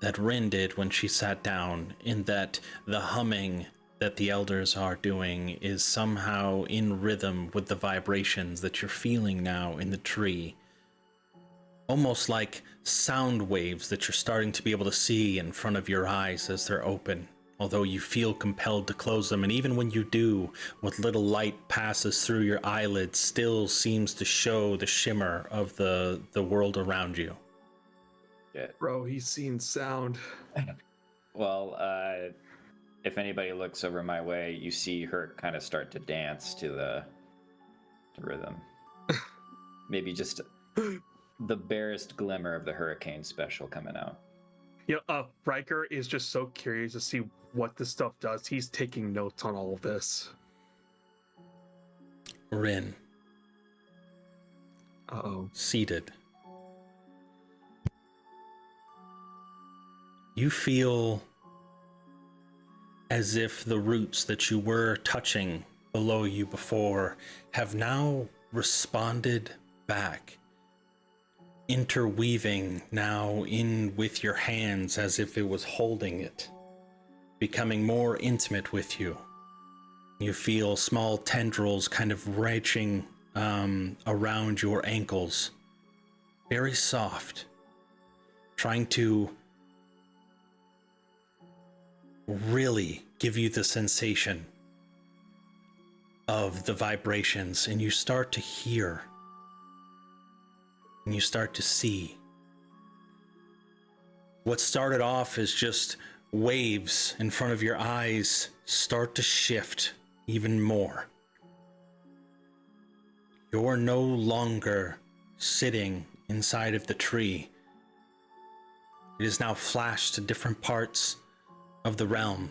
that Rin did when she sat down, in that the humming that the elders are doing is somehow in rhythm with the vibrations that you're feeling now in the tree. Almost like sound waves that you're starting to be able to see in front of your eyes as they're open, although you feel compelled to close them. And even when you do, what little light passes through your eyelids still seems to show the shimmer of the world around you. Yeah. Bro, he's seen sound. Well, if anybody looks over my way, you see her kind of start to dance to the rhythm. Maybe just the barest glimmer of the hurricane special coming out. Riker is just so curious to see what this stuff does. He's taking notes on all of this. Rin. Uh-oh. Seated. You feel as if the roots that you were touching below you before have now responded back, interweaving now in with your hands as if it was holding it, becoming more intimate with you. You feel small tendrils kind of reaching around your ankles, very soft, trying to really give you the sensation of the vibrations, and you start to hear and you start to see. What started off as just waves in front of your eyes start to shift even more. You're no longer sitting inside of the tree. It is now flashed to different parts of the realm.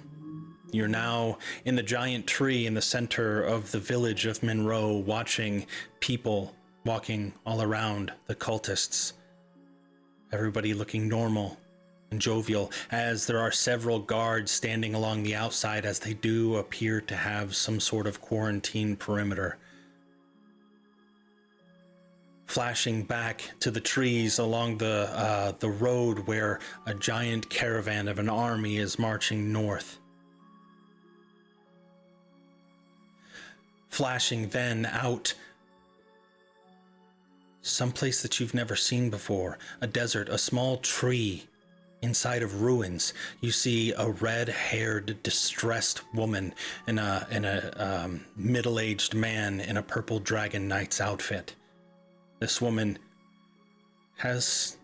You're now in the giant tree in the center of the village of Monroe, watching people walking all around the cultists. Everybody looking normal and jovial, as there are several guards standing along the outside as they do appear to have some sort of quarantine perimeter. Flashing back to the trees along the road where a giant caravan of an army is marching north. flashing then out someplace that you've never seen before, a desert, a small tree inside of ruins. You see a red-haired, distressed woman and a middle-aged man in a purple dragon knight's outfit. This woman has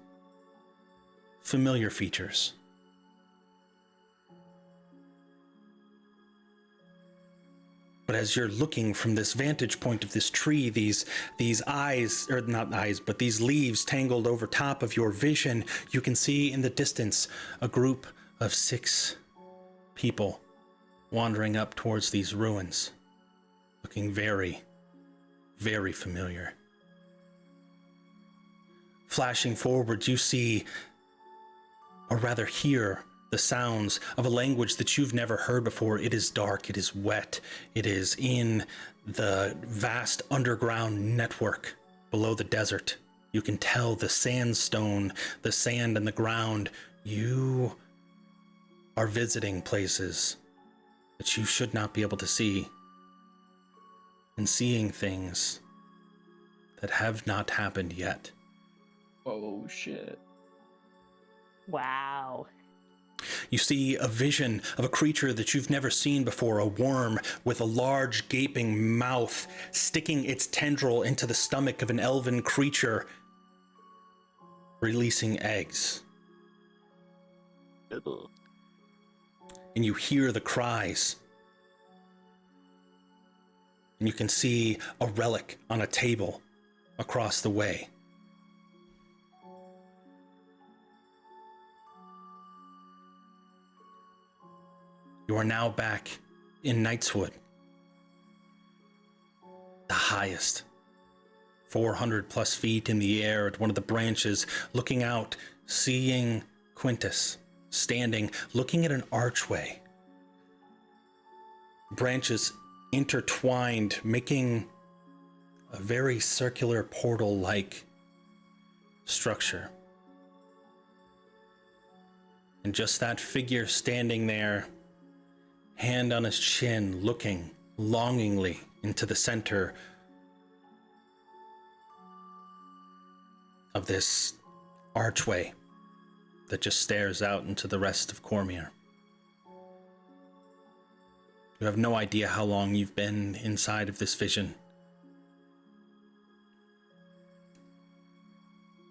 familiar features. But as you're looking from this vantage point of this tree, these eyes, or not eyes, but these leaves tangled over top of your vision, you can see in the distance a group of 6 people wandering up towards these ruins, looking very, very familiar. Flashing forward, you see, or rather hear, the sounds of a language that you've never heard before. It is dark, it is wet, it is in the vast underground network below the desert. You can tell the sandstone, the sand and the ground. You are visiting places that you should not be able to see, and seeing things that have not happened yet. Oh shit. Wow. You see a vision of a creature that you've never seen before, a worm with a large gaping mouth, sticking its tendril into the stomach of an elven creature, releasing eggs. Ugh. And you hear the cries. And you can see a relic on a table across the way. You are now back in Knightswood, the highest, 400 plus feet in the air at one of the branches, looking out, seeing Quintus standing, looking at an archway. Branches intertwined, making a very circular portal-like structure. And just that figure standing there, hand on his chin, looking longingly into the center of this archway that just stares out into the rest of Cormyr. You have no idea how long you've been inside of this vision.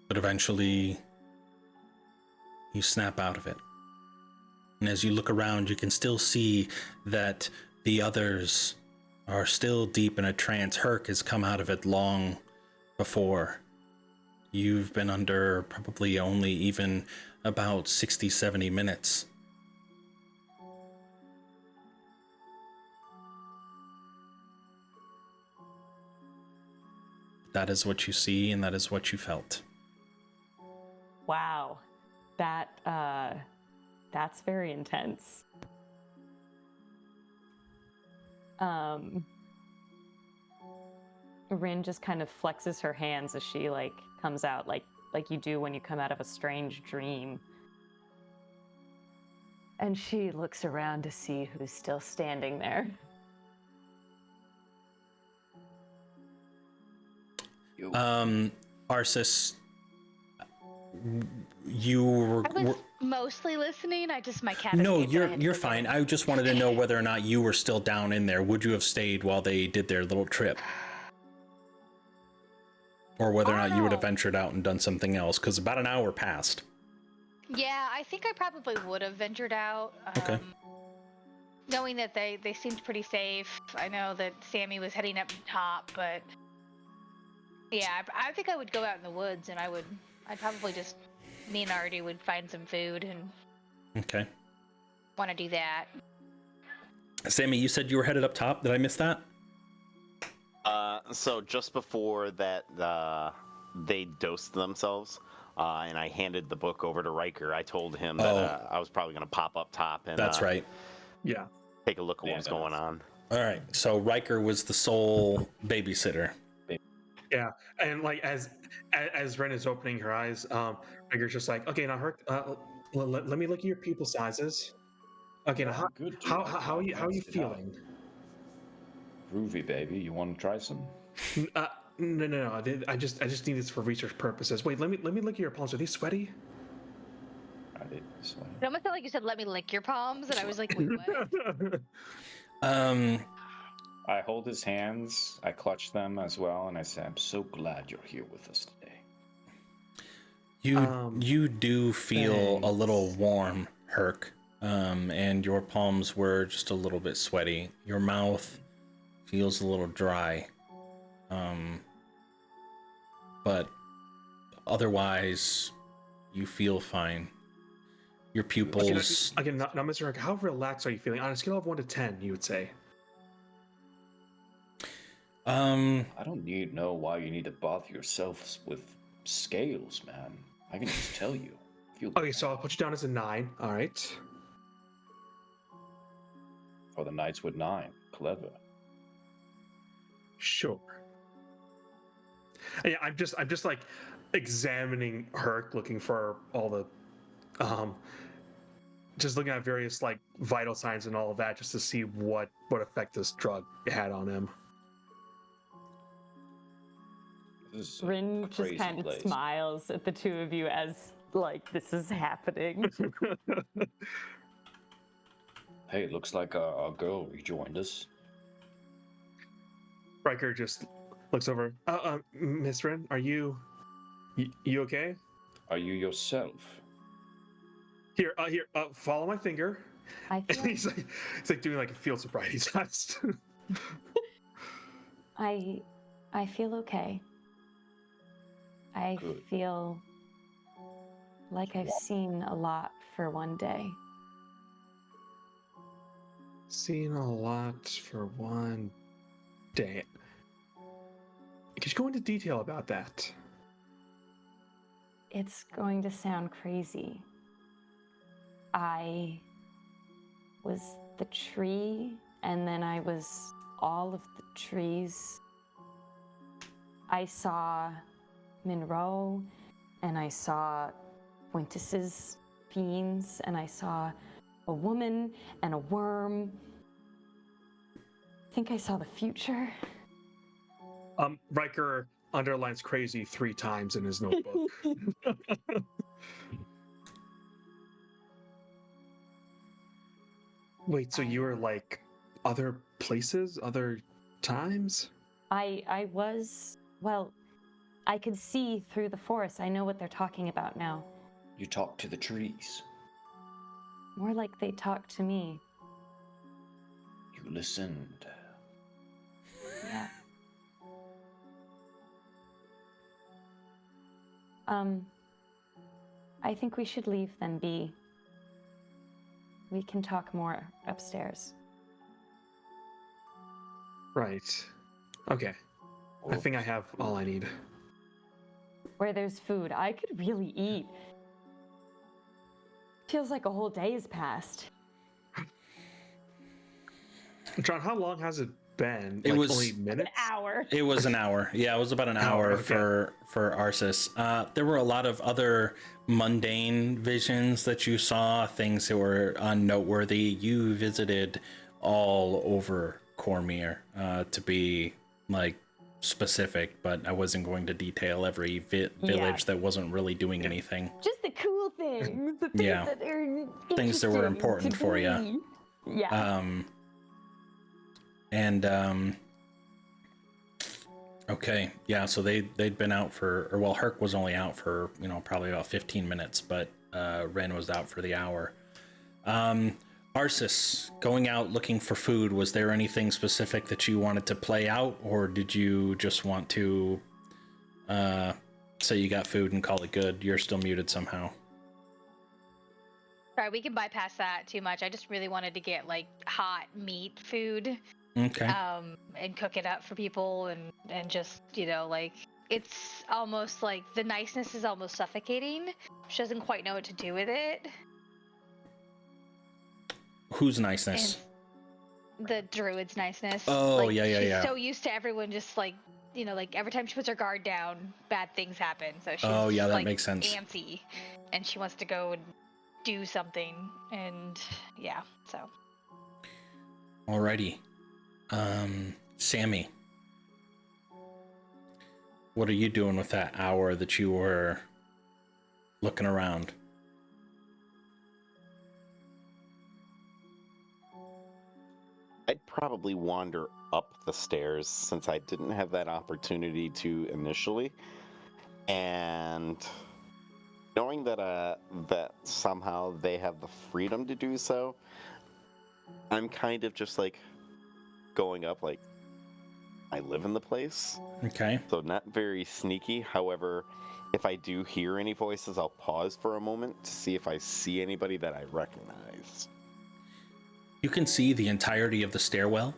But eventually, you snap out of it. And as you look around, you can still see that the others are still deep in a trance. Herc has come out of it long before. You've been under probably only even about 60, 70 minutes. That is what you see, and that is what you felt. Wow. That's very intense. Rin just kind of flexes her hands as she comes out, like you do when you come out of a strange dream. And she looks around to see who's still standing there. Arsis, you I was mostly listening. My cat. No, escaped and I had to you're go fine. get it. I just wanted to know whether or not you were still down in there. Would you have stayed while they did their little trip? Or whether or not you would have ventured out and done something else, because about an hour passed. Yeah, I think I probably would have ventured out. Okay. Knowing that they seemed pretty safe. I know that Sammy was heading up top, but yeah, I think I would go out in the woods, and I'd probably just, me and Artie would find some food and Okay. want to do that. Sammy, you said you were headed up top. Did I miss that? So just before that, they dosed themselves, and I handed the book over to Riker. I told him that I was probably going to pop up top and That's right. Yeah. take a look at what was going on. All right. So Riker was the sole babysitter. Yeah, and as Ren is opening her eyes, Riker's just like, okay, now Herc, let me look at your pupil sizes. Okay, now how are you feeling? Groovy, baby. You want to try some? No. I just need this for research purposes. Wait, let me look at your palms. Are they sweaty? Are they this way? It almost sounded like you said, "Let me lick your palms," and I was like, "Wait, what?" I hold his hands, I clutch them as well, and I say, I'm so glad you're here with us today. You do feel a little thanks. warm, Herc, and your palms were just a little bit sweaty. Your mouth feels a little dry, but otherwise, you feel fine. Your pupils. Again, now, Mr. Herc, how relaxed are you feeling? On a scale of 1 to 10, you would say. I don't need to know why you need to bother yourselves with scales, man. I can just tell you. I feel Okay, so I'll put you down as a 9. All right. for the Knightswood 9. Clever. Sure. Yeah, I'm just like examining Herc, looking for all the, just looking at various like vital signs and all of that, just to see what effect this drug had on him. This is a Rin just crazy kind of place. smiles at the two of you as like this is happening. Hey, it looks like our girl rejoined us. Riker just looks over. Miss Rin, are you okay? Are you yourself? Here, follow my finger. I And feel, he's like doing like a field sobriety test. I feel okay. I Good. feel like I've seen a lot for one day. Seen a lot for one day. Could you go into detail about that? It's going to sound crazy. I was the tree, and then I was all of the trees. I saw Monroe, and I saw Quintus's fiends, and I saw a woman and a worm. I think I saw the future. Riker underlines crazy 3 times in his notebook. Wait, so you were like other places, other times? I was, well, I could see through the forest. I know what they're talking about now. You talk to the trees. More like they talk to me. You listened. Yeah. I think we should leave then, B. We can talk more upstairs. Right. Okay. I think I have all I need. Where there's food, I could really eat. Feels like a whole day has passed. John, how long has it been? It was only minutes? An hour. It was an hour. Yeah, it was about an hour okay. for Arsis. There were a lot of other mundane visions that you saw, things that were unnoteworthy. You visited all over Cormyr, to be like specific, but I wasn't going to detail every village that wasn't really doing anything. Just the cool things. The things Yeah. that are Things that were interesting important to for ya. me. Yeah. Okay, yeah, so they'd been out for, or well, Herc was only out for, probably about 15 minutes, but Ren was out for the hour. Arsis, going out looking for food, was there anything specific that you wanted to play out, or did you just want to say you got food and call it good? You're still muted somehow. Sorry, we can bypass that too much. I just really wanted to get like hot meat food. Okay. And cook it up for people and just, like it's almost like the niceness is almost suffocating. She doesn't quite know what to do with it. Whose niceness? And the druid's niceness. Oh, like, yeah. She's so used to everyone just like, like every time she puts her guard down, bad things happen. So she's that like makes sense. antsy and she wants to go and do something. And yeah, so. Alrighty. Sammy, what are you doing with that hour that you were looking around? I'd probably wander up the stairs since I didn't have that opportunity to initially. And knowing that that somehow they have the freedom to do so, I'm kind of just like going up like I live in the place. Okay. So not very sneaky. However, if I do hear any voices, I'll pause for a moment to see if I see anybody that I recognize. You can see the entirety of the stairwell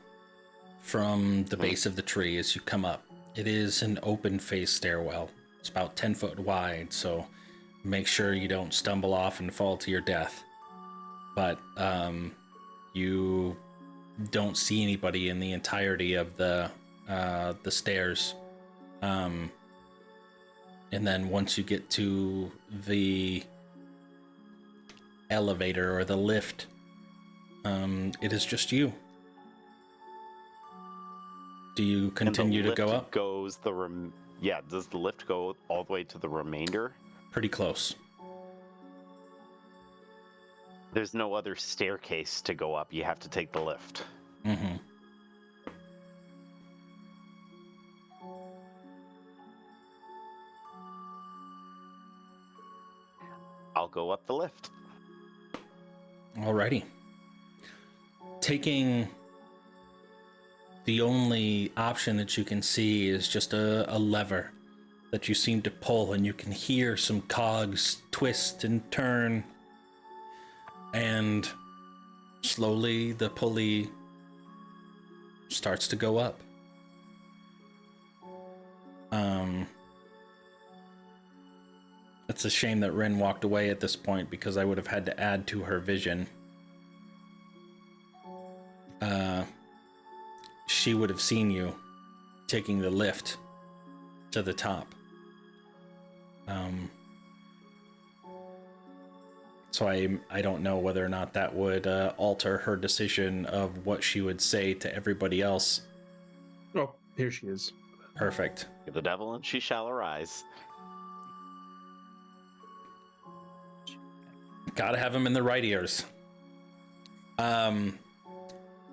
from the base of the tree as you come up. It is an open-faced stairwell. It's about 10 foot wide, so make sure you don't stumble off and fall to your death. But you don't see anybody in the entirety of the stairs. And then once you get to the elevator or the lift, it is just you. Do you continue to go up? Does the lift go all the way to the remainder? Pretty close. There's no other staircase to go up. You have to take the lift. Mm-hmm. I'll go up the lift. Alrighty. Taking the only option that you can see is just a lever that you seem to pull, and you can hear some cogs twist and turn, and slowly the pulley starts to go up. It's a shame that Rin walked away at this point, because I would have had to add to her vision. She would have seen you taking the lift to the top. So I don't know whether or not that would alter her decision of what she would say to everybody else. Oh, here she is. Perfect. The devil and she shall arise. Gotta have him in the right ears.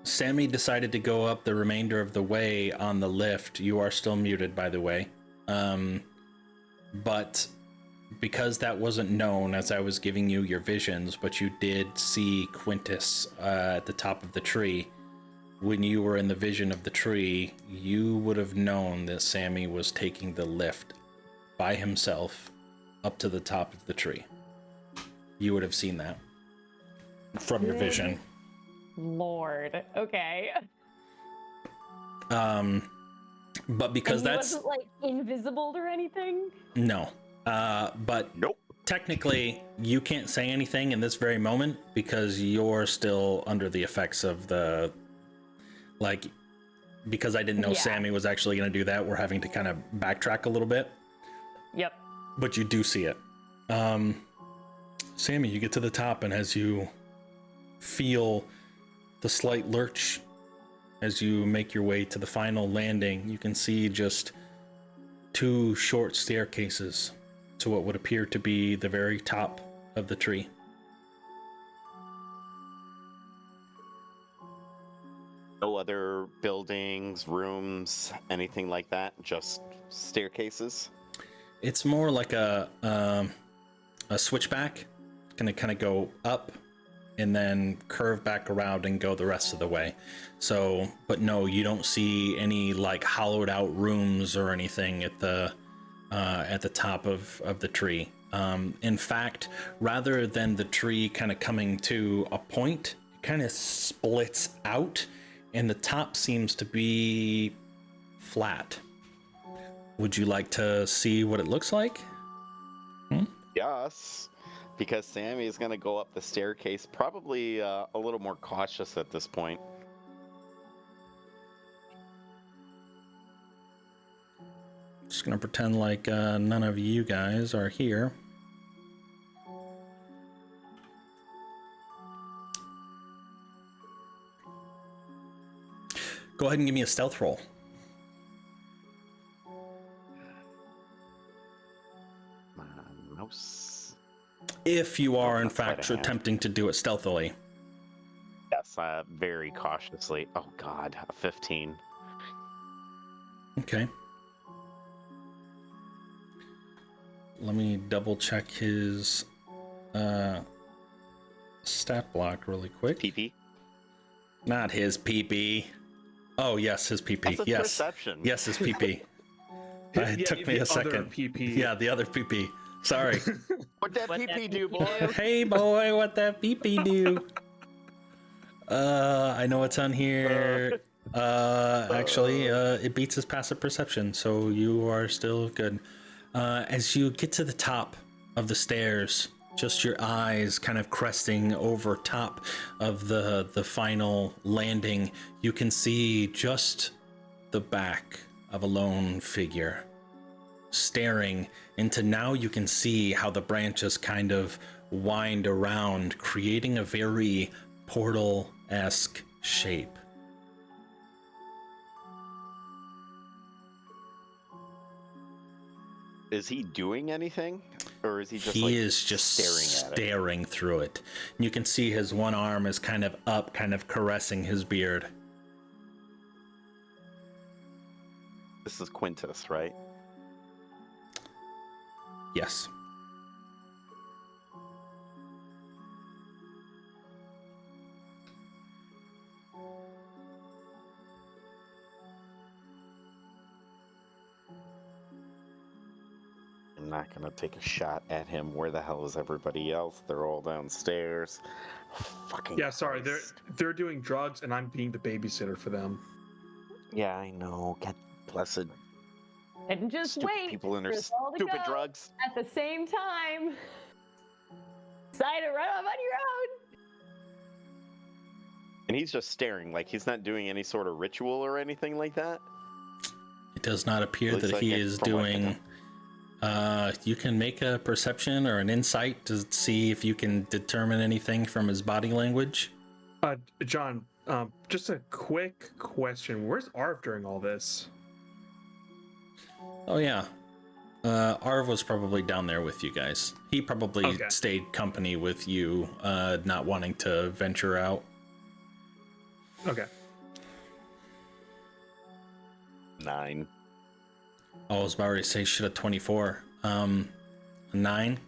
Sammy decided to go up the remainder of the way on the lift. You are still muted, by the way. But because that wasn't known as I was giving you your visions, but you did see Quintus at the top of the tree. When you were in the vision of the tree, you would have known that Sammy was taking the lift by himself up to the top of the tree. You would have seen that from your vision. Lord. Okay. But because and he that's wasn't like invisible or anything? no. But Nope. Technically, you can't say anything in this very moment because you're still under the effects of the, like, because I didn't know Sammy was actually going to do that, we're having to kind of backtrack a little bit. Yep. But you do see it. Sammy, you get to the top, and as you feel the slight lurch as you make your way to the final landing, you can see just two short staircases to what would appear to be the very top of the tree. No other buildings, rooms, anything like that? Just staircases? It's more like a switchback. Gonna kind of go up and then curve back around and go the rest of the way. So, but no, you don't see any like hollowed out rooms or anything at the top of the tree. In fact, rather than the tree kind of coming to a point, it kind of splits out, and the top seems to be flat. Would you like to see what it looks like? Yes, because Sammy is going to go up the staircase, probably a little more cautious at this point. Just gonna pretend like none of you guys are here. Go ahead and give me a stealth roll. Mouse. If you are, in that's quite fact, a hand. attempting to do it stealthily. Yes, very cautiously. Oh God, a 15. Okay. Let me double check his stat block really quick. PP. Not his PP. Oh, yes, his PP. That's a Yes. perception. Yes, his PP. Yeah, It took me the a second. other PP. Yeah, the other PP. Sorry. What that PP do, boy? Hey, boy, what that PP do? I know it's on here. Actually, it beats his passive perception, so you are still good. As you get to the top of the stairs, just your eyes kind of cresting over top of the final landing, you can see just the back of a lone figure staring into, now you can see how the branches kind of wind around, creating a very portal-esque shape. Is he doing anything? Or is he just He is just staring at it? staring through it. You can see his one arm is kind of up, kind of caressing his beard. This is Quintus, right? Yes. I'm not gonna take a shot at him. Where the hell is everybody else? They're all downstairs. Fucking Yeah, sorry, Christ. they're doing drugs, and I'm being the babysitter for them. Yeah, I know. God blessed And just stupid wait people and their for us all to stupid go drugs. at the same time. Decide to run off on your own. And he's just staring, like he's not doing any sort of ritual or anything like that. It does not appear Looks that like he it is from what I can doing... you can make a perception or an insight to see if you can determine anything from his body language. John, just a quick question. Where's Arv during all this? Oh, yeah. Arv was probably down there with you guys. He probably Okay. stayed company with you, not wanting to venture out. Okay. 9. Oh, I was about to say should have 24. 9.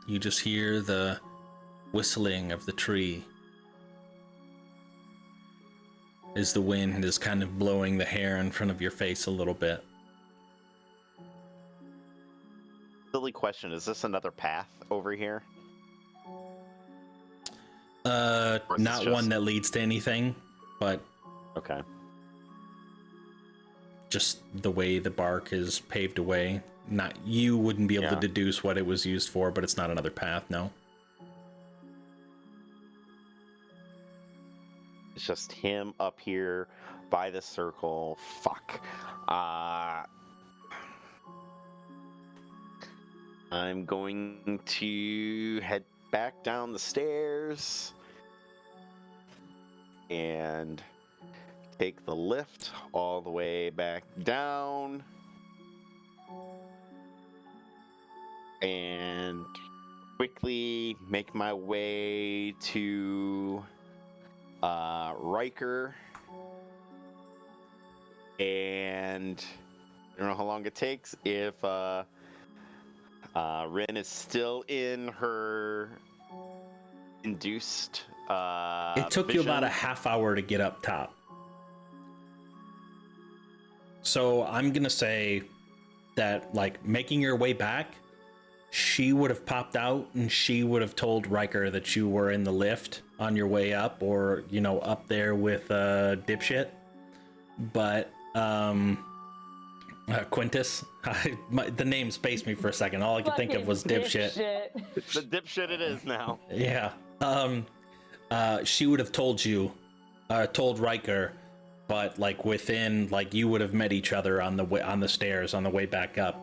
You just hear the whistling of the tree as the wind is kind of blowing the hair in front of your face a little bit. Silly question. Is this another path over here? Or is Not this one just- that leads to anything, but Okay. just the way the bark is paved away. Not, you wouldn't be able to Yeah. deduce what it was used for, but it's not another path, no. It's just him up here by the circle. Fuck. I'm going to head back down the stairs and take the lift all the way back down and quickly make my way to Riker, and I don't know how long it takes. If Rin is still in her induced It took you about a vision. half hour to get up top. So I'm gonna say that, like, making your way back, she would have popped out and she would have told Riker that you were in the lift on your way up, or, you know, up there with dipshit. But Quintus, the name spaced me for a second. All I could think of was dipshit. The dipshit it is now. Yeah. She would have told you, told Riker, but like within, like, you would have met each other on the way, on the stairs on the way back up.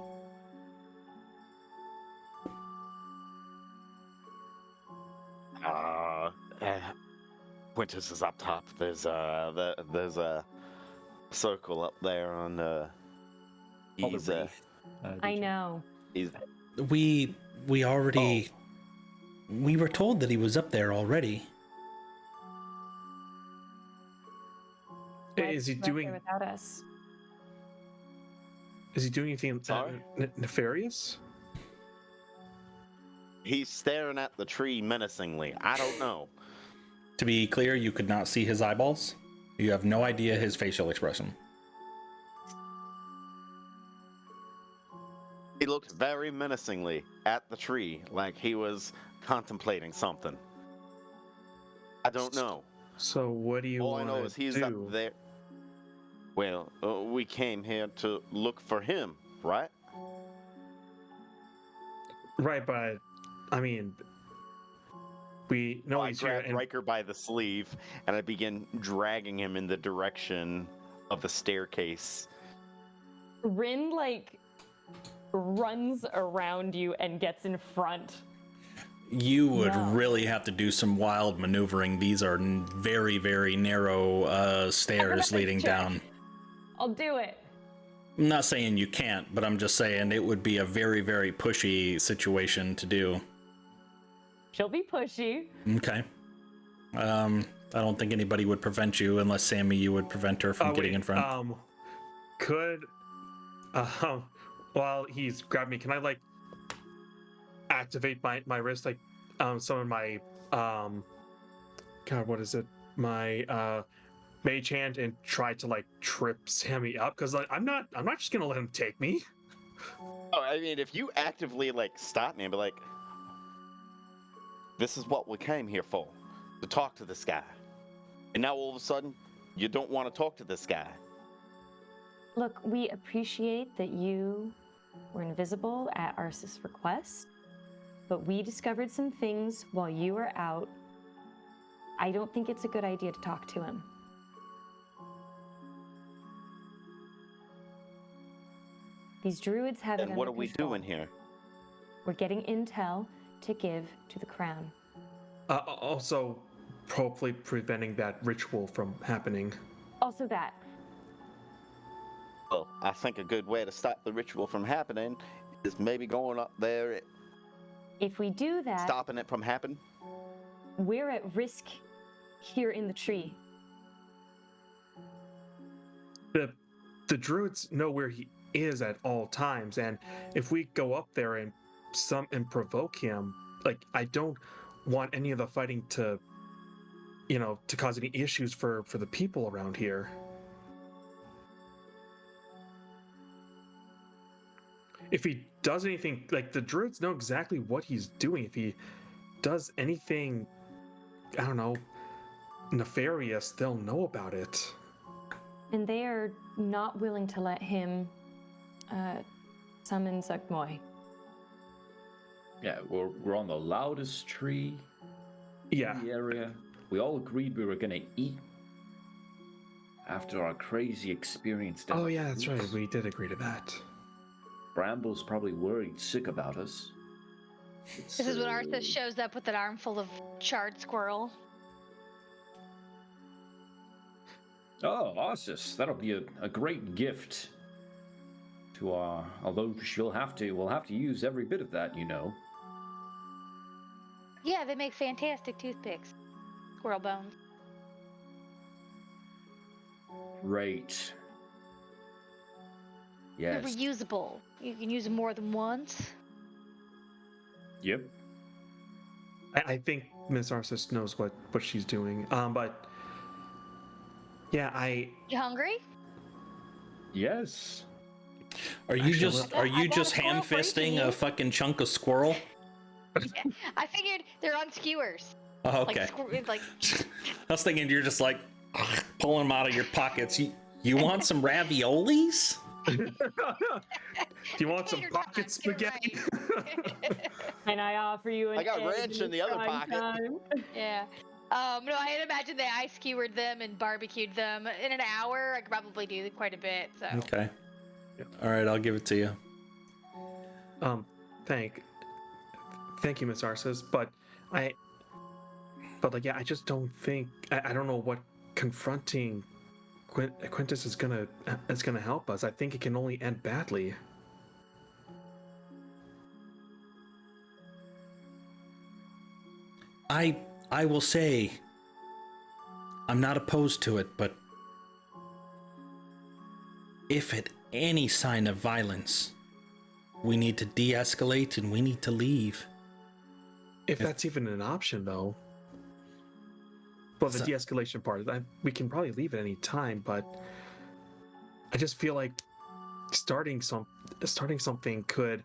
Winters is up top. There's a circle up there on Called he's a wraith. I know. he's We already we were told that he was up there already. Is he Right there doing? without us? Is he doing anything Sorry? nefarious? he's staring at the tree menacingly. I don't know. To be clear, you could not see his eyeballs. You have no idea his facial expression. He looked very menacingly at the tree, like he was contemplating something. I don't know. So what do you All I want know is he's do? up there. Well, we came here to look for him, right? Right, but I mean, we know I he's here, grabbed and Riker by the sleeve and I began dragging him in the direction of the staircase. Rin like runs around you and gets in front. You would No. really have to do some wild maneuvering. These are very, very narrow stairs Acrobatics leading check. down. I'll do it. I'm not saying you can't, but I'm just saying it would be a very, very pushy situation to do. She'll be pushy. Okay. I don't think anybody would prevent you unless Sammy, you would prevent her from getting wait, in front. Could while he's grabbing me, can I like activate my wrist, like some of my God, what is it? My mage hand, and try to like trip Sammy up, because like I'm not just gonna let him take me. Oh, I mean, if you actively like stop me and be like, "This is what we came here for, to talk to this guy," and now all of a sudden you don't want to talk to this guy. Look, we appreciate that you were invisible at Arceus' request, but we discovered some things while you were out. I don't think it's a good idea to talk to him. These druids have it And what under are we control. doing here? We're getting intel to give to the crown. Also, hopefully preventing that ritual from happening. Also that. Well, I think a good way to stop the ritual from happening is maybe going up there, If we do that, stopping it from happening. we're at risk here in the tree. The druids know where he is at all times, and if we go up there and provoke him, like, I don't want any of the fighting to, to cause any issues for the people around here. If he does anything, like, the druids know exactly what he's doing. If he does anything, I don't know, nefarious, they'll know about it. And they are not willing to let him summon Zuckmoy. Yeah, we're on the loudest tree Yeah. in the area. We all agreed we were gonna eat after our crazy experience down Oh, the yeah, that's right. roots. We did agree to that. Bramble's probably worried sick about us. This is when Arthas shows up with an armful of charred squirrel. Oh, Arceus, that'll be a great gift to our. Although we'll have to use every bit of that, you know. Yeah, they make fantastic toothpicks. Squirrel bones. Great. They're Yes. reusable. You can use them more than once. Yep. I think Miss Arceus knows what she's doing. But yeah, You hungry? Yes. Are you Actually, just I got- are I you got just a squirrel ham for each of fisting a you. fucking chunk of squirrel? I figured they're on skewers. Oh, okay. Like I was thinking you're just like pulling them out of your pockets. You want some raviolis? do you want some Tater pocket tots, you're spaghetti? And I offer you an I got egg ranch in the other frying pocket. time. Yeah. No, I had imagined that I skewered them and barbecued them in an hour. I could probably do quite a bit. So Okay. All right, I'll give it to you. Thank you, Miss Arceus. But But like, yeah, I just don't think I don't know what confronting Quintus is gonna help us. I think it can only end badly. I will say I'm not opposed to it, but if at any sign of violence, we need to de-escalate and we need to leave. If that's even an option, though. Well, the de-escalation part, we can probably leave at any time, but I just feel like starting something could,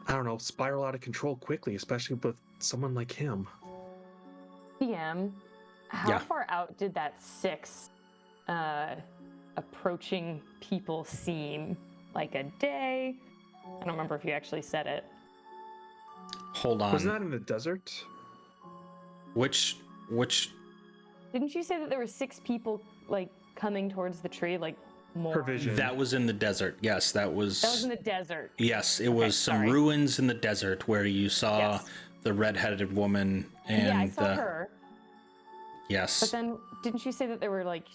I don't know, spiral out of control quickly, especially with someone like him. PM, how far out did that 6 approaching people seem? Like a day? I don't remember if you actually said it. Hold on. Wasn't that in the desert? Which? Didn't you say that there were 6 people like coming towards the tree, like more? Provision. That was in the desert. Yes, that was. That was in the desert. Yes, it was some ruins in the desert where you saw the red-headed woman and. Yeah, I saw her. Yes. But then, didn't you say that there were like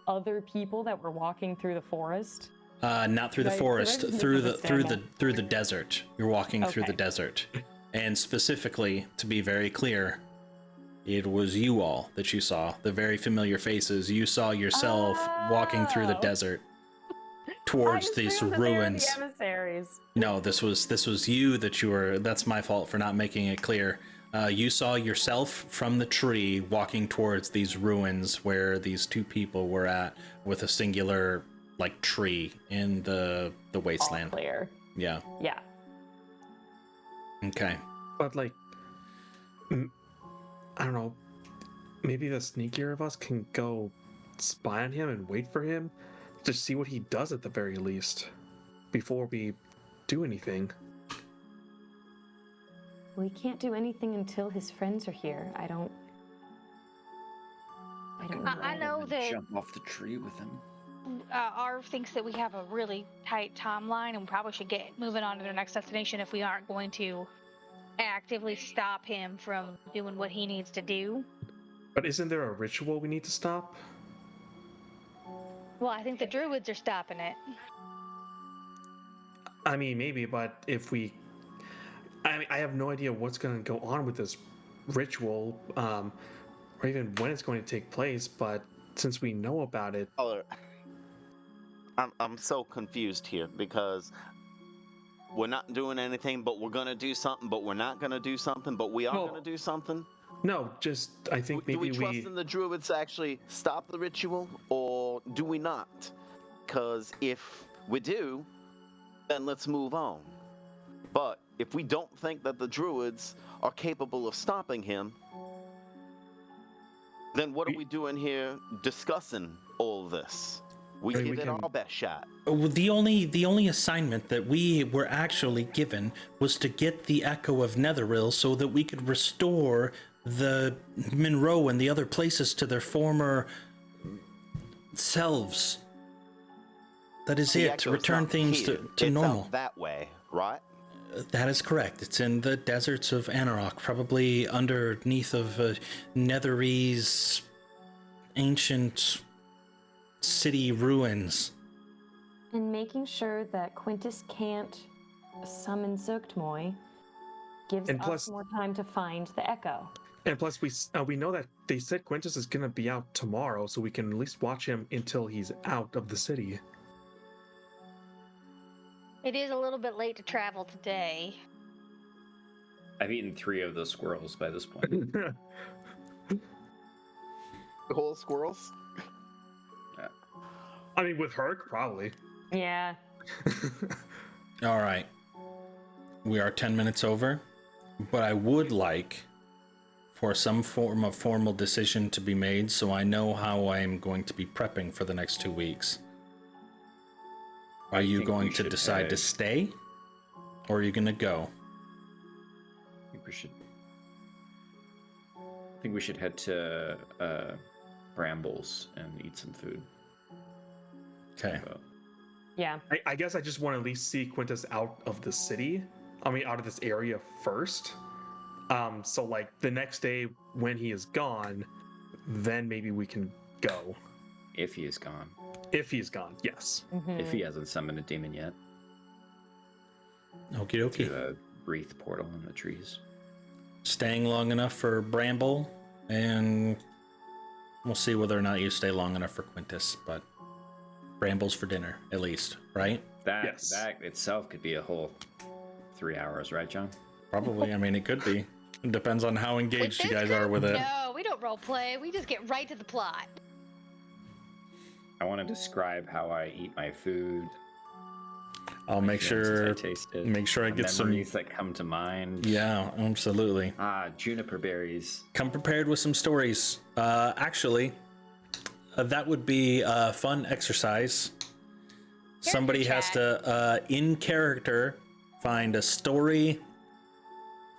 other people that were walking through the forest? Not through the forest, through the desert. You're walking through the desert, and specifically, to be very clear, it was you all that you saw, the very familiar faces. You saw yourself walking through the desert towards these ruins. The emissaries. No, this was you that you were. That's my fault for not making it clear. You saw yourself from the tree walking towards these ruins where these 2 people were at with a singular like tree in the wasteland. All clear. Yeah. Yeah. Okay. But like, I don't know, maybe the sneakier of us can go spy on him and wait for him to see what he does at the very least before we do anything. We can't do anything until his friends are here. I don't know. I know that Jump off the tree with him. Arv thinks that we have a really tight timeline and we probably should get moving on to their next destination if we aren't going to actively stop him from doing what he needs to do. But isn't there a ritual we need to stop? Well, I think the Druids are stopping it. I mean, maybe, but if we... I have no idea what's going to go on with this ritual, or even when it's going to take place, but since we know about it... I'm so confused here because we're not doing anything, but we're gonna do something, but we're not gonna do something, but we are gonna do something. No, just I think maybe do we trust in the Druids to actually stop the ritual, or do we not? Because if we do, then let's move on. But if we don't think that the Druids are capable of stopping him, then what are we doing here discussing all this? We give it our best shot. The only assignment that we were actually given was to get the Echo of Netheril so that we could restore the Monroe and the other places to their former selves. That is it. To return things to normal. Out that way, right? That is correct. It's in the deserts of Anarok, probably underneath of Netherese ancient city ruins. And making sure that Quintus can't summon Zugtmoy gives us more time to find the Echo. And plus, we know that they said Quintus is going to be out tomorrow, so we can at least watch him until he's out of the city. It is a little bit late to travel today. I've eaten 3 of those squirrels by this point. The whole squirrels? I mean, with Herc, probably. Yeah. All right. We are 10 minutes over, but I would like for some form of formal decision to be made so I know how I'm going to be prepping for the next 2 weeks. Are you going to decide to stay, or are you going to go? I think we should head to Brambles and eat some food. Okay. Yeah. I guess I just want to at least see Quintus out of the city. I mean, out of this area first. So like the next day when he is gone, then maybe we can go. If he is gone. If he's gone, yes. If he hasn't summoned a demon yet. Okie dokie. To a wreath portal in the trees. Staying long enough for Bramble, and we'll see whether or not you stay long enough for Quintus, but Bramble's for dinner, at least, right? That Yes. that itself could be a whole 3 hours, right, John? Probably. I mean, it could be. It depends on how engaged you this guys are with it. No, we don't role play. We just get right to the plot. I want to describe how I eat my food. I'll make feelings as sure I taste it. make sure I the get some. memories that come to mind. Yeah, absolutely. Juniper berries. Come prepared with some stories. Actually, that would be a fun exercise. Somebody has to, in character, find a story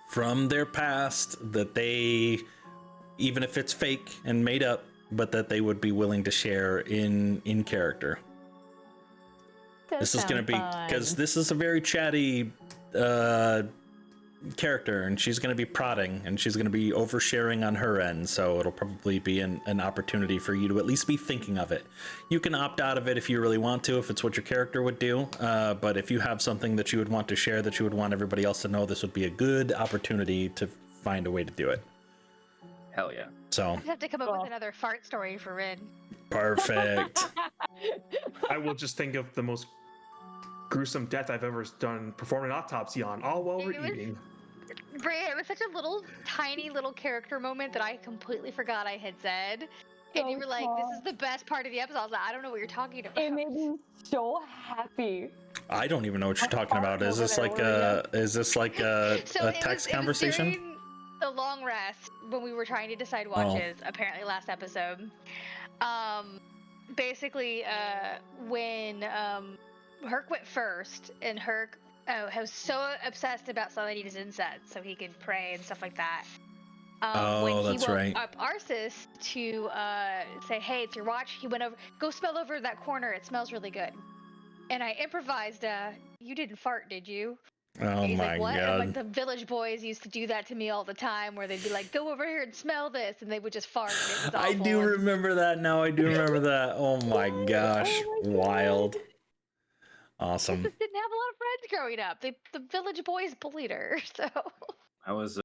from their past that they, even if it's fake and made up, but that they would be willing to share in character. This is going to be, because this is a very chatty character, and she's going to be prodding, and she's going to be oversharing on her end, so it'll probably be an opportunity for you to at least be thinking of it. You can opt out of it if you really want to, if it's what your character would do, but if you have something that you would want to share, that you would want everybody else to know, this would be a good opportunity to find a way to do it. Hell yeah. So, You have to come up with another fart story for Rin. perfect. I will just think of the most gruesome death I've ever done, perform an autopsy on, all while we're It was- eating. Bria, it was such a tiny little character moment that I completely forgot I had said. And you were like, this is the best part of the episode. I was like, I don't know what you're talking about. It made me so happy. I don't even know what you're talking about. Is this like a text conversation? It was during the long rest when we were trying to decide watches, apparently last episode. Basically, when Herc went first, and Herc was so obsessed about Saladida's incense so he could pray and stuff like that. When that's he woke right. up Arceus to say, hey, it's your watch, he went over, go smell over that corner, it smells really good. And I improvised, you didn't fart, did you? Oh He's my like, what? god. And like the village boys used to do that to me all the time, where they'd be like, go over here and smell this, and they would just fart. And it was I do awful. remember that now. I do remember that. Oh my gosh. Oh my God. Wild. Awesome. Just didn't have a lot of friends growing up. The village boys bullied her, so. I was